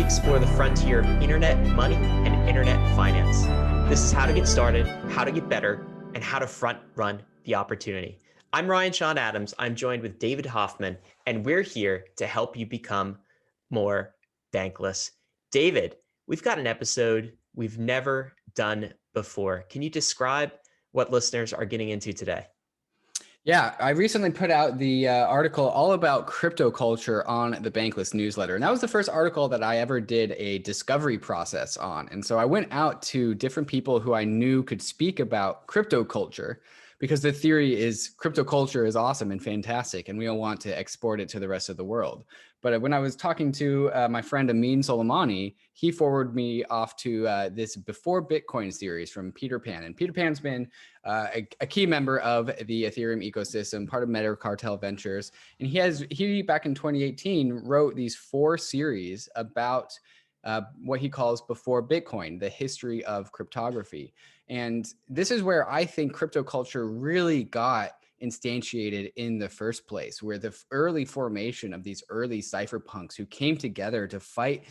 explore the frontier of internet money and internet finance. This is how to get started, how to get better, and how to front run the opportunity. I'm Ryan Sean Adams. I'm joined with David Hoffman, and we're here to help you become more bankless. David, we've got an episode we've never done before. Can you describe what listeners are getting into today? Yeah, I recently put out the article all about crypto culture on the Bankless newsletter. And that was the first article that I ever did a discovery process on. And so I went out to different people who I knew could speak about crypto culture, because the theory is crypto culture is awesome and fantastic, and we all want to export it to the rest of the world. But when I was talking to my friend Amin Soleimani, he forwarded me off to this Before Bitcoin series from Peter Pan. And Peter Pan's been a key member of the Ethereum ecosystem, part of MetaCartel Ventures. And he back in 2018 wrote these 4 series about what he calls Before Bitcoin, the history of cryptography. And this is where I think crypto culture really got instantiated in the first place, where the early formation of these early cypherpunks who came together to fight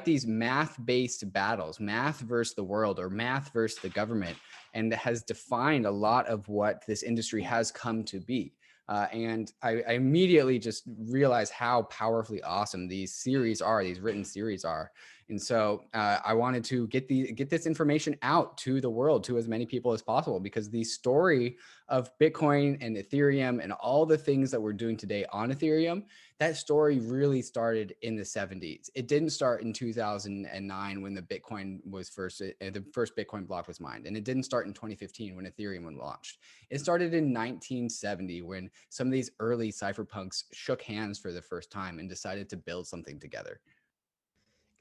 these math-based battles, math versus the world or math versus the government, and has defined a lot of what this industry has come to be. And I immediately just realized how powerfully awesome these series are, these written series are. And so I wanted to get this information out to the world, to as many people as possible, because the story of Bitcoin and Ethereum and all the things that we're doing today on Ethereum, that story really started in the 70s. It didn't start in 2009 when the first Bitcoin block was mined. And it didn't start in 2015 when Ethereum was launched. It started in 1970 when some of these early cypherpunks shook hands for the first time and decided to build something together.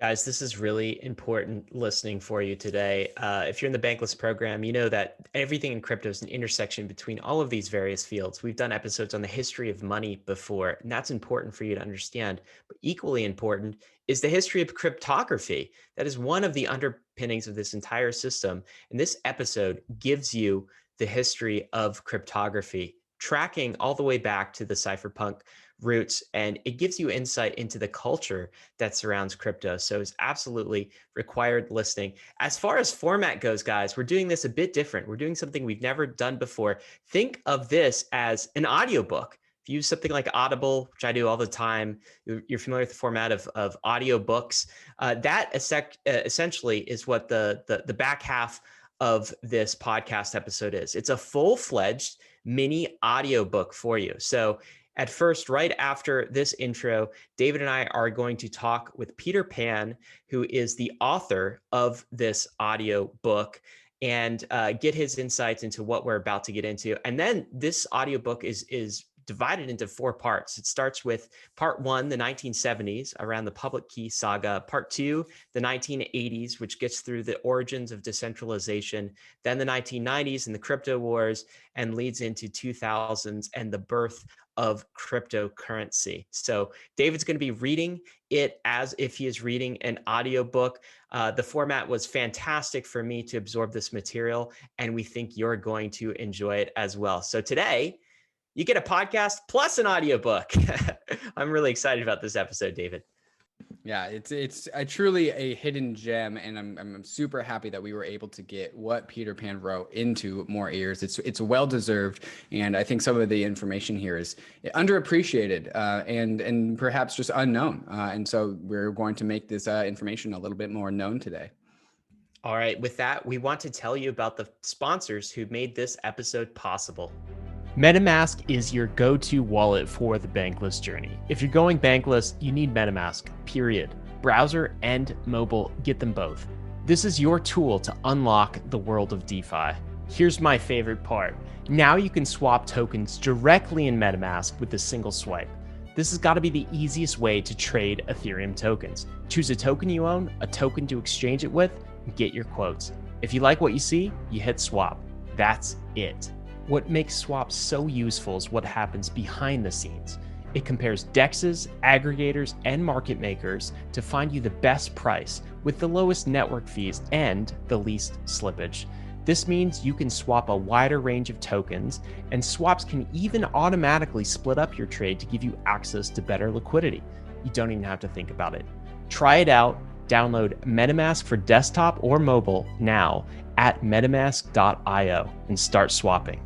Guys, this is really important listening for you today. If you're in the Bankless program, you know that everything in crypto is an intersection between all of these various fields. We've done episodes on the history of money before, and that's important for you to understand. But equally important is the history of cryptography. That is one of the underpinnings of this entire system. And this episode gives you the history of cryptography, tracking all the way back to the cypherpunk roots, and it gives you insight into the culture that surrounds crypto. So it's absolutely required listening. As far as format goes, guys, we're doing this a bit different. We're doing something we've never done before. Think of this as an audiobook. If you use something like Audible, which I do all the time, you're familiar with the format of audiobooks. That essentially is what the back half of this podcast episode is. It's a full-fledged mini audiobook for you. So at first, right after this intro, David and I are going to talk with Peter Pan, who is the author of this audio book, and get his insights into what we're about to get into. And then this audiobook is divided into 4 parts. It starts with part 1, the 1970s, around the public key saga. Part 2, the 1980s, which gets through the origins of decentralization. Then the 1990s and the crypto wars, and leads into 2000s and the birth of cryptocurrency. So David's going to be reading it as if he is reading an audiobook. The format was fantastic for me to absorb this material, and we think you're going to enjoy it as well. So today, you get a podcast plus an audiobook. I'm really excited about this episode, David. Yeah, it's truly a hidden gem, and I'm super happy that we were able to get what Peter Pan wrote into more ears. It's well deserved, and I think some of the information here is underappreciated and perhaps just unknown. And so we're going to make this information a little bit more known today. All right, with that, we want to tell you about the sponsors who made this episode possible. MetaMask is your go-to wallet for the bankless journey. If you're going bankless, you need MetaMask, period. Browser and mobile, get them both. This is your tool to unlock the world of DeFi. Here's my favorite part. Now you can swap tokens directly in MetaMask with a single swipe. This has got to be the easiest way to trade Ethereum tokens. Choose a token you own, a token to exchange it with, and get your quotes. If you like what you see, you hit swap. That's it. What makes swaps so useful is what happens behind the scenes. It compares dexes, aggregators, and market makers to find you the best price with the lowest network fees and the least slippage. This means you can swap a wider range of tokens, and swaps can even automatically split up your trade to give you access to better liquidity. You don't even have to think about it. Try it out. Download MetaMask for desktop or mobile now at metamask.io and start swapping.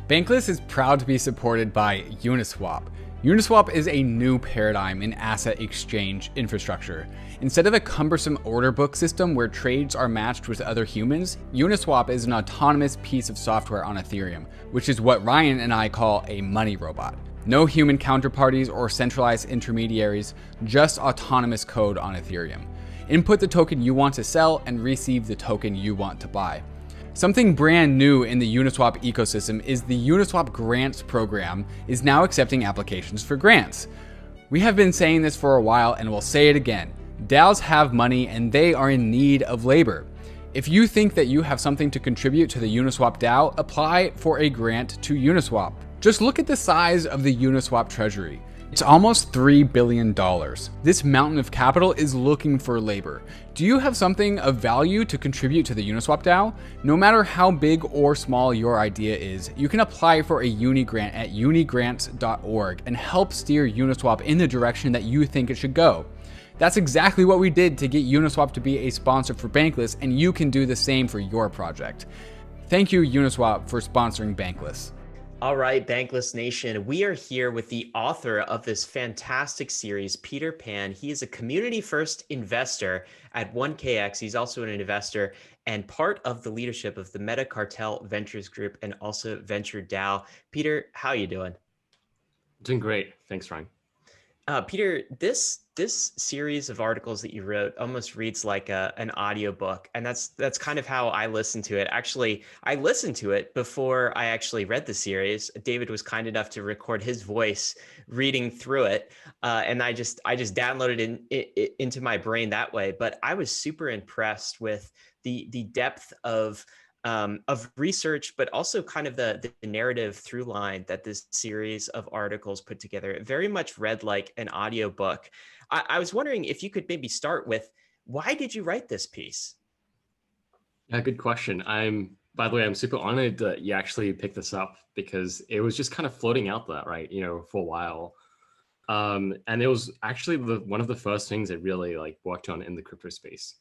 Bankless is proud to be supported by UNISWAP. UNISWAP is a new paradigm in asset exchange infrastructure. Instead of a cumbersome order book system where trades are matched with other humans, UNISWAP is an autonomous piece of software on Ethereum, which is what Ryan and I call a money robot. No human counterparties or centralized intermediaries, just autonomous code on Ethereum. Input the token you want to sell and receive the token you want to buy. Something brand new in the Uniswap ecosystem is the Uniswap Grants program is now accepting applications for grants. We have been saying this for a while and we'll say it again. DAOs have money and they are in need of labor. If you think that you have something to contribute to the Uniswap DAO, apply for a grant to Uniswap. Just look at the size of the Uniswap treasury. It's almost $3 billion. This mountain of capital is looking for labor. Do you have something of value to contribute to the Uniswap DAO? No matter how big or small your idea is, you can apply for a uni grant at unigrants.org and help steer Uniswap in the direction that you think it should go. That's exactly what we did to get Uniswap to be a sponsor for Bankless, and you can do the same for your project. Thank you, Uniswap, for sponsoring Bankless. All right, Bankless Nation, we are here with the author of this fantastic series, Peter Pan. He is a community-first investor at 1KX. He's also an investor and part of the leadership of the MetaCartel Ventures Group and also VentureDAO. Peter, how are you doing? Doing great. Thanks, Ryan. Peter, this series of articles that you wrote almost reads like an audiobook, and that's kind of how I listened to it. Actually, I listened to it before I actually read the series. David was kind enough to record his voice reading through it, and I just downloaded it into my brain that way. But I was super impressed with the depth of research, but also kind of the narrative through line that this series of articles put together. It very much read like an audiobook. I was wondering if you could maybe start with, why did you write this piece? Yeah, good question. By the way, I'm super honored that you actually picked this up because it was just kind of floating out there, right? For a while. And it was actually one of the first things I really worked on in the crypto space.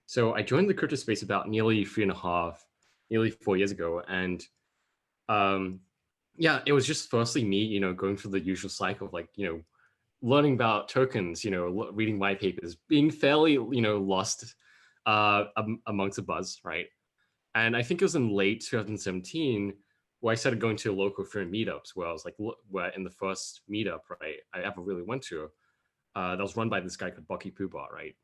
So I joined the crypto space about nearly 4 years ago. And yeah, it was just firstly me, going through the usual cycle of learning about tokens, reading white papers, being fairly, lost amongst the buzz, right? And I think it was in late 2017 where I started going to local Ethereum meetups where I was where in the first meetup, right, I ever really went to, that was run by this guy called Bucky Poobah, right?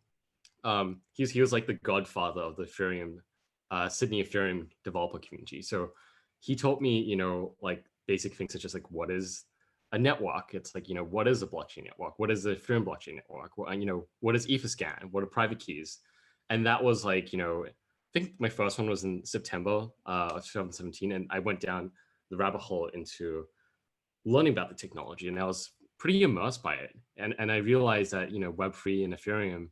He was like the godfather of the Ethereum, Sydney Ethereum developer community. So he taught me, basic things such as what is a network? It's what is a blockchain network? What is the Ethereum blockchain network? What is Etherscan? What are private keys? And that was I think my first one was in September of 2017. And I went down the rabbit hole into learning about the technology, and I was pretty immersed by it. And I realized that, Web3 and Ethereum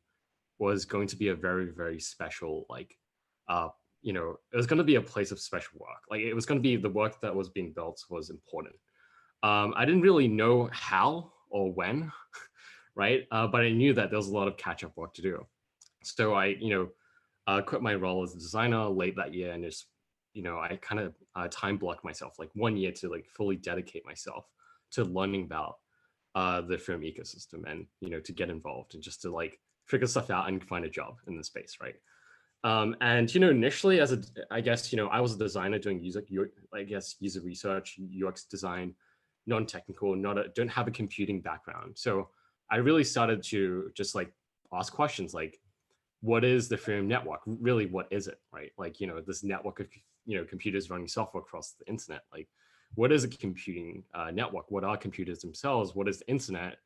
was going to be a very, very special, it was going to be a place of special work. It was going to be the work that was being built was important. I didn't really know how or when, right? But I knew that there was a lot of catch-up work to do. So I, quit my role as a designer late that year, and just, I kind of time blocked myself 1 year to fully dedicate myself to learning about the Ethereum ecosystem and, to get involved and just to figure stuff out and find a job in the space, right? And initially I was a designer doing user research, UX design, non-technical, don't have a computing background. So I really started to just ask questions what is the Ethereum network? Really, what is it, right? This network of computers running software across the internet. What is a computing network? What are computers themselves? What is the internet?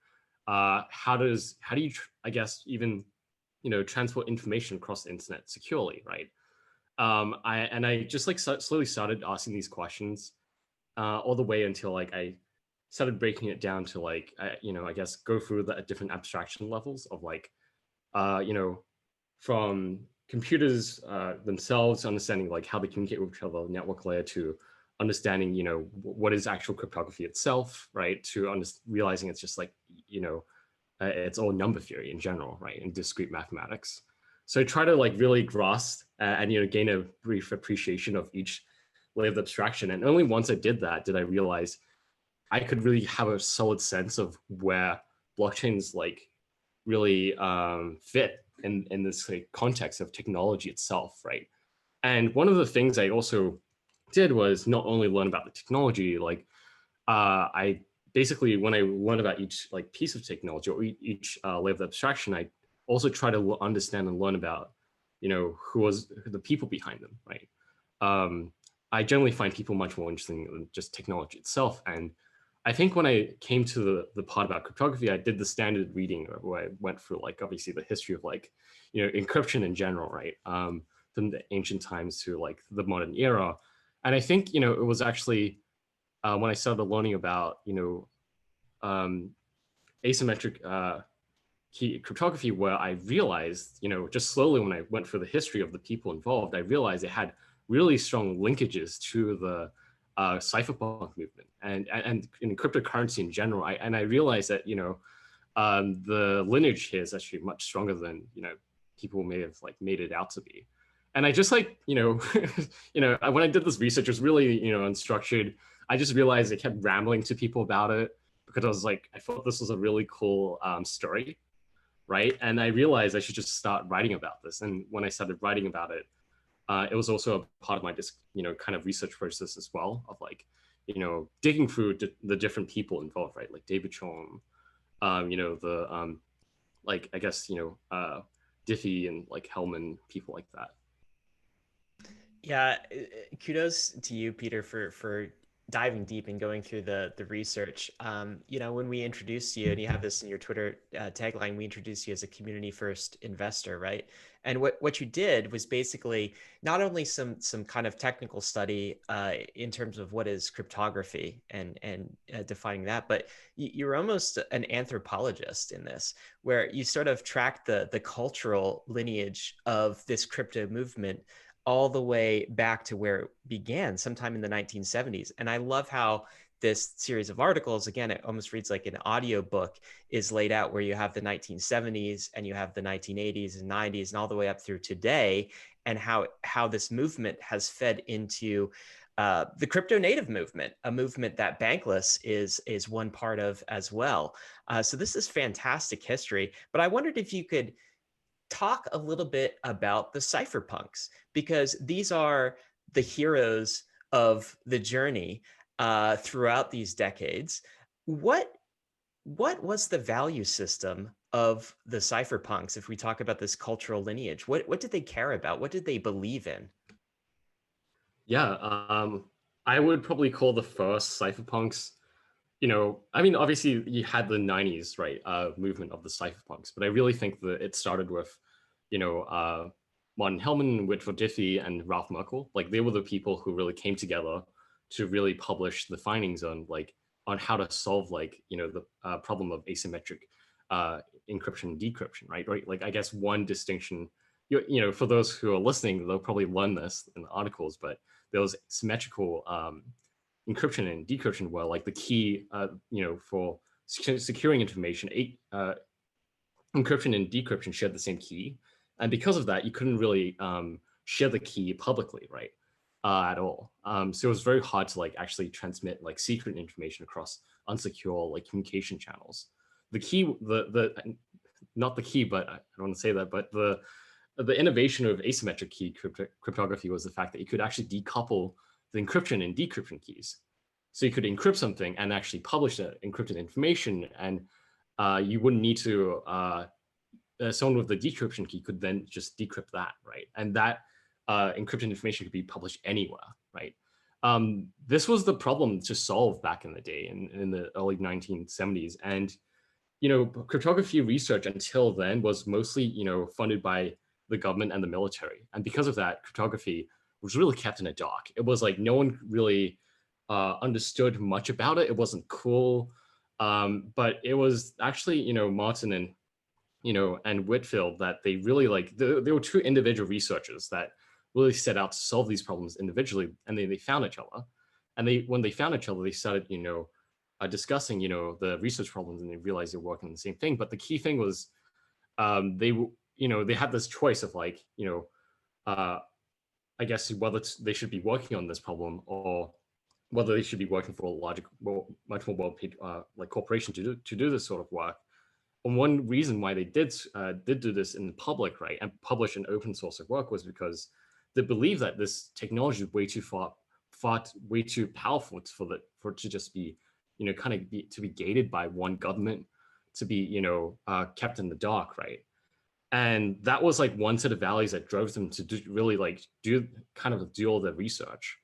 How do you even transport information across the internet securely, right? I just slowly started asking these questions all the way until I started breaking it down to go through the different abstraction levels of from computers themselves, understanding how they communicate with each other, network layer, to understanding what is actual cryptography itself, right? To realizing it's just it's all number theory in general, right? And discrete mathematics. So I try to like really grasp and gain a brief appreciation of each layer of abstraction. And only once I did that did I realize I could really have a solid sense of where blockchains like really fit in this like, context of technology itself, right? And one of the things I also did was not only learn about the technology, like I basically, when I learn about each like piece of technology or each layer of abstraction, I also try to understand and learn about, who the people behind them, right? I generally find people much more interesting than just technology itself. And I think when I came to the part about cryptography, I did the standard reading where I went through like obviously the history of like, encryption in general, right? From the ancient times to like the modern era. And I think, it was actually when I started learning about, asymmetric key cryptography, where I realized, just slowly when I went through the history of the people involved, I realized it had really strong linkages to the cypherpunk movement and in cryptocurrency in general. I realized that, the lineage here is actually much stronger than, people may have like made it out to be. And I just like, when I did this research, it was really, unstructured. I just realized I kept rambling to people about it because I was like, I thought this was a really cool story, right? And I realized I should just start writing about this. And when I started writing about it, it was also a part of my just, kind of research process as well of like, digging through the different people involved, right? Like David Chom, like, I guess, Diffie and like Hellman, people like that. Yeah, kudos to you, Peter, for diving deep and going through the research. When we introduced you, and you have this in your Twitter tagline, we introduced you as a community first investor, right? And what you did was basically not only some kind of technical study in terms of what is cryptography and defining that, but you're almost an anthropologist in this, where you sort of track the cultural lineage of this crypto movement all the way back to where it began sometime in the 1970s. And I love how this series of articles, again, it almost reads like an audio book, is laid out where you have the 1970s and you have the 1980s and 90s and all the way up through today, and how this movement has fed into the crypto native movement, a movement that Bankless is one part of as well. So this is fantastic history. But I wondered if you could talk a little bit about the cypherpunks, because these are the heroes of the journey throughout these decades. What was the value system of the cypherpunks if we talk about this cultural lineage? What did they care about? What did they believe in? Yeah, I would probably call the first cypherpunks, I mean, obviously you had the 90s, right, movement of the cypherpunks, but I really think that it started with, Martin Hellman, Whitfield Diffie, and Ralph Merkle. Like they were the people who really came together to really publish the findings on how to solve like, the problem of asymmetric encryption and decryption, right? Right. Like I guess one distinction, for those who are listening, they'll probably learn this in the articles, but there was symmetrical encryption and decryption were like the key, for securing information. Encryption and decryption shared the same key, and because of that, you couldn't really share the key publicly, right, at all. So it was very hard to like actually transmit like secret information across unsecure like communication channels. The key, the not the key, but I don't want to say that, but the innovation of asymmetric key cryptography was the fact that you could actually decouple the encryption and decryption keys. So you could encrypt something and actually publish that encrypted information, and you wouldn't need to, someone with the decryption key could then just decrypt that, right? And that encrypted information could be published anywhere, right? This was the problem to solve back in the day in the early 1970s. And, cryptography research until then was mostly, funded by the government and the military. And because of that, cryptography was really kept in the dark. It was like no one really understood much about it. It wasn't cool. But it was actually, Martin and Whitfield that they really like, there were two individual researchers that really set out to solve these problems individually, and they found each other. And when they found each other, they started, discussing, the research problems, and they realized they're working on the same thing. But the key thing was they had this choice of like, uh, I guess whether they should be working on this problem or whether they should be working for a larger, much more well-paid like corporation to do this sort of work. And one reason why they did do this in public, right, and publish an open source of work was because they believe that this technology is way too way too powerful for it to just be, to be gated by one government, to be, kept in the dark, right? And that was like one set of values that drove them to really like do all the research.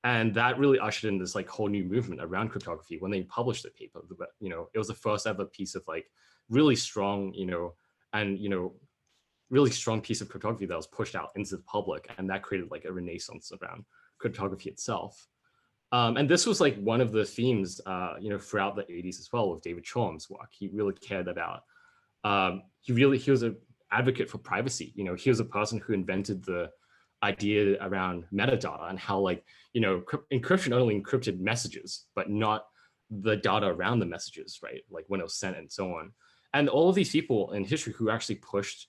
And that really ushered in this like whole new movement around cryptography when they published the paper. It was the first ever piece of like really strong, really strong piece of cryptography that was pushed out into the public, and that created like a renaissance around cryptography itself. And this was like one of the themes, throughout the 80s as well with David Chaum's work. He really cared about. He was an advocate for privacy. He was a person who invented the idea around metadata and how like, encryption only encrypted messages, but not the data around the messages, right? Like when it was sent and so on. And all of these people in history who actually pushed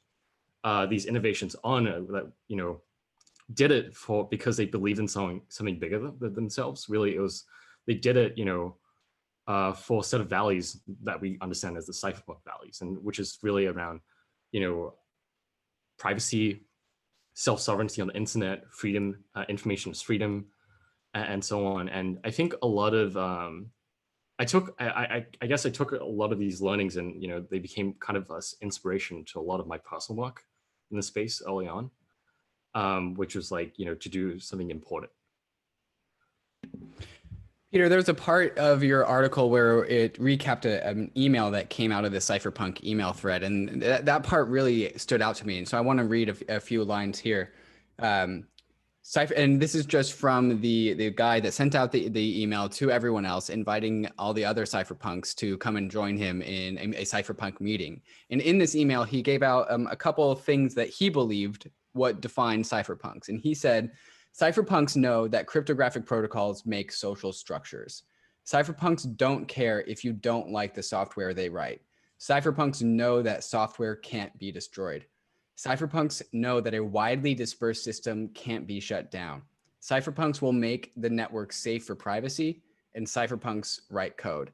these innovations on that, did it because they believed in something bigger than themselves. Really, they did it, for a set of values that we understand as the cypherpunk values, and which is really around, privacy, self-sovereignty on the internet, freedom, information is freedom, and so on. And I think a lot of I guess I took a lot of these learnings, and they became kind of an inspiration to a lot of my personal work in the space early on, which was like, to do something important. Peter, there's a part of your article where it recapped an email that came out of the Cypherpunk email thread, and that part really stood out to me. And so I want to read a few lines here. And this is just from the guy that sent out the email to everyone else, inviting all the other Cypherpunks to come and join him in a Cypherpunk meeting. And in this email, he gave out a couple of things that he believed what defined Cypherpunks. And he said, Cypherpunks know that cryptographic protocols make social structures. Cypherpunks don't care if you don't like the software they write. Cypherpunks know that software can't be destroyed. Cypherpunks know that a widely dispersed system can't be shut down. Cypherpunks will make the network safe for privacy, and cypherpunks write code.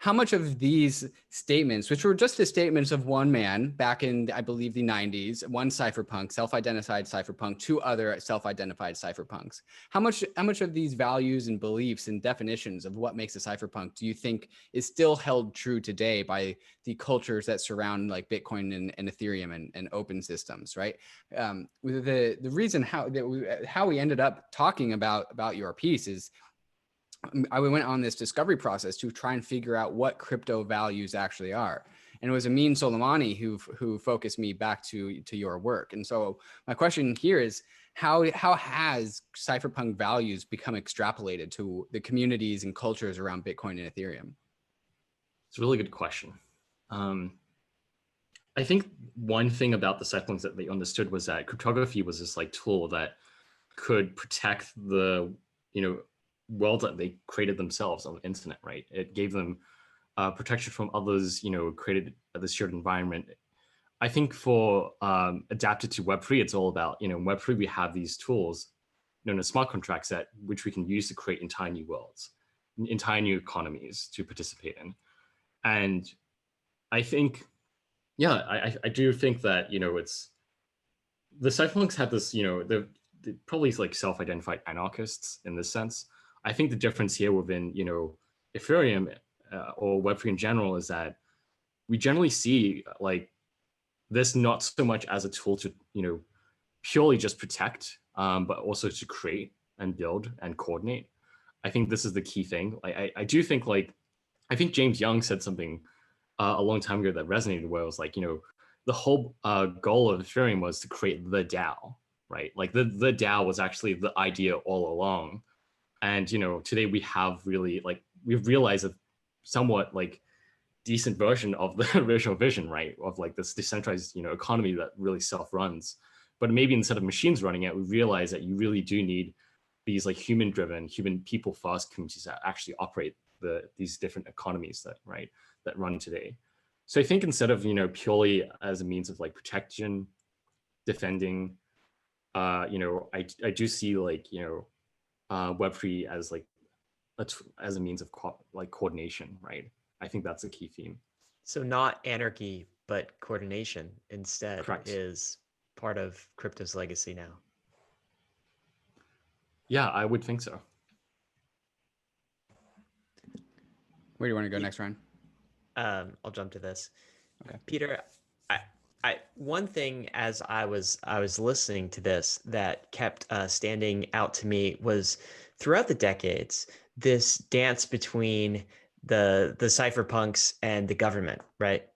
How much of these statements, which were just the statements of one man back in, I believe, the 90s, one cypherpunk, self-identified cypherpunk, two other self-identified cypherpunks, how much of these values and beliefs and definitions of what makes a cypherpunk do you think is still held true today by the cultures that surround like Bitcoin and Ethereum and open systems, right? The reason how we ended up talking about your piece is I went on this discovery process to try and figure out what crypto values actually are. And it was Amin Soleimani who focused me back to your work. And so my question here is, how has cypherpunk values become extrapolated to the communities and cultures around Bitcoin and Ethereum? It's a really good question. I think one thing about the cypherpunks that they understood was that cryptography was this like tool that could protect the, world that they created themselves on the internet, right? It gave them protection from others, created this shared environment. I think for adapted to Web3, it's all about, in Web3, we have these tools known as smart contracts which we can use to create entire new worlds, entire new economies to participate in. And I think, yeah, I do think that, it's, the cypherpunks had this, they're probably like self-identified anarchists in this sense. I think the difference here within, Ethereum or Web3 in general is that we generally see like this not so much as a tool to, purely just protect, but also to create and build and coordinate. I think this is the key thing. I do think I think James Young said something a long time ago that resonated, where it was like, the whole goal of Ethereum was to create the DAO, right? Like the DAO was actually the idea all along. And, today we have really we've realized a somewhat decent version of the original vision, right? Of like this decentralized, economy that really self-runs. But maybe instead of machines running it, we realize that you really do need these human-driven, human people-first communities that actually operate these different economies that run today. So I think instead of purely as a means of like protection, defending, I do see like Web3 as like as a means of coordination, right? I think that's a key theme. So not anarchy, but coordination instead Correct. is part of crypto's legacy now. Yeah, I would think so. Where do you want to go next, Ryan? I'll jump to this. Okay. Peter, one thing as I was listening to this that kept standing out to me was throughout the decades, this dance between the cypherpunks and the government, right?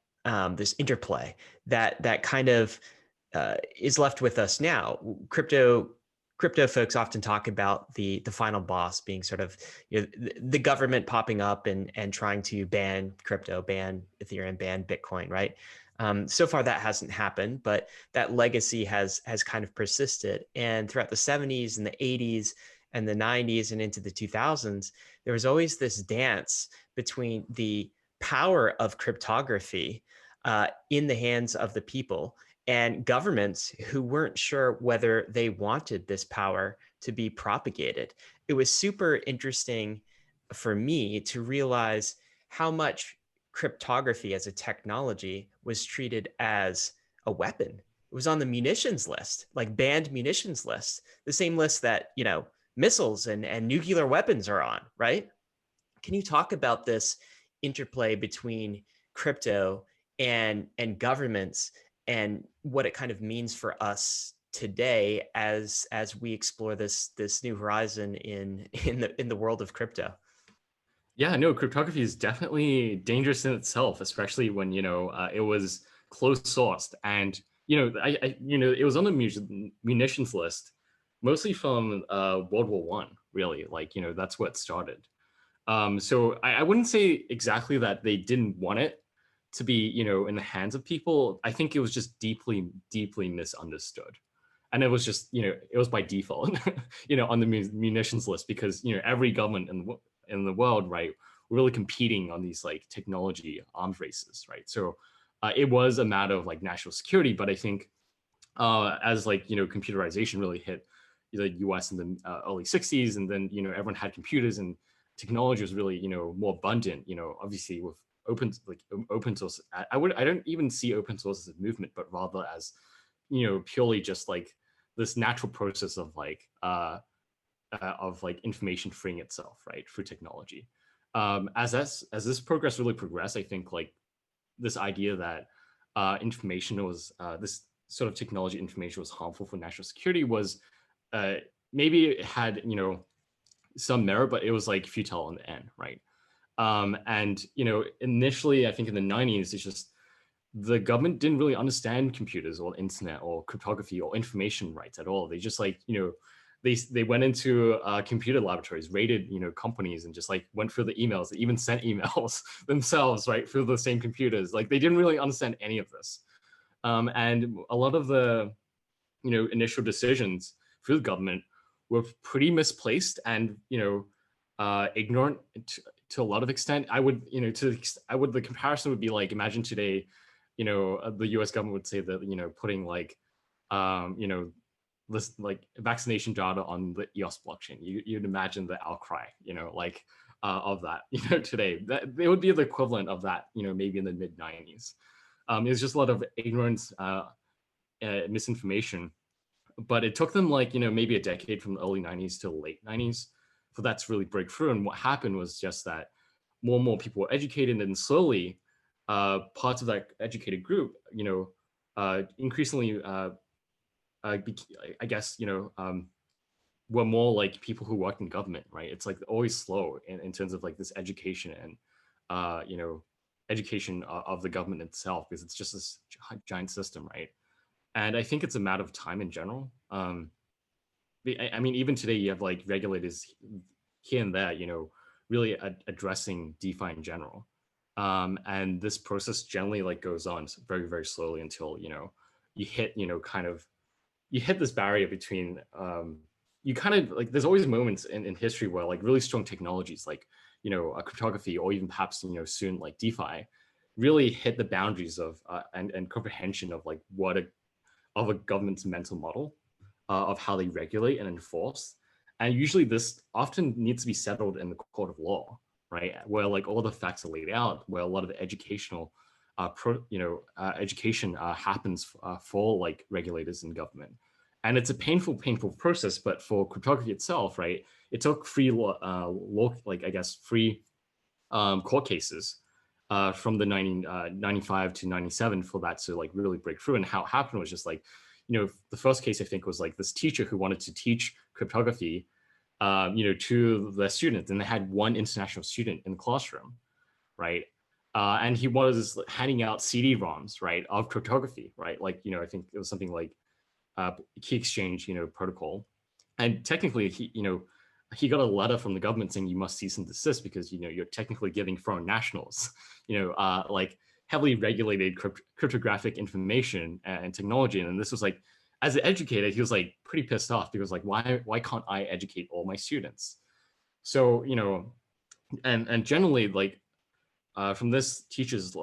This interplay that kind of is left with us now. Crypto folks often talk about the final boss being sort of the government popping up and trying to ban crypto, ban Ethereum, ban Bitcoin, right? So far that hasn't happened, but that legacy has kind of persisted. And throughout the 70s and the 80s and the 90s and into the 2000s, there was always this dance between the power of cryptography in the hands of the people and governments who weren't sure whether they wanted this power to be propagated. It was super interesting for me to realize how much cryptography as a technology was treated as a weapon. It was on the munitions list, like banned munitions list, the same list that, missiles and nuclear weapons are on, right? Can you talk about this interplay between crypto and governments and what it kind of means for us today as we explore this new horizon in the world of crypto? Yeah, no, cryptography is definitely dangerous in itself, especially when it was closed sourced, and it was on the munitions list, mostly from World War One. Really, like that's what started. So I wouldn't say exactly that they didn't want it to be in the hands of people. I think it was just deeply misunderstood, and it was just it was by default on the munitions list, because every government in the world, right, were really competing on these like technology arms races, right? So it was a matter of like national security. But I think as like computerization really hit the US in the early 60s, and then everyone had computers and technology was really more abundant, obviously with open source. I don't even see open source as a movement, but rather as purely just like this natural process of like information freeing itself, right, through technology. As this progress really progressed, I think like this idea that information was this sort of technology information was harmful for national security was maybe it had some merit, but it was like futile in the end, right? And initially, I think in the 90s, it's just the government didn't really understand computers or internet or cryptography or information rights at all. They just like they went into computer laboratories, raided companies, and just like went through the emails. They even sent emails themselves, right, through the same computers. Like they didn't really understand any of this, and a lot of the initial decisions through the government were pretty misplaced and ignorant to a lot of extent. I would the comparison would be like, imagine today the US government would say that putting like this like vaccination data on the EOS blockchain. You'd imagine the outcry of that today. That it would be the equivalent of that maybe in the mid 90s. It's just a lot of ignorance, misinformation. But it took them like maybe a decade, from the early 90s to the late 90s, for that to really break through. And what happened was just that more and more people were educated, and slowly parts of that educated group increasingly I guess were more like people who worked in government, right? It's like always slow in terms of like this education and education of the government itself, because it's just this giant system, right? And I think it's a matter of time in general. I mean, even today you have like regulators here and there, really addressing DeFi in general. And this process generally like goes on very, very slowly until, you hit, you hit this barrier between, you kind of like, there's always moments in history where like really strong technologies like cryptography, or even perhaps, soon like DeFi, really hit the boundaries of and comprehension of like of a government's mental model of how they regulate and enforce. And usually this often needs to be settled in the court of law, right? Where like all the facts are laid out, where a lot of the educational education happens for like regulators and government. And it's a painful process, but for cryptography itself, right, it took free free court cases from the 95 to 97 for that to like really break through. And how it happened was just like, the first case I think was like this teacher who wanted to teach cryptography, to the students, and they had one international student in the classroom, right? And he was handing out CD-ROMs, right, of cryptography, right? Like, I think it was something like key exchange, protocol. And technically, he got a letter from the government saying you must cease and desist because, you're technically giving foreign nationals, like heavily regulated cryptographic information and technology. And this was like, as an educator, he was like pretty pissed off because like, why can't I educate all my students? So, and generally like, from this teacher's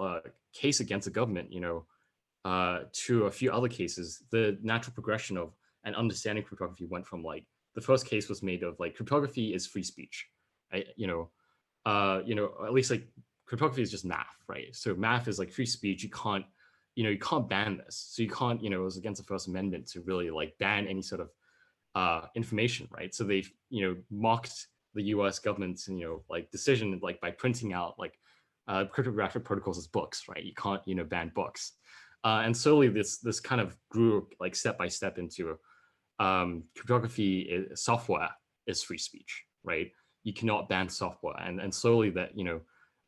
case against the government, to a few other cases, the natural progression of and understanding cryptography went from like, the first case was made of like cryptography is free speech, right? At least like cryptography is just math, right? So math is like free speech. You can't ban this. So you can't, it was against the First Amendment to really like ban any sort of information, right? So they, mocked the US government's, like decision, like by printing out like cryptographic protocols as books, right? You can't, ban books. And slowly this kind of grew like step by step into cryptography software is free speech, right? You cannot ban software. And slowly that,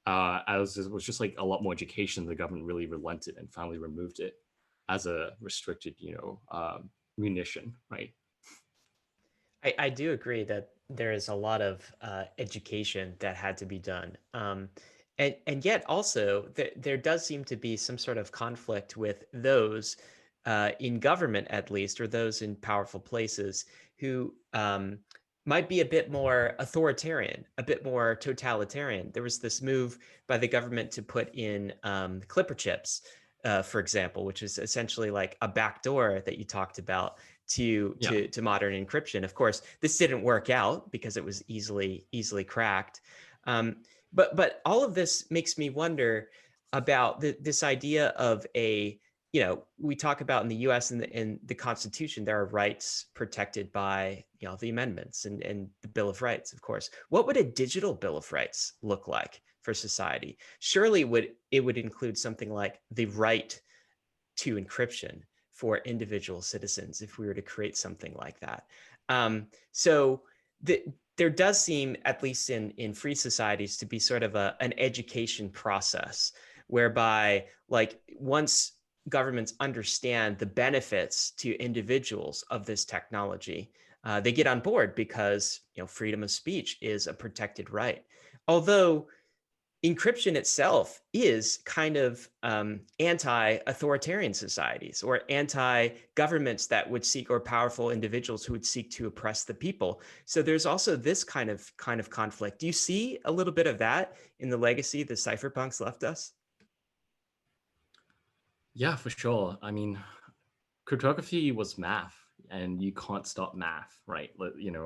as it was just like a lot more education, the government really relented and finally removed it as a restricted, munition, right? I do agree that there is a lot of education that had to be done. And yet also there does seem to be some sort of conflict with those in government, at least, or those in powerful places who might be a bit more authoritarian, a bit more totalitarian. There was this move by the government to put in clipper chips, for example, which is essentially like a backdoor that you talked about to modern encryption. Of course, this didn't work out because it was easily cracked. But all of this makes me wonder about this idea of we talk about in the US and in the Constitution, there are rights protected by, the amendments and the Bill of Rights, of course. What would a digital Bill of Rights look like for society? Surely it would include something like the right to encryption for individual citizens if we were to create something like that. There does seem, at least in free societies, to be sort of an education process whereby, like, once governments understand the benefits to individuals of this technology, they get on board because freedom of speech is a protected right. Although encryption itself is kind of anti-authoritarian societies or anti-governments that would seek, or powerful individuals who would seek to oppress the people. So there's also this kind of conflict. Do you see a little bit of that in the legacy the cypherpunks left us? Yeah, for sure. I mean, cryptography was math, and you can't stop math, right?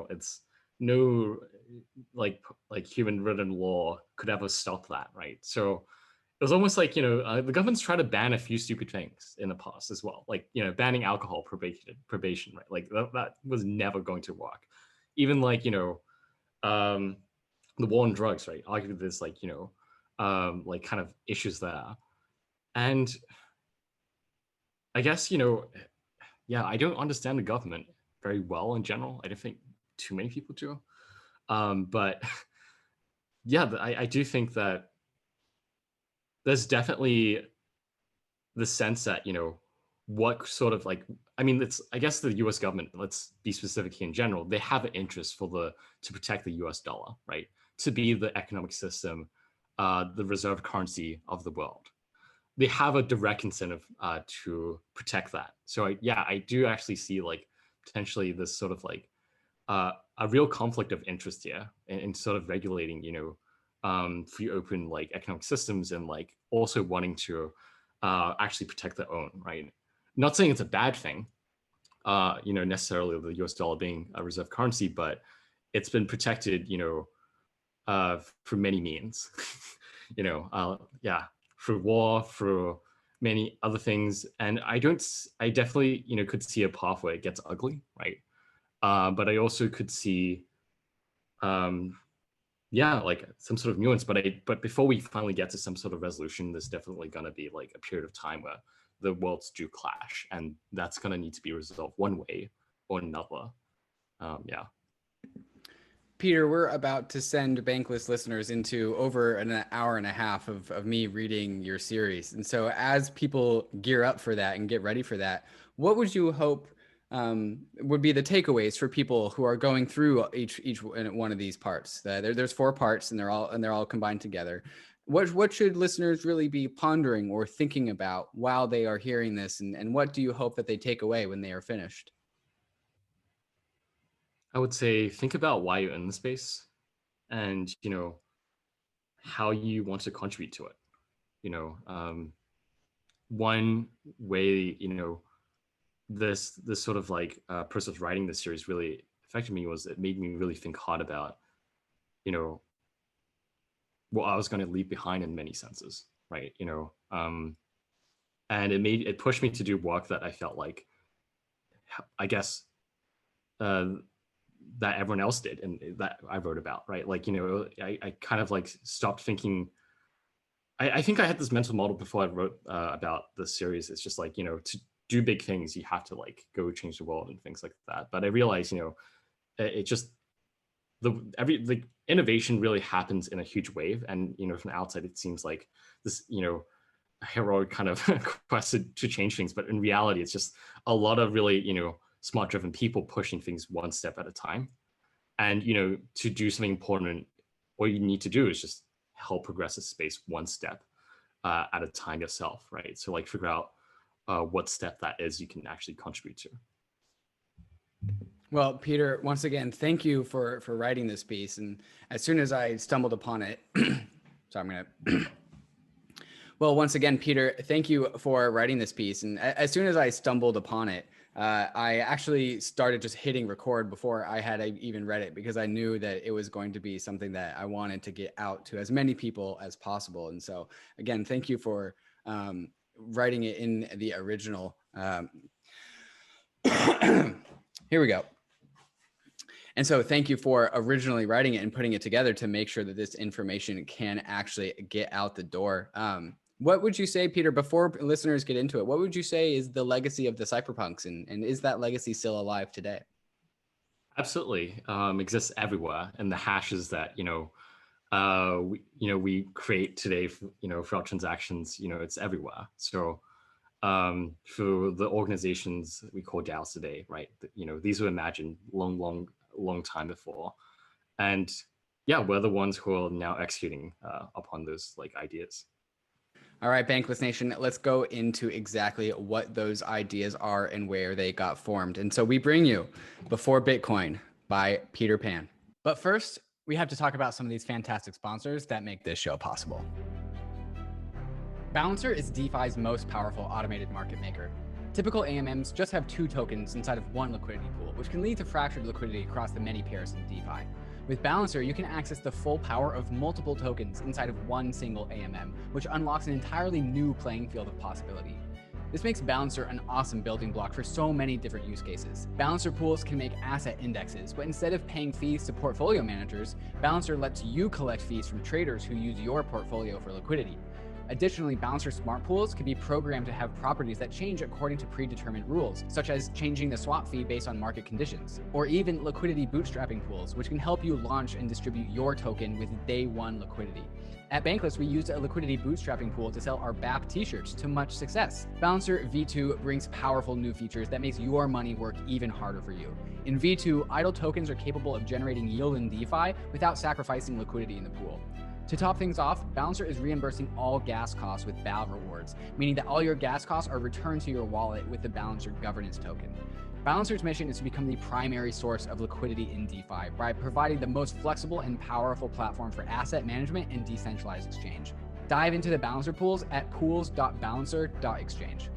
It's no like human written law could ever stop that, right? So it was almost like the government's tried to ban a few stupid things in the past as well, like banning alcohol probation, right? Like that was never going to work. Even like the war on drugs, right? Arguably there's like like kind of issues there, and I guess yeah, I don't understand the government very well in general. I don't think too many people do. But yeah, I do think that there's definitely the sense that, what sort of like, I mean, I guess the US government, let's be specific here in general, they have an interest to protect the US dollar, right? To be the economic system, the reserve currency of the world. They have a direct incentive to protect that. So I do actually see like potentially this sort of like a real conflict of interest here in sort of regulating, free open like economic systems, and like also wanting to actually protect their own, right? Not saying it's a bad thing, necessarily the US dollar being a reserve currency, but it's been protected, for many means, through war, through many other things. And I definitely, could see a path where it gets ugly, right? But I also could see, like some sort of nuance. But before we finally get to some sort of resolution, there's definitely going to be like a period of time where the worlds do clash, and that's going to need to be resolved one way or another. Peter, we're about to send Bankless listeners into over an hour and a half of me reading your series. And so as people gear up for that and get ready for that, what would you hope would be the takeaways for people who are going through each one of these parts? There's 4 parts, and they're all combined together. What should listeners really be pondering or thinking about while they are hearing this, and what do you hope that they take away when they are finished? I would say think about why you're in the space, and how you want to contribute to it. One way this sort of like process of writing this series really affected me was it made me really think hard about what I was going to leave behind in many senses, right? And it pushed me to do work that I felt like, I guess, that everyone else did and that I wrote about, right? Like, I kind of like stopped thinking. I think I had this mental model before I wrote about the series. It's just like, to do big things, you have to like go change the world and things like that. But I realized, it just, the innovation really happens in a huge wave. And, from the outside, it seems like this, a heroic kind of quest to change things. But in reality, it's just a lot of really, smart driven people pushing things one step at a time. And, to do something important, all you need to do is just help progress the space one step at a time yourself, right? So like figure out what step that is you can actually contribute to. Well, Peter, once again, thank you for writing this piece. And as soon as I stumbled upon it, well, once again, Peter, thank you for writing this piece. And as soon as I stumbled upon it, I actually started just hitting record before I had even read it, because I knew that it was going to be something that I wanted to get out to as many people as possible. And so again, thank you for writing it in the original. Here we go. And so thank you for originally writing it and putting it together to make sure that this information can actually get out the door. What would you say, Peter, before listeners get into it, what would you say is the legacy of the Cypherpunks, and is that legacy still alive today? Absolutely. Exists everywhere. And the hashes that, we create today, for our transactions, it's everywhere. So for the organizations we call DAOs today, right? These were imagined long time before. And yeah, we're the ones who are now executing upon those like ideas. All right, Bankless Nation, let's go into exactly what those ideas are and where they got formed. And so we bring you Before Bitcoin by Peter Pan. But first, we have to talk about some of these fantastic sponsors that make this show possible. Balancer is DeFi's most powerful automated market maker. Typical AMMs just have 2 tokens inside of one liquidity pool, which can lead to fractured liquidity across the many pairs in DeFi. With Balancer, you can access the full power of multiple tokens inside of one single AMM, which unlocks an entirely new playing field of possibility. This makes Balancer an awesome building block for so many different use cases. Balancer pools can make asset indexes, but instead of paying fees to portfolio managers, Balancer lets you collect fees from traders who use your portfolio for liquidity. Additionally, Balancer smart pools can be programmed to have properties that change according to predetermined rules, such as changing the swap fee based on market conditions, or even liquidity bootstrapping pools, which can help you launch and distribute your token with day one liquidity. At Bankless, we used a liquidity bootstrapping pool to sell our BAP t-shirts to much success. Balancer V2 brings powerful new features that makes your money work even harder for you. In V2, idle tokens are capable of generating yield in DeFi without sacrificing liquidity in the pool. To top things off, Balancer is reimbursing all gas costs with BAL rewards, meaning that all your gas costs are returned to your wallet with the Balancer governance token. Balancer's mission is to become the primary source of liquidity in DeFi by providing the most flexible and powerful platform for asset management and decentralized exchange. Dive into the Balancer pools at pools.balancer.exchange.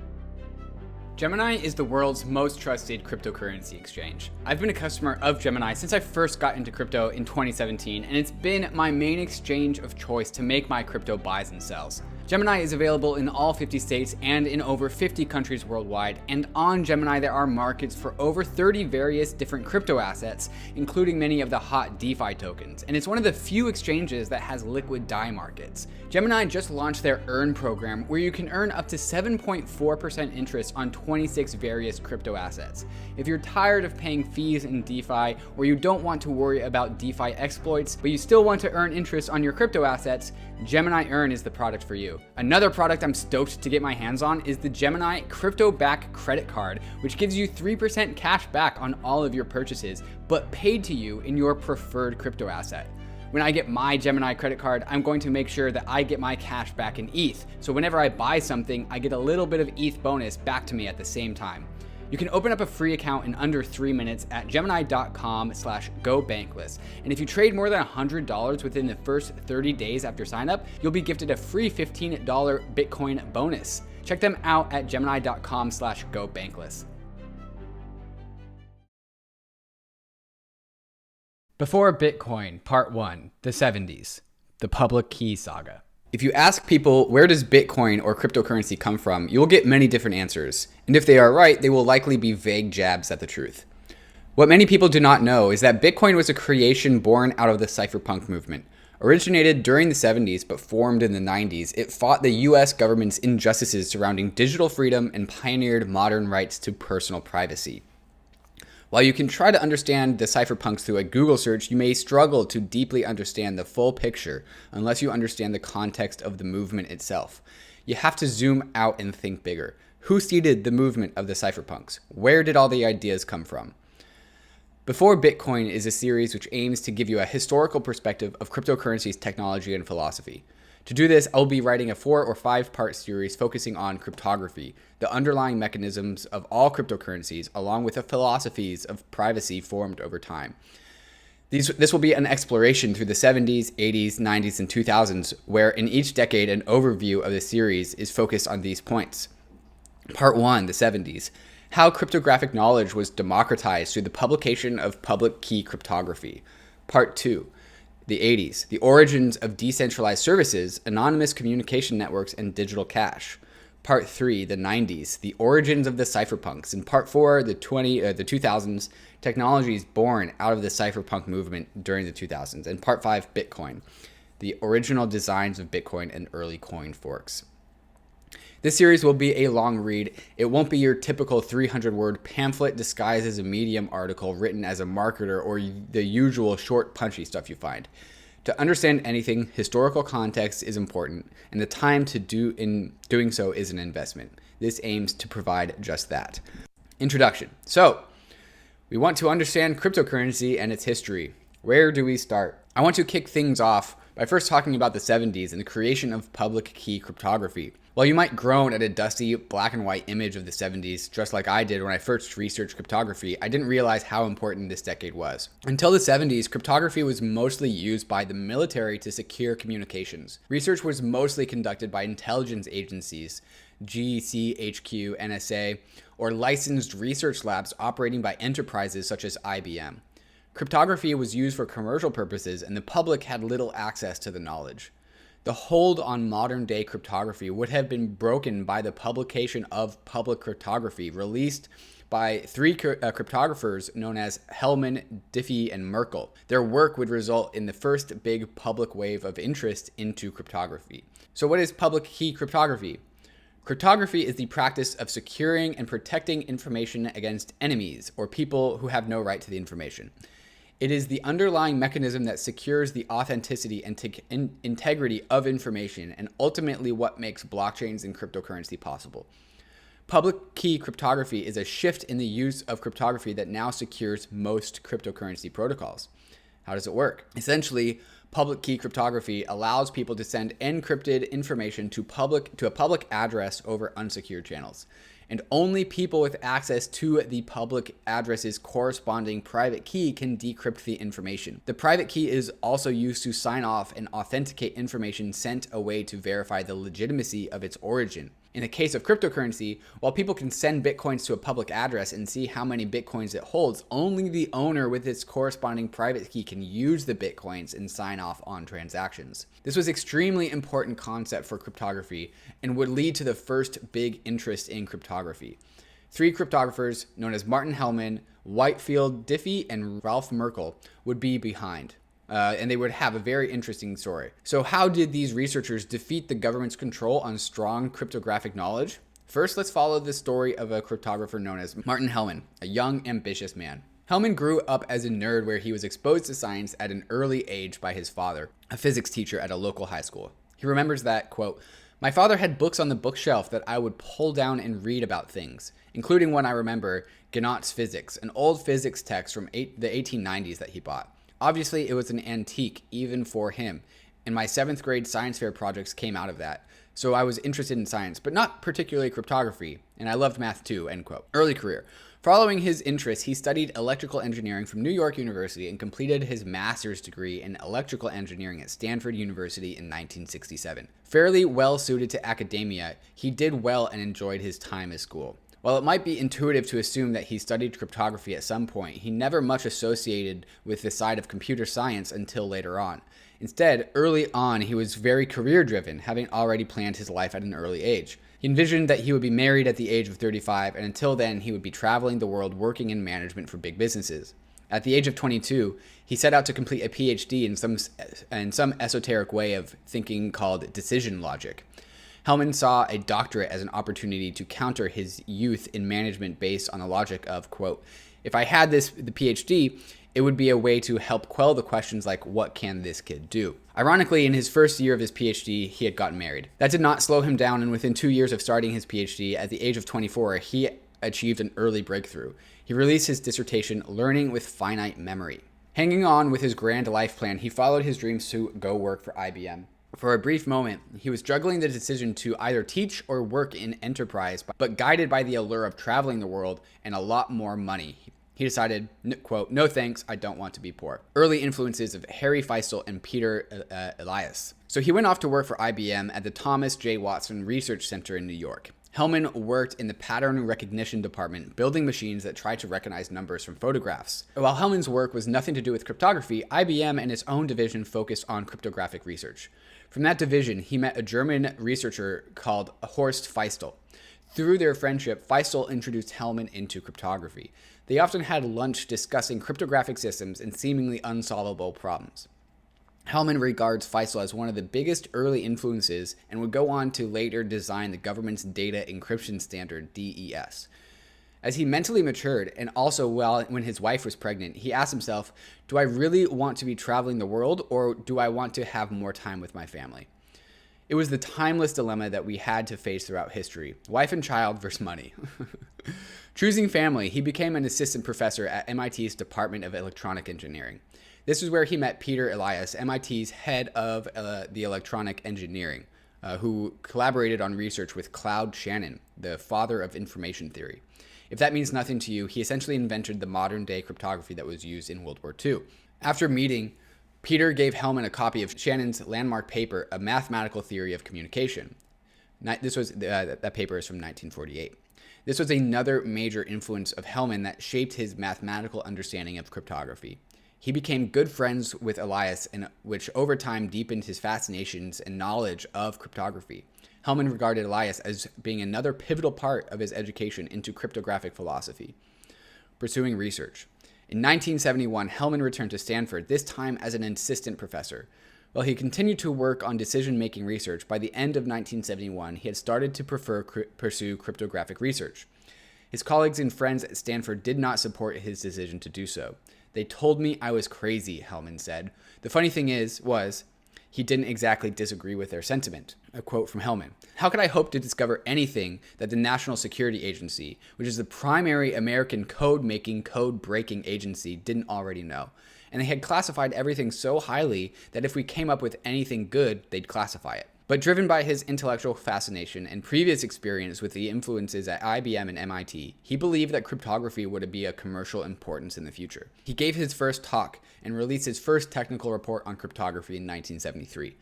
Gemini is the world's most trusted cryptocurrency exchange. I've been a customer of Gemini since I first got into crypto in 2017, and it's been my main exchange of choice to make my crypto buys and sells. Gemini is available in all 50 states and in over 50 countries worldwide, and on Gemini there are markets for over 30 various different crypto assets, including many of the hot DeFi tokens, and it's one of the few exchanges that has liquid DAI markets. Gemini just launched their Earn program, where you can earn up to 7.4% interest on 26 various crypto assets. If you're tired of paying fees in DeFi, or you don't want to worry about DeFi exploits, but you still want to earn interest on your crypto assets, Gemini Earn is the product for you. Another product I'm stoked to get my hands on is the Gemini Crypto Back Credit Card, which gives you 3% cash back on all of your purchases, but paid to you in your preferred crypto asset. When I get my Gemini credit card, I'm going to make sure that I get my cash back in ETH. So whenever I buy something, I get a little bit of ETH bonus back to me at the same time. You can open up a free account in under 3 minutes at gemini.com/gobankless. And if you trade more than $100 within the first 30 days after sign up, you'll be gifted a free $15 Bitcoin bonus. Check them out at gemini.com/gobankless. Before Bitcoin, Part 1, the 70s, the public key saga. If you ask people, where does Bitcoin or cryptocurrency come from, you will get many different answers. And if they are right, they will likely be vague jabs at the truth. What many people do not know is that Bitcoin was a creation born out of the Cypherpunk movement. Originated during the 70s but formed in the 90s, it fought the US government's injustices surrounding digital freedom and pioneered modern rights to personal privacy. While you can try to understand the cypherpunks through a Google search, you may struggle to deeply understand the full picture unless you understand the context of the movement itself. You have to zoom out and think bigger. Who seeded the movement of the cypherpunks? Where did all the ideas come from? Before Bitcoin is a series which aims to give you a historical perspective of cryptocurrency's technology and philosophy. To do this, I'll be writing a 4 or 5 part series focusing on cryptography, the underlying mechanisms of all cryptocurrencies, along with the philosophies of privacy formed over time. This will be an exploration through the 70s, 80s, 90s, and 2000s, where in each decade an overview of the series is focused on these points. Part 1, the 70s. How cryptographic knowledge was democratized through the publication of public key cryptography. Part 2. The 80s, the origins of decentralized services, anonymous communication networks, and digital cash. Part 3, the 90s, the origins of the cypherpunks. And Part 4, the 2000s, technologies born out of the cypherpunk movement during the 2000s. And Part 5, Bitcoin, the original designs of Bitcoin and early coin forks. This series will be a long read. It won't be your typical 300-word pamphlet disguised as a Medium article written as a marketer or the usual short, punchy stuff you find. To understand anything, historical context is important, and the time to doing so is an investment. This aims to provide just that. Introduction. So, we want to understand cryptocurrency and its history. Where do we start? I want to kick things off by first talking about the 70s and the creation of public key cryptography. While you might groan at a dusty black and white image of the 70s, just like I did when I first researched cryptography, I didn't realize how important this decade was. Until the 70s, cryptography was mostly used by the military to secure communications. Research was mostly conducted by intelligence agencies, GCHQ, NSA, or licensed research labs operating by enterprises such as IBM. Cryptography was used for commercial purposes, and the public had little access to the knowledge. The hold on modern-day cryptography would have been broken by the publication of Public Cryptography, released by 3 cryptographers known as Hellman, Diffie, and Merkle. Their work would result in the first big public wave of interest into cryptography. So what is public key cryptography? Cryptography is the practice of securing and protecting information against enemies or people who have no right to the information. It is the underlying mechanism that secures the authenticity and integrity of information, and ultimately what makes blockchains and cryptocurrency possible. Public key cryptography is a shift in the use of cryptography that now secures most cryptocurrency protocols. How does it work? Essentially, public key cryptography allows people to send encrypted information to a public address over unsecured channels. and only people with access to the public address's corresponding private key can decrypt the information. The private key is also used to sign off and authenticate information sent away to verify the legitimacy of its origin. In the case of cryptocurrency, while people can send bitcoins to a public address and see how many bitcoins it holds, only the owner with its corresponding private key can use the bitcoins and sign off on transactions. This was an extremely important concept for cryptography and would lead to the first big interest in cryptography. 3 cryptographers known as Martin Hellman, Whitefield Diffie, and Ralph Merkle would be behind. And they would have a very interesting story. So how did these researchers defeat the government's control on strong cryptographic knowledge? First, let's follow the story of a cryptographer known as Martin Hellman, a young, ambitious man. Hellman grew up as a nerd where he was exposed to science at an early age by his father, a physics teacher at a local high school. He remembers that, quote, "My father had books on the bookshelf that I would pull down and read about things, including one I remember, Ganot's Physics, an old physics text from the 1890s that he bought. Obviously, it was an antique, even for him, and my 7th grade science fair projects came out of that. So I was interested in science, but not particularly cryptography, and I loved math too," end quote. Early career. Following his interests, he studied electrical engineering from New York University and completed his master's degree in electrical engineering at Stanford University in 1967. Fairly well suited to academia, he did well and enjoyed his time at school. While it might be intuitive to assume that he studied cryptography at some point, he never much associated with the side of computer science until later on. Instead, early on, he was very career-driven, having already planned his life at an early age. He envisioned that he would be married at the age of 35, and until then, he would be traveling the world working in management for big businesses. At the age of 22, he set out to complete a PhD in some esoteric way of thinking called decision logic. Hellman saw a doctorate as an opportunity to counter his youth in management based on the logic of, quote, "If I had the PhD, it would be a way to help quell the questions like, what can this kid do?" Ironically, in his first year of his PhD, he had gotten married. That did not slow him down, and within 2 years of starting his PhD, at the age of 24, he achieved an early breakthrough. He released his dissertation, Learning with Finite Memory. Hanging on with his grand life plan, he followed his dreams to go work for IBM. For a brief moment, he was juggling the decision to either teach or work in enterprise, but guided by the allure of traveling the world and a lot more money, he decided, quote, "No thanks, I don't want to be poor." Early influences of Harry Feistel and Peter Elias. So he went off to work for IBM at the Thomas J. Watson Research Center in New York. Hellman worked in the pattern recognition department, building machines that tried to recognize numbers from photographs. While Hellman's work was nothing to do with cryptography, IBM and its own division focused on cryptographic research. From that division, he met a German researcher called Horst Feistel. Through their friendship, Feistel introduced Hellman into cryptography. They often had lunch discussing cryptographic systems and seemingly unsolvable problems. Hellman regards Feistel as one of the biggest early influences and would go on to later design the government's data encryption standard, DES. As he mentally matured, and also when his wife was pregnant, he asked himself, do I really want to be traveling the world, or do I want to have more time with my family? It was the timeless dilemma that we had to face throughout history. Wife and child versus money. Choosing family, he became an assistant professor at MIT's Department of Electronic Engineering. This is where he met Peter Elias, MIT's head of the electronic engineering, who collaborated on research with Claude Shannon, the father of information theory. If that means nothing to you, he essentially invented the modern-day cryptography that was used in World War II. After meeting, Peter gave Hellman a copy of Shannon's landmark paper, A Mathematical Theory of Communication. That paper is from 1948. This was another major influence of Hellman that shaped his mathematical understanding of cryptography. He became good friends with Elias, which over time deepened his fascinations and knowledge of cryptography. Hellman regarded Elias as being another pivotal part of his education into cryptographic philosophy. Pursuing research. In 1971, Hellman returned to Stanford, this time as an assistant professor. While he continued to work on decision-making research, by the end of 1971, he had started to pursue cryptographic research. His colleagues and friends at Stanford did not support his decision to do so. They told me I was crazy, Hellman said. The funny thing was, he didn't exactly disagree with their sentiment. A quote from Hellman. How could I hope to discover anything that the National Security Agency, which is the primary American code-making, code-breaking agency, didn't already know? And they had classified everything so highly that if we came up with anything good, they'd classify it. But driven by his intellectual fascination and previous experience with the influences at IBM and MIT, he believed that cryptography would be of commercial importance in the future. He gave his first talk and released his first technical report on cryptography in 1973.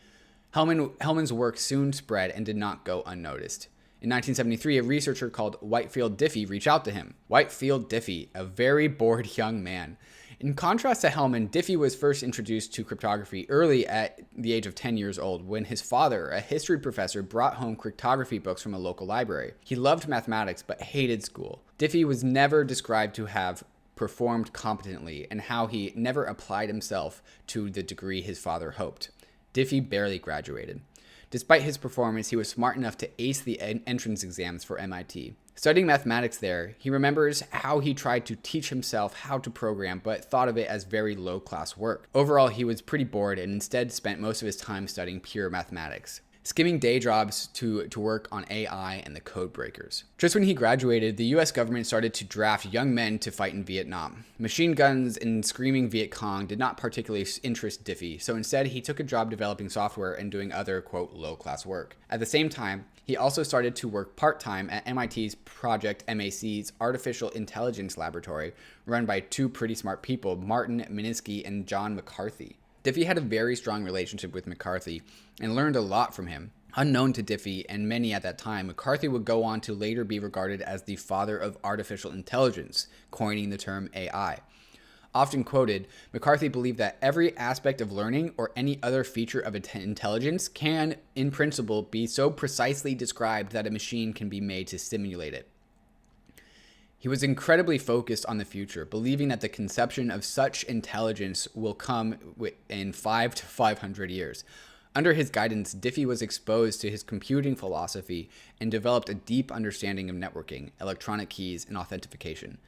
Hellman's work soon spread and did not go unnoticed. In 1973, a researcher called Whitefield Diffie reached out to him. Whitefield Diffie, a very bored young man. In contrast to Hellman, Diffie was first introduced to cryptography early at the age of 10 years old when his father, a history professor, brought home cryptography books from a local library. He loved mathematics but hated school. Diffie was never described to have performed competently and how he never applied himself to the degree his father hoped. Diffie barely graduated. Despite his performance, he was smart enough to ace the entrance exams for MIT. Studying mathematics there, he remembers how he tried to teach himself how to program, but thought of it as very low-class work. Overall, he was pretty bored and instead spent most of his time studying pure mathematics, skimming day jobs to work on AI and the code breakers. Just when he graduated, the US government started to draft young men to fight in Vietnam. Machine guns and screaming Viet Cong did not particularly interest Diffie, so instead he took a job developing software and doing other, quote, low-class work. At the same time, he also started to work part-time at MIT's Project MAC's Artificial Intelligence Laboratory, run by two pretty smart people, Martin Minsky and John McCarthy. Diffie had a very strong relationship with McCarthy and learned a lot from him. Unknown to Diffie and many at that time, McCarthy would go on to later be regarded as the father of artificial intelligence, coining the term AI. Often quoted, McCarthy believed that every aspect of learning or any other feature of intelligence can, in principle, be so precisely described that a machine can be made to simulate it. He was incredibly focused on the future, believing that the conception of such intelligence will come in 5 to 500 years. Under his guidance, Diffie was exposed to his computing philosophy and developed a deep understanding of networking, electronic keys, and authentication.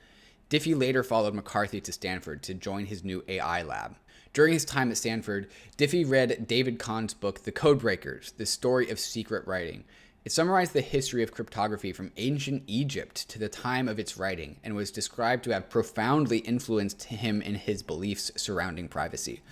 Diffie later followed McCarthy to Stanford to join his new AI lab. During his time at Stanford, Diffie read David Kahn's book, The Codebreakers, The Story of Secret Writing. It summarized the history of cryptography from ancient Egypt to the time of its writing and was described to have profoundly influenced him in his beliefs surrounding privacy.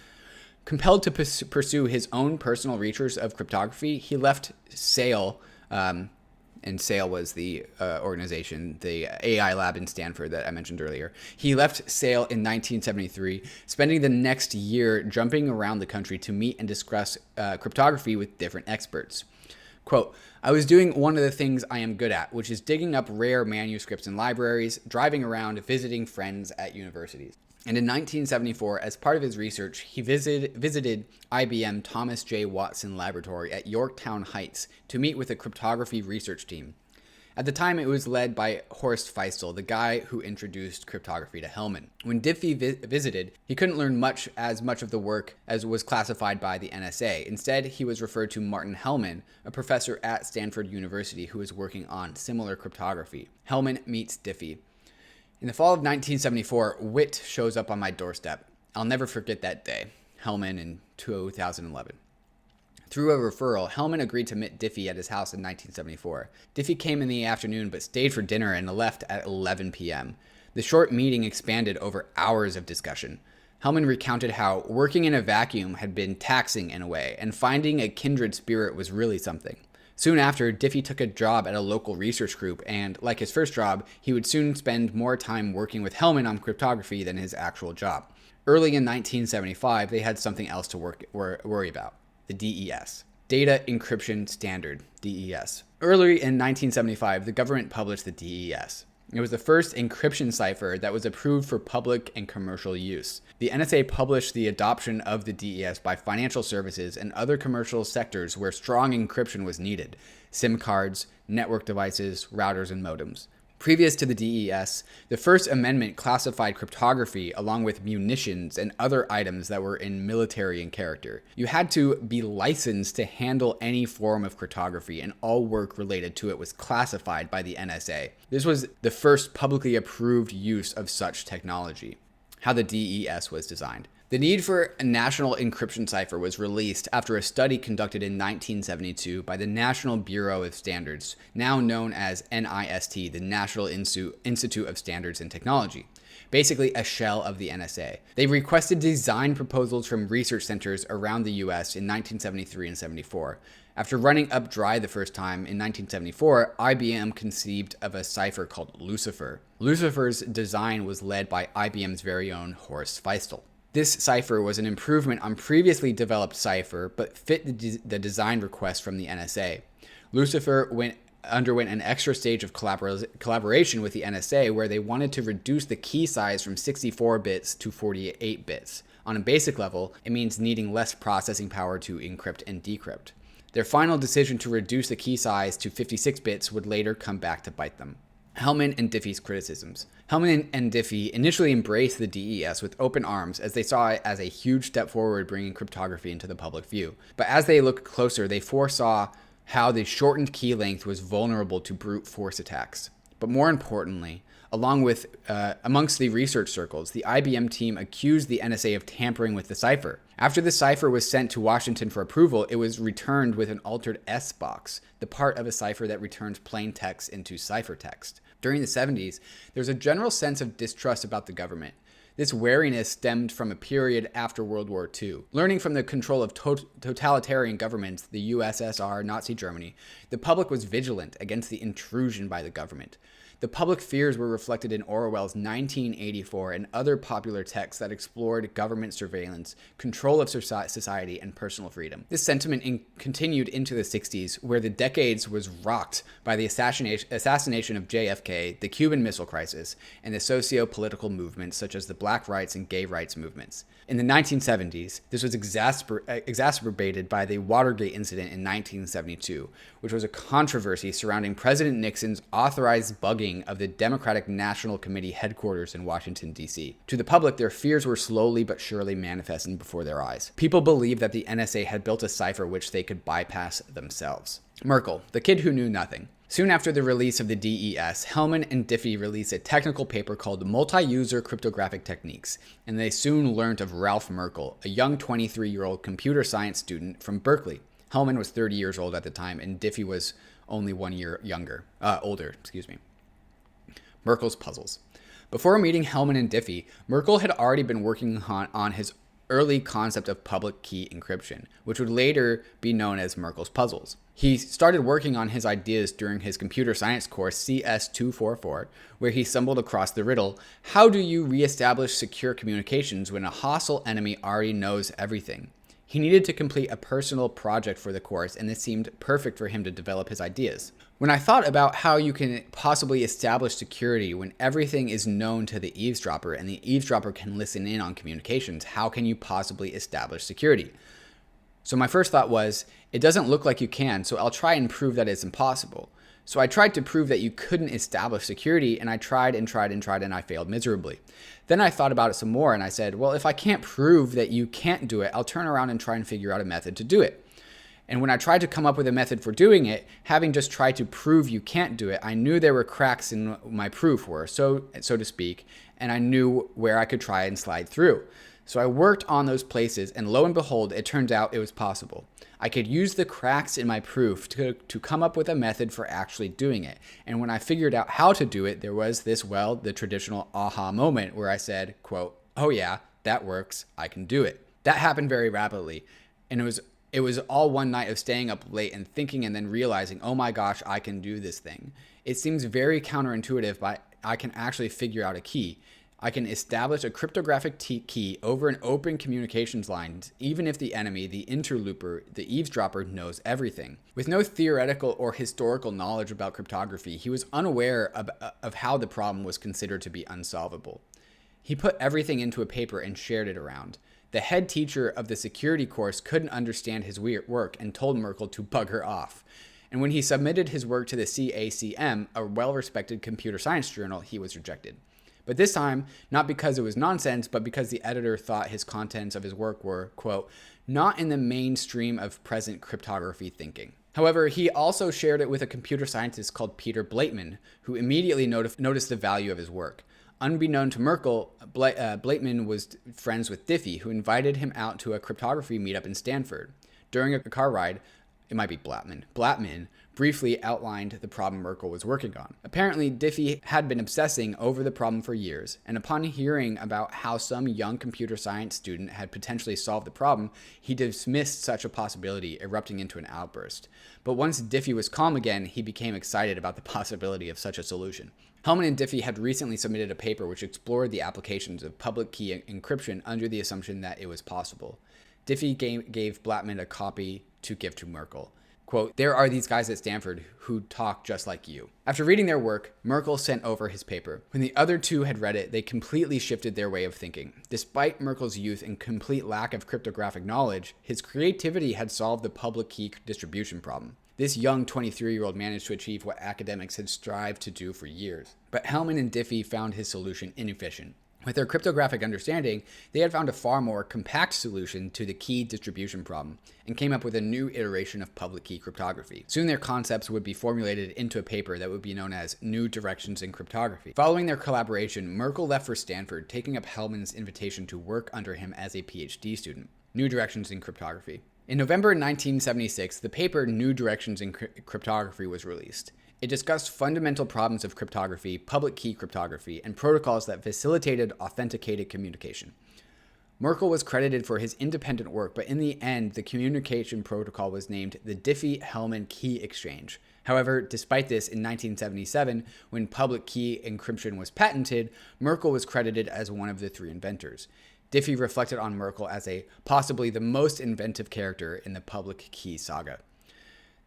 Compelled to pursue his own personal research of cryptography, he left SAIL, and SAIL was the organization, the AI lab in Stanford that I mentioned earlier. He left SAIL in 1973, spending the next year jumping around the country to meet and discuss cryptography with different experts. Quote, I was doing one of the things I am good at, which is digging up rare manuscripts in libraries, driving around, visiting friends at universities. And in 1974, as part of his research, he visited IBM Thomas J. Watson Laboratory at Yorktown Heights to meet with a cryptography research team. At the time, it was led by Horst Feistel, the guy who introduced cryptography to Hellman. When Diffie visited, he couldn't learn much of the work as was classified by the NSA. Instead, he was referred to Martin Hellman, a professor at Stanford University who was working on similar cryptography. Hellman meets Diffie. In the fall of 1974, WIT shows up on my doorstep. I'll never forget that day. Hellman in 2011. Through a referral, Hellman agreed to meet Diffie at his house in 1974. Diffie came in the afternoon but stayed for dinner and left at 11 p.m. The short meeting expanded over hours of discussion. Hellman recounted how working in a vacuum had been taxing in a way, and finding a kindred spirit was really something. Soon after, Diffie took a job at a local research group, and like his first job, he would soon spend more time working with Hellman on cryptography than his actual job. Early in 1975, they had something else to worry about. The DES, Data Encryption Standard, DES. Early in 1975, the government published the DES. It was the first encryption cipher that was approved for public and commercial use. The NSA published the adoption of the DES by financial services and other commercial sectors where strong encryption was needed: SIM cards, network devices, routers, and modems. Previous to the DES, the First Amendment classified cryptography along with munitions and other items that were in military in character. You had to be licensed to handle any form of cryptography, and all work related to it was classified by the NSA. This was the first publicly approved use of such technology. How the DES was designed. The need for a national encryption cipher was released after a study conducted in 1972 by the National Bureau of Standards, now known as NIST, the National Institute of Standards and Technology. basically a shell of the NSA. They requested design proposals from research centers around the US in 1973 and 74. After running up dry the first time in 1974, IBM conceived of a cipher called Lucifer. Lucifer's design was led by IBM's very own Horst Feistel. This cipher was an improvement on previously developed cipher, but fit the design request from the NSA. Lucifer underwent an extra stage of collaboration with the NSA where they wanted to reduce the key size from 64 bits to 48 bits. On a basic level, it means needing less processing power to encrypt and decrypt. Their final decision to reduce the key size to 56 bits would later come back to bite them. Hellman and Diffie's criticisms. Hellman and Diffie initially embraced the DES with open arms as they saw it as a huge step forward bringing cryptography into the public view. But as they looked closer, they foresaw how the shortened key length was vulnerable to brute force attacks. But more importantly, amongst the research circles, the IBM team accused the NSA of tampering with the cipher. After the cipher was sent to Washington for approval, it was returned with an altered S box, the part of a cipher that returns plain text into ciphertext. During the 70s, there was a general sense of distrust about the government. This wariness stemmed from a period after World War II. Learning from the control of totalitarian governments, the USSR, Nazi Germany, the public was vigilant against the intrusion by the government. The public fears were reflected in Orwell's 1984 and other popular texts that explored government surveillance, control of society, and personal freedom. This sentiment continued into the 60s, where the decades was rocked by the assassination of JFK, the Cuban Missile Crisis, and the socio-political movements such as the Black rights and gay rights movements. In the 1970s, this was exacerbated by the Watergate incident in 1972, which was a controversy surrounding President Nixon's authorized bugging of the Democratic National Committee headquarters in Washington, D.C. To the public, their fears were slowly but surely manifesting before their eyes. People believed that the NSA had built a cipher which they could bypass themselves. Merkel, the kid who knew nothing. Soon after the release of the DES, Hellman and Diffie released a technical paper called Multi-User Cryptographic Techniques, and they soon learned of Ralph Merkel, a young 23-year-old computer science student from Berkeley. Hellman was 30 years old at the time, and Diffie was only 1 year older. Merkel's puzzles. Before meeting Hellman and Diffie, Merkel had already been working on his early concept of public key encryption, which would later be known as Merkel's puzzles. He started working on his ideas during his computer science course CS244, where he stumbled across the riddle, how do you reestablish secure communications when a hostile enemy already knows everything? He needed to complete a personal project for the course, and this seemed perfect for him to develop his ideas. When I thought about how you can possibly establish security when everything is known to the eavesdropper and the eavesdropper can listen in on communications, how can you possibly establish security? So my first thought was, it doesn't look like you can, so I'll try and prove that it's impossible. So I tried to prove that you couldn't establish security, and I tried, and I failed miserably. Then I thought about it some more, and I said, well, if I can't prove that you can't do it, I'll turn around and try and figure out a method to do it. And when I tried to come up with a method for doing it, having just tried to prove you can't do it, I knew there were cracks in my proof so to speak, and I knew where I could try and slide through. So I worked on those places, and lo and behold, it turned out it was possible. I could use the cracks in my proof to come up with a method for actually doing it. And when I figured out how to do it, there was the traditional aha moment where I said, quote, oh yeah, that works, I can do it. That happened very rapidly, and it was all one night of staying up late and thinking and then realizing, oh my gosh, I can do this thing. It seems very counterintuitive, but I can actually figure out a key. I can establish a cryptographic key over an open communications line, even if the enemy, the interloper, the eavesdropper knows everything. With no theoretical or historical knowledge about cryptography, he was unaware of how the problem was considered to be unsolvable. He put everything into a paper and shared it around. The head teacher of the security course couldn't understand his work and told Merkel to bug her off. And when he submitted his work to the CACM, a well-respected computer science journal, he was rejected. But this time, not because it was nonsense, but because the editor thought his contents of his work were, quote, not in the mainstream of present cryptography thinking. However, he also shared it with a computer scientist called Peter Blateman, who immediately noticed the value of his work. Unbeknown to Merkel, Blateman was friends with Diffie, who invited him out to a cryptography meetup in Stanford. During a car ride, it might be Blattman briefly outlined the problem Merkle was working on. Apparently, Diffie had been obsessing over the problem for years, and upon hearing about how some young computer science student had potentially solved the problem, he dismissed such a possibility, erupting into an outburst. But once Diffie was calm again, he became excited about the possibility of such a solution. Hellman and Diffie had recently submitted a paper which explored the applications of public key encryption under the assumption that it was possible. Diffie gave Blattman a copy to give to Merkle. Quote, "There are these guys at Stanford who talk just like you." After reading their work, Merkle sent over his paper. When the other two had read it, they completely shifted their way of thinking. Despite Merkle's youth and complete lack of cryptographic knowledge, his creativity had solved the public key distribution problem. This young 23-year-old managed to achieve what academics had strived to do for years. But Hellman and Diffie found his solution inefficient. With their cryptographic understanding, they had found a far more compact solution to the key distribution problem and came up with a new iteration of public key cryptography. Soon their concepts would be formulated into a paper that would be known as New Directions in Cryptography. Following their collaboration, Merkle left for Stanford, taking up Hellman's invitation to work under him as a PhD student. New Directions in Cryptography. In November 1976, the paper New Directions in Cryptography was released. It discussed fundamental problems of cryptography, public key cryptography, and protocols that facilitated authenticated communication. Merkle was credited for his independent work, but in the end, the communication protocol was named the Diffie-Hellman Key Exchange. However, despite this, in 1977, when public key encryption was patented, Merkle was credited as one of the three inventors. Diffie reflected on Merkle as possibly the most inventive character in the public key saga.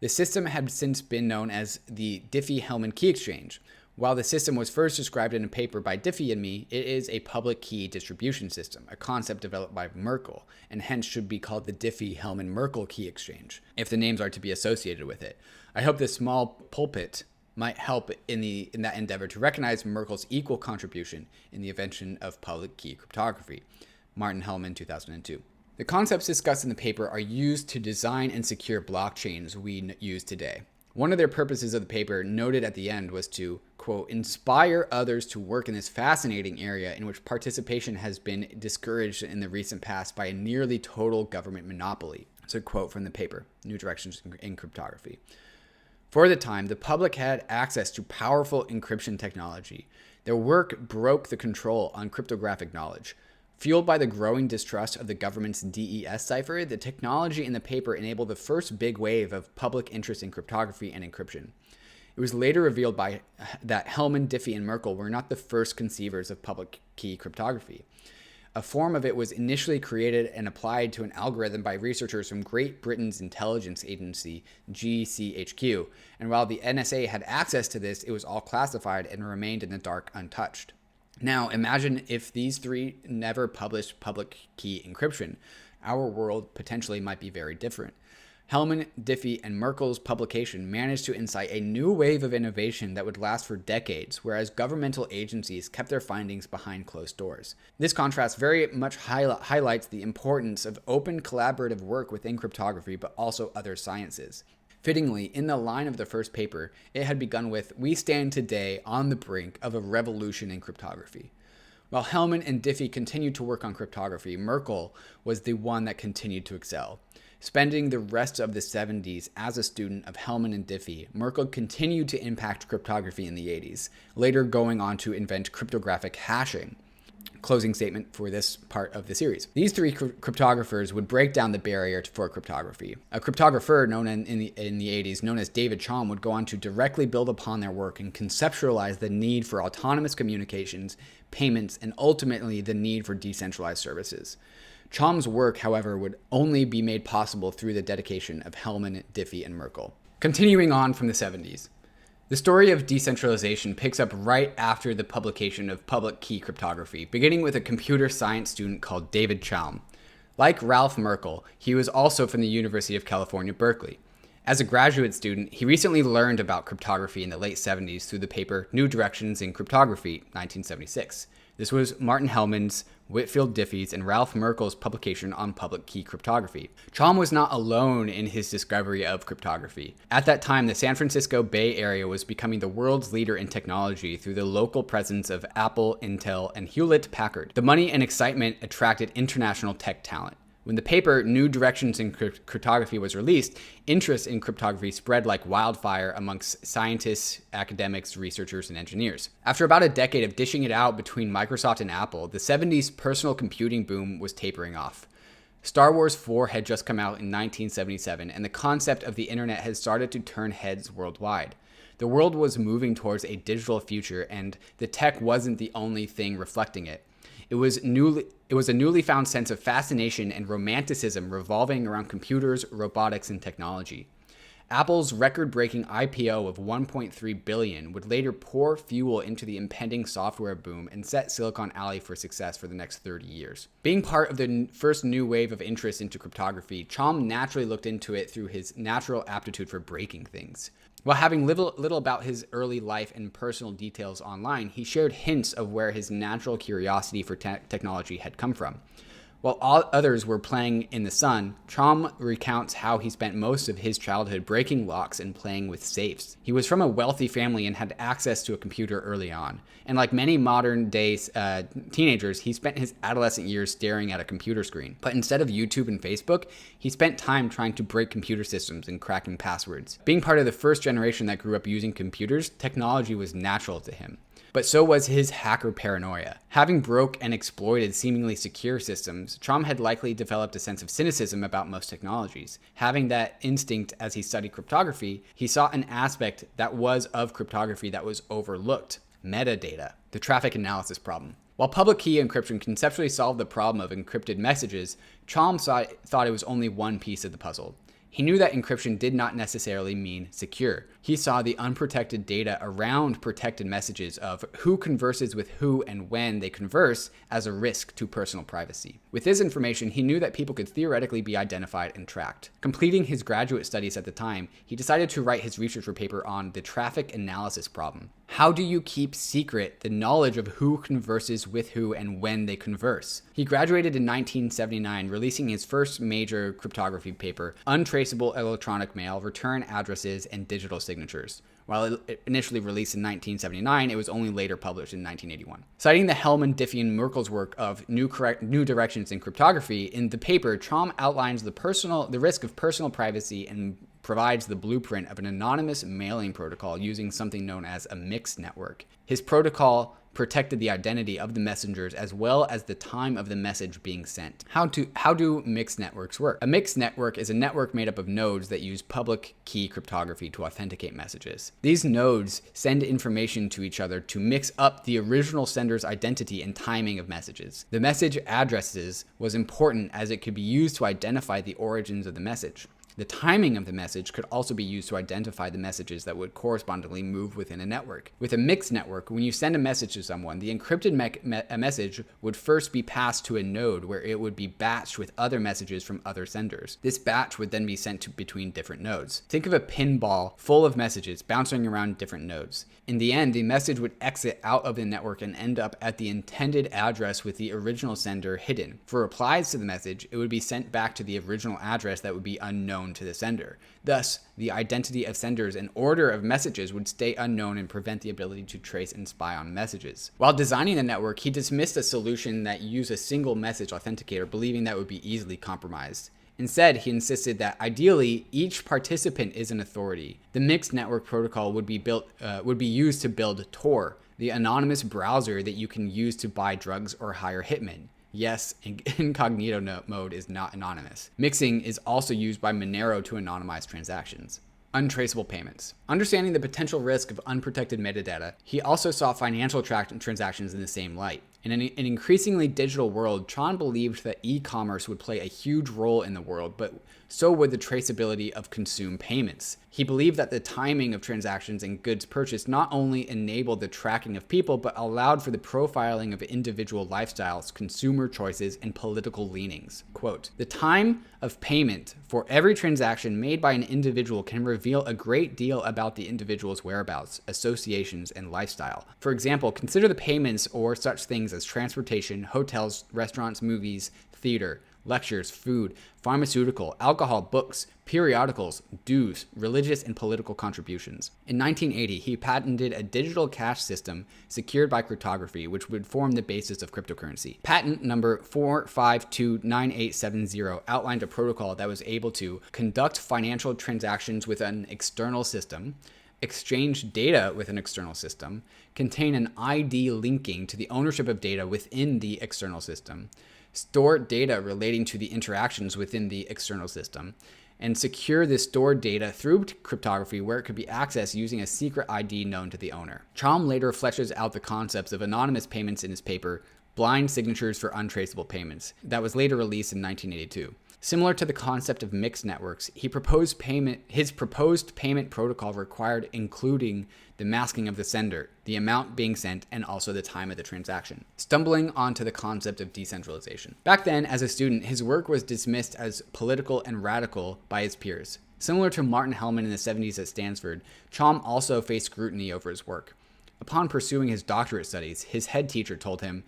The system had since been known as the Diffie-Hellman Key Exchange. While the system was first described in a paper by Diffie and me, it is a public key distribution system, a concept developed by Merkle, and hence should be called the Diffie-Hellman-Merkle Key Exchange, if the names are to be associated with it. I hope this small pulpit might help in that endeavor to recognize Merkle's equal contribution in the invention of public key cryptography. Martin Hellman, 2002. The concepts discussed in the paper are used to design and secure blockchains we use today. One of their purposes of the paper, noted at the end, was to, quote, "inspire others to work in this fascinating area in which participation has been discouraged in the recent past by a nearly total government monopoly." It's a quote from the paper, New Directions in Cryptography. For the time, the public had access to powerful encryption technology. Their work broke the control on cryptographic knowledge. Fueled by the growing distrust of the government's DES cipher, the technology in the paper enabled the first big wave of public interest in cryptography and encryption. It was later revealed that Hellman, Diffie, and Merkle were not the first conceivers of public key cryptography. A form of it was initially created and applied to an algorithm by researchers from Great Britain's intelligence agency, GCHQ, and while the NSA had access to this, it was all classified and remained in the dark untouched. Now, imagine if these three never published public key encryption. Our world potentially might be very different. Hellman, Diffie, and Merkle's publication managed to incite a new wave of innovation that would last for decades, whereas governmental agencies kept their findings behind closed doors. This contrast very much highlights the importance of open collaborative work within cryptography, but also other sciences. Fittingly, in the line of the first paper, it had begun with, "We stand today on the brink of a revolution in cryptography." While Hellman and Diffie continued to work on cryptography, Merkle was the one that continued to excel. Spending the rest of the 70s as a student of Hellman and Diffie, Merkle continued to impact cryptography in the 80s, later going on to invent cryptographic hashing. Closing statement for this part of the series. These three cryptographers would break down the barrier for cryptography. A cryptographer known in the 80s, known as David Chaum, would go on to directly build upon their work and conceptualize the need for autonomous communications, payments, and ultimately the need for decentralized services. Chaum's work, however, would only be made possible through the dedication of Hellman, Diffie, and Merkle. Continuing on from the 70s. The story of decentralization picks up right after the publication of public key cryptography, beginning with a computer science student called David Chaum. Like Ralph Merkle, he was also from the University of California, Berkeley. As a graduate student, he recently learned about cryptography in the late 70s through the paper New Directions in Cryptography, 1976. This was Martin Hellman's, Whitfield Diffie's, and Ralph Merkle's publication on public key cryptography. Chaum was not alone in his discovery of cryptography. At that time, the San Francisco Bay Area was becoming the world's leader in technology through the local presence of Apple, Intel, and Hewlett-Packard. The money and excitement attracted international tech talent. When the paper New Directions in Cryptography was released, interest in cryptography spread like wildfire amongst scientists, academics, researchers, and engineers. After about a decade of dishing it out between Microsoft and Apple, the 70s personal computing boom was tapering off. Star Wars 4 had just come out in 1977, and the concept of the internet had started to turn heads worldwide. The world was moving towards a digital future, and the tech wasn't the only thing reflecting it. It was a newly found sense of fascination and romanticism revolving around computers, robotics, and technology. Apple's record-breaking IPO of $1.3 billion would later pour fuel into the impending software boom and set Silicon Alley for success for the next 30 years. Being part of the first new wave of interest into cryptography, Chom naturally looked into it through his natural aptitude for breaking things. While having little about his early life and personal details online, he shared hints of where his natural curiosity for technology had come from. While all others were playing in the sun, Chom recounts how he spent most of his childhood breaking locks and playing with safes. He was from a wealthy family and had access to a computer early on. And like many modern-day teenagers, he spent his adolescent years staring at a computer screen. But instead of YouTube and Facebook, he spent time trying to break computer systems and cracking passwords. Being part of the first generation that grew up using computers, technology was natural to him. But so was his hacker paranoia. Having broke and exploited seemingly secure systems, Chom had likely developed a sense of cynicism about most technologies. Having that instinct as he studied cryptography, he saw an aspect that was of cryptography that was overlooked: metadata, the traffic analysis problem. While public key encryption conceptually solved the problem of encrypted messages, Chom thought it was only one piece of the puzzle. He knew that encryption did not necessarily mean secure. He saw the unprotected data around protected messages of who converses with who and when they converse as a risk to personal privacy. With this information, he knew that people could theoretically be identified and tracked. Completing his graduate studies at the time, he decided to write his research paper on the traffic analysis problem. How do you keep secret the knowledge of who converses with who and when they converse? He graduated in 1979, releasing his first major cryptography paper, Untraceable Electronic Mail, Return Addresses, and Digital Signatures. While initially released in 1979, it was only later published in 1981. Citing the Hellman, Diffie, and Merkel's work of New Directions in Cryptography, in the paper, Chom outlines the risk of personal privacy and provides the blueprint of an anonymous mailing protocol using something known as a mixed network. His protocol protected the identity of the messengers as well as the time of the message being sent. How do mixed networks work? A mixed network is a network made up of nodes that use public key cryptography to authenticate messages. These nodes send information to each other to mix up the original sender's identity and timing of messages. The message addresses was important as it could be used to identify the origins of the message. The timing of the message could also be used to identify the messages that would correspondingly move within a network. With a mixed network, when you send a message to someone, the encrypted message would first be passed to a node where it would be batched with other messages from other senders. This batch would then be sent between different nodes. Think of a pinball full of messages bouncing around different nodes. In the end, the message would exit out of the network and end up at the intended address with the original sender hidden. For replies to the message, it would be sent back to the original address that would be unknown to the sender. Thus, the identity of senders and order of messages would stay unknown and prevent the ability to trace and spy on messages. While designing the network, he dismissed a solution that used a single message authenticator, believing that would be easily compromised. Instead, he insisted that ideally each participant is an authority. The mixed network protocol would be used to build Tor, the anonymous browser that you can use to buy drugs or hire hitmen. Yes, incognito mode is not anonymous. Mixing is also used by Monero to anonymize transactions. Untraceable payments. Understanding the potential risk of unprotected metadata, he also saw financial transactions in the same light. In an increasingly digital world, Chom believed that e-commerce would play a huge role in the world, but so would the traceability of consumed payments. He believed that the timing of transactions and goods purchased not only enabled the tracking of people, but allowed for the profiling of individual lifestyles, consumer choices, and political leanings. Quote, "The time of payment for every transaction made by an individual can reveal a great deal about the individual's whereabouts, associations, and lifestyle. For example, consider the payments or such things as transportation, hotels, restaurants, movies, theater, lectures, food, pharmaceutical, alcohol, books, periodicals, dues, religious and political contributions. In 1980, he patented a digital cash system secured by cryptography, which would form the basis of cryptocurrency. Patent number 4529870 outlined a protocol that was able to conduct financial transactions with an external system, exchange data with an external system, contain an ID linking to the ownership of data within the external system, store data relating to the interactions within the external system, and secure the stored data through cryptography where it could be accessed using a secret ID known to the owner. Chom later fleshes out the concepts of anonymous payments in his paper, Blind Signatures for Untraceable Payments, that was later released in 1982. Similar to the concept of mixed networks, his proposed payment protocol required including the masking of the sender, the amount being sent, and also the time of the transaction, stumbling onto the concept of decentralization. Back then, as a student, his work was dismissed as political and radical by his peers. Similar to Martin Hellman in the 70s at Stanford, Chom also faced scrutiny over his work. Upon pursuing his doctorate studies, his head teacher told him,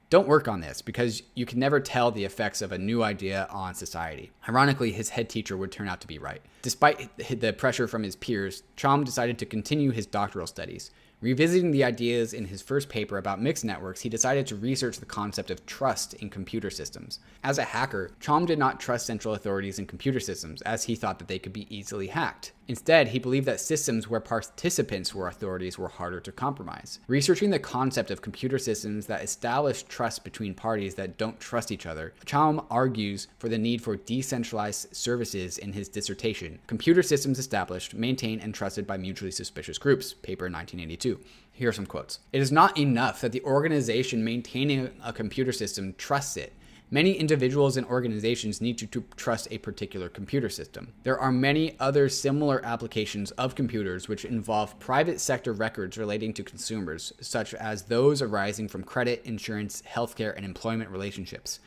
"Don't work on this because you can never tell the effects of a new idea on society." Ironically, his head teacher would turn out to be right. Despite the pressure from his peers, Chom decided to continue his doctoral studies. Revisiting the ideas in his first paper about mixed networks, he decided to research the concept of trust in computer systems. As a hacker, Chom did not trust central authorities in computer systems, as he thought that they could be easily hacked. Instead, he believed that systems where participants were authorities were harder to compromise. Researching the concept of computer systems that establish trust between parties that don't trust each other, Chom argues for the need for decentralized services in his dissertation, Computer Systems Established, Maintained, and Trusted by Mutually Suspicious Groups, paper 1982. Here are some quotes. "It is not enough that the organization maintaining a computer system trusts it. Many individuals and organizations need to trust a particular computer system. There are many other similar applications of computers which involve private sector records relating to consumers, such as those arising from credit, insurance, healthcare, and employment relationships.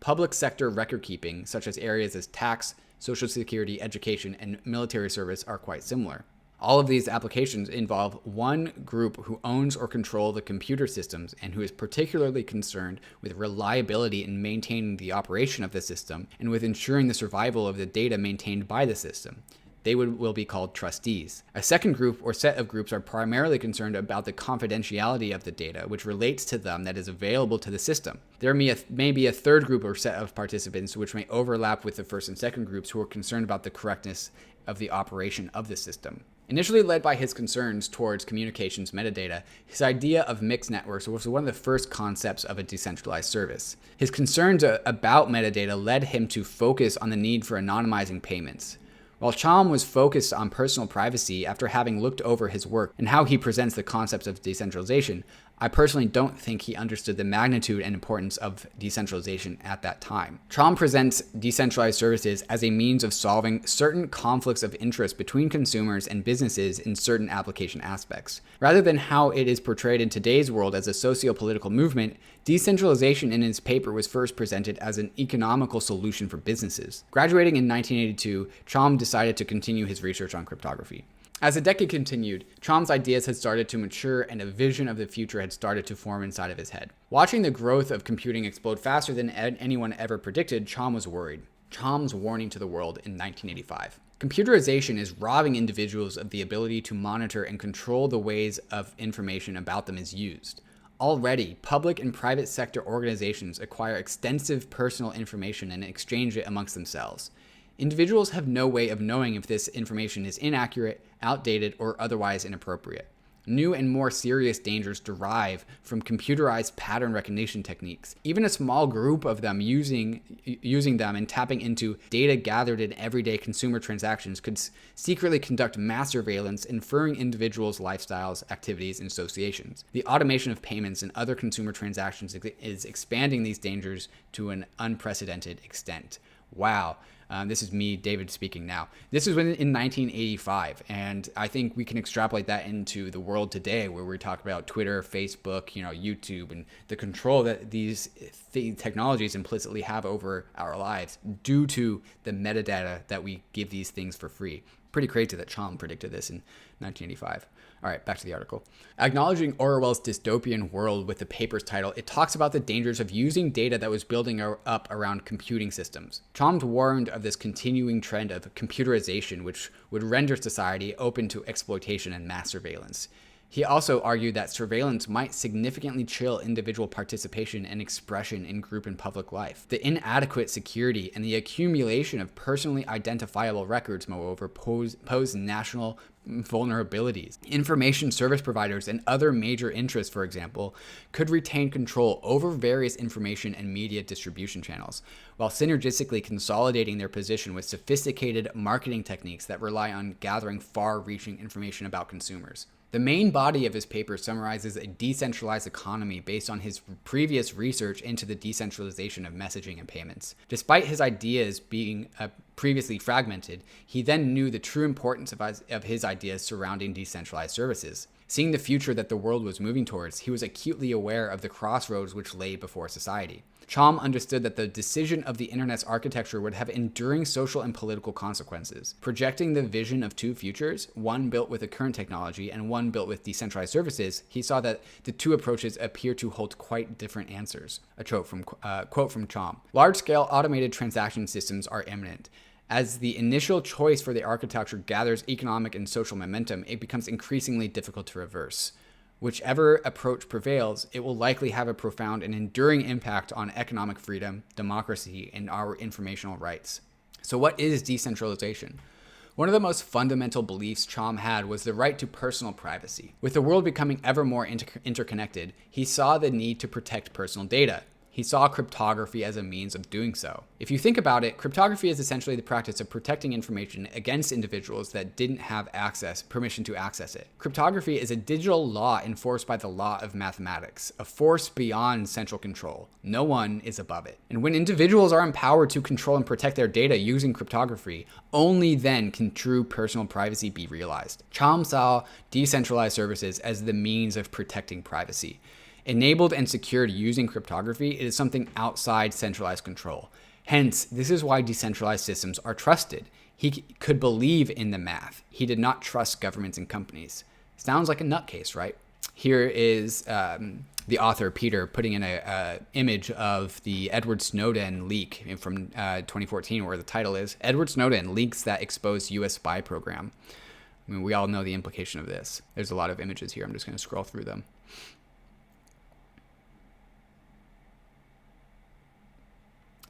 Public sector record keeping, such as areas as tax, social security, education, and military service, are quite similar. All of these applications involve one group who owns or controls the computer systems and who is particularly concerned with reliability in maintaining the operation of the system and with ensuring the survival of the data maintained by the system. They will be called trustees. A second group or set of groups are primarily concerned about the confidentiality of the data, which relates to them that is available to the system. There may be a third group or set of participants which may overlap with the first and second groups who are concerned about the correctness of the operation of the system." Initially led by his concerns towards communications metadata, his idea of mixed networks was one of the first concepts of a decentralized service. His concerns about metadata led him to focus on the need for anonymizing payments. While Chom was focused on personal privacy after having looked over his work and how he presents the concepts of decentralization, I personally don't think he understood the magnitude and importance of decentralization at that time. Chom presents decentralized services as a means of solving certain conflicts of interest between consumers and businesses in certain application aspects. Rather than how it is portrayed in today's world as a socio-political movement, decentralization in his paper was first presented as an economical solution for businesses. Graduating in 1982, Chom decided to continue his research on cryptography. As the decade continued, Chom's ideas had started to mature and a vision of the future had started to form inside of his head. Watching the growth of computing explode faster than anyone ever predicted, Chom was worried. Chom's warning to the world in 1985. Computerization is robbing individuals of the ability to monitor and control the ways of information about them is used. Already, public and private sector organizations acquire extensive personal information and exchange it amongst themselves. Individuals have no way of knowing if this information is inaccurate, outdated, or otherwise inappropriate. New and more serious dangers derive from computerized pattern recognition techniques. Even a small group of them using them and tapping into data gathered in everyday consumer transactions could secretly conduct mass surveillance, inferring individuals' lifestyles, activities, and associations. The automation of payments and other consumer transactions is expanding these dangers to an unprecedented extent. Wow. This is me, David, speaking now. This was in 1985, and I think we can extrapolate that into the world today, where we talk about Twitter, Facebook, YouTube, and the control that these technologies implicitly have over our lives due to the metadata that we give these things for free. Pretty crazy that Chom predicted this in 1985. All right, back to the article. Acknowledging Orwell's dystopian world with the paper's title, it talks about the dangers of using data that was building up around computing systems. Chom warned of this continuing trend of computerization, which would render society open to exploitation and mass surveillance. He also argued that surveillance might significantly chill individual participation and expression in group and public life. The inadequate security and the accumulation of personally identifiable records, moreover, pose national vulnerabilities. Information service providers and other major interests, for example, could retain control over various information and media distribution channels, while synergistically consolidating their position with sophisticated marketing techniques that rely on gathering far-reaching information about consumers. The main body of his paper summarizes a decentralized economy based on his previous research into the decentralization of messaging and payments. Despite his ideas being previously fragmented, he then knew the true importance of his ideas surrounding decentralized services. Seeing the future that the world was moving towards, he was acutely aware of the crossroads which lay before society. Chom understood that the decision of the internet's architecture would have enduring social and political consequences. Projecting the vision of two futures, one built with the current technology and one built with decentralized services, he saw that the two approaches appear to hold quite different answers. A quote from Chom. Large-scale automated transaction systems are imminent. As the initial choice for the architecture gathers economic and social momentum, it becomes increasingly difficult to reverse. Whichever approach prevails, it will likely have a profound and enduring impact on economic freedom, democracy, and our informational rights. So what is decentralization? One of the most fundamental beliefs Chom had was the right to personal privacy. With the world becoming ever more interconnected, he saw the need to protect personal data. He saw cryptography as a means of doing so. If you think about it, cryptography is essentially the practice of protecting information against individuals that didn't have permission to access it. Cryptography is a digital law enforced by the law of mathematics, a force beyond central control. No one is above it. And when individuals are empowered to control and protect their data using cryptography, only then can true personal privacy be realized. Chom saw decentralized services as the means of protecting privacy. Enabled and secured using cryptography, it is something outside centralized control. Hence, this is why decentralized systems are trusted. He could believe in the math. He did not trust governments and companies. Sounds like a nutcase, right? Here is the author, Peter, putting in an image of the Edward Snowden leak from 2014, where the title is, Edward Snowden Leaks That Exposed U.S. Spy Program. I mean, we all know the implication of this. There's a lot of images here. I'm just going to scroll through them.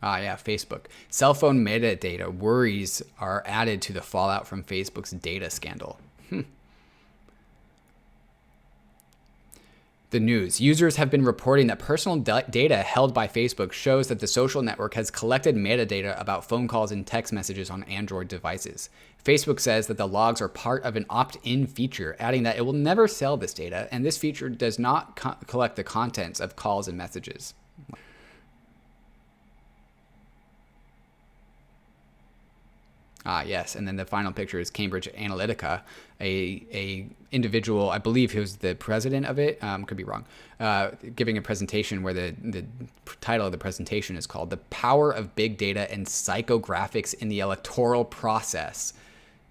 Yeah, Facebook. Cell phone metadata worries are added to the fallout from Facebook's data scandal. The news. Users have been reporting that personal data held by Facebook shows that the social network has collected metadata about phone calls and text messages on Android devices. Facebook says that the logs are part of an opt-in feature, adding that it will never sell this data, and this feature does not collect the contents of calls and messages. Yes, and then the final picture is Cambridge Analytica, a individual, I believe he was the president of it, could be wrong, giving a presentation where the title of the presentation is called The Power of Big Data and Psychographics in the Electoral Process.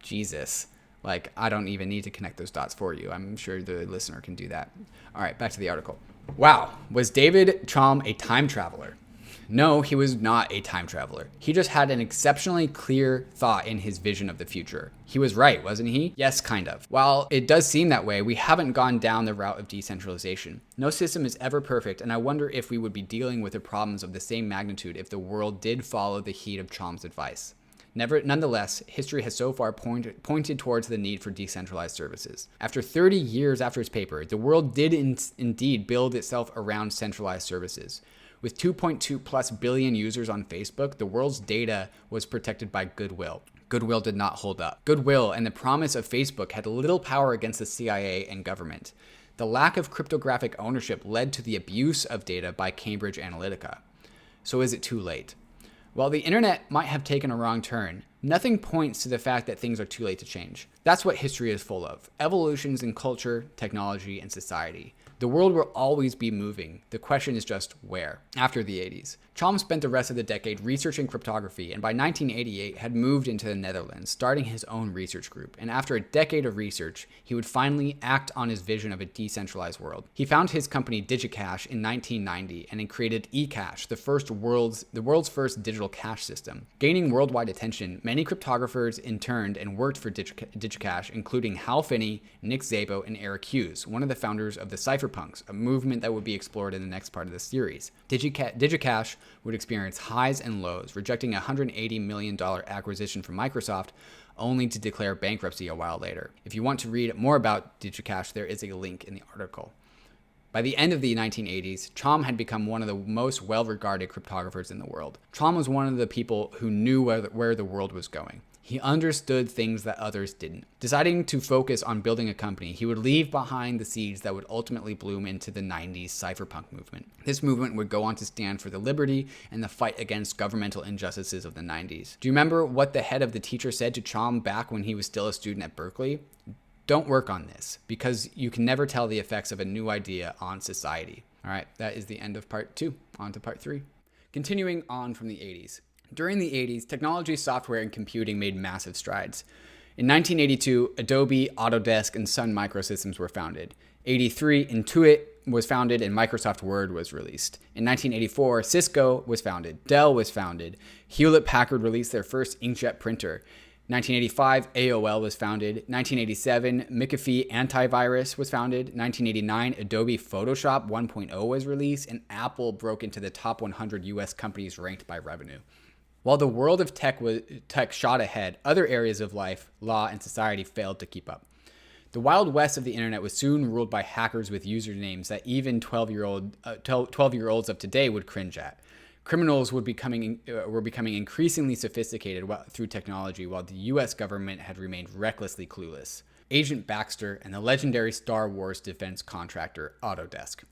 Jesus, like I don't even need to connect those dots for you. I'm sure the listener can do that. All right, back to the article. Wow, was David Chom a time traveler? No, he was not a time traveler. He just had an exceptionally clear thought in his vision of the future. He was right, wasn't he? Yes, kind of. While it does seem that way, we haven't gone down the route of decentralization. No system is ever perfect, and I wonder if we would be dealing with the problems of the same magnitude if the world did follow the heat of Chom's advice. Nonetheless, history has so far pointed towards the need for decentralized services. After 30 years after his paper, the world did indeed build itself around centralized services. With 2.2 plus billion users on Facebook, the world's data was protected by goodwill. Goodwill did not hold up. Goodwill and the promise of Facebook had little power against the CIA and government. The lack of cryptographic ownership led to the abuse of data by Cambridge Analytica. So is it too late? While the internet might have taken a wrong turn, nothing points to the fact that things are too late to change. That's what history is full of. Evolutions in culture, technology, and society. The world will always be moving. The question is just where. After the 80s, Chom spent the rest of the decade researching cryptography, and by 1988 had moved into the Netherlands, starting his own research group. And after a decade of research, he would finally act on his vision of a decentralized world. He founded his company DigiCash in 1990 and then created eCash, the world's first digital cash system. Gaining worldwide attention, many cryptographers interned and worked for DigiCash, including Hal Finney, Nick Szabo, and Eric Hughes, one of the founders of the Cypherpunks, a movement that would be explored in the next part of the series. DigiCash would experience highs and lows, rejecting a $180 million acquisition from Microsoft, only to declare bankruptcy a while later. If you want to read more about DigiCash, there is a link in the article. By the end of the 1980s, Chom had become one of the most well-regarded cryptographers in the world. Chom was one of the people who knew where the world was going. He understood things that others didn't. Deciding to focus on building a company, he would leave behind the seeds that would ultimately bloom into the 90s cypherpunk movement. This movement would go on to stand for the liberty and the fight against governmental injustices of the 90s. Do you remember what the head of the teacher said to Chom back when he was still a student at Berkeley? Don't work on this, because you can never tell the effects of a new idea on society. All right, that is the end of part 2. On to part 3. Continuing on from the 80s. During the 80s, technology, software, and computing made massive strides. In 1982, Adobe, Autodesk, and Sun Microsystems were founded. 1983, Intuit was founded and Microsoft Word was released. In 1984, Cisco was founded. Dell was founded. Hewlett-Packard released their first inkjet printer. 1985, AOL was founded. 1987, McAfee Antivirus was founded. 1989, Adobe Photoshop 1.0 was released, and Apple broke into the top 100 US companies ranked by revenue. While the world of tech shot ahead, other areas of life, law, and society failed to keep up. The Wild West of the internet was soon ruled by hackers with usernames that even 12-year-olds of today would cringe at. Criminals were becoming increasingly sophisticated through technology, while the U.S. government had remained recklessly clueless. Agent Baxter and the legendary Star Wars defense contractor Autodesk.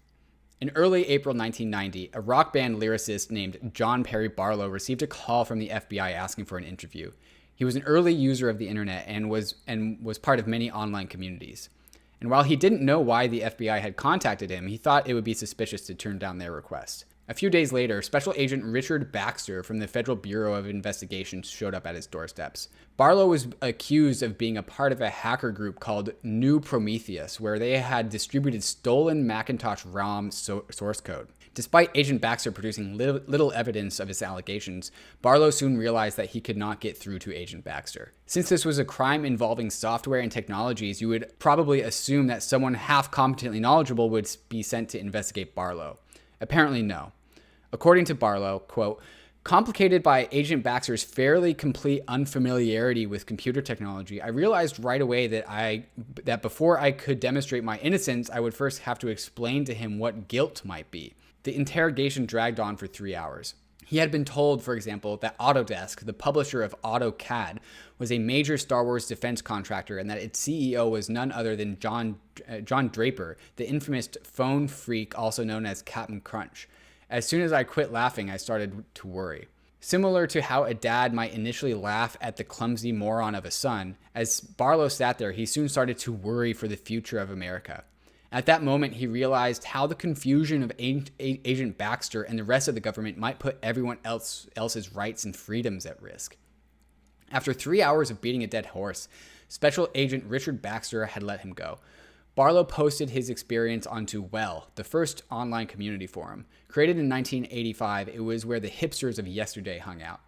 In early April 1990, a rock band lyricist named John Perry Barlow received a call from the FBI asking for an interview. He was an early user of the internet and was part of many online communities. And while he didn't know why the FBI had contacted him, he thought it would be suspicious to turn down their request. A few days later, Special Agent Richard Baxter from the Federal Bureau of Investigation showed up at his doorsteps. Barlow was accused of being a part of a hacker group called New Prometheus, where they had distributed stolen Macintosh ROM source code. Despite Agent Baxter producing little evidence of his allegations, Barlow soon realized that he could not get through to Agent Baxter. Since this was a crime involving software and technologies, you would probably assume that someone half competently knowledgeable would be sent to investigate Barlow. Apparently no. According to Barlow, quote, "Complicated by Agent Baxter's fairly complete unfamiliarity with computer technology, I realized right away that before I could demonstrate my innocence, I would first have to explain to him what guilt might be." The interrogation dragged on for 3 hours. He had been told, for example, that Autodesk, the publisher of AutoCAD, was a major Star Wars defense contractor and that its CEO was none other than John Draper, the infamous phone freak also known as Captain Crunch. As soon as I quit laughing, I started to worry. Similar to how a dad might initially laugh at the clumsy moron of a son, as Barlow sat there, he soon started to worry for the future of America. At that moment, he realized how the confusion of Agent Baxter and the rest of the government might put everyone else's rights and freedoms at risk. After 3 hours of beating a dead horse, Special Agent Richard Baxter had let him go. Barlow posted his experience onto Well, the first online community forum. Created in 1985, it was where the hipsters of yesterday hung out.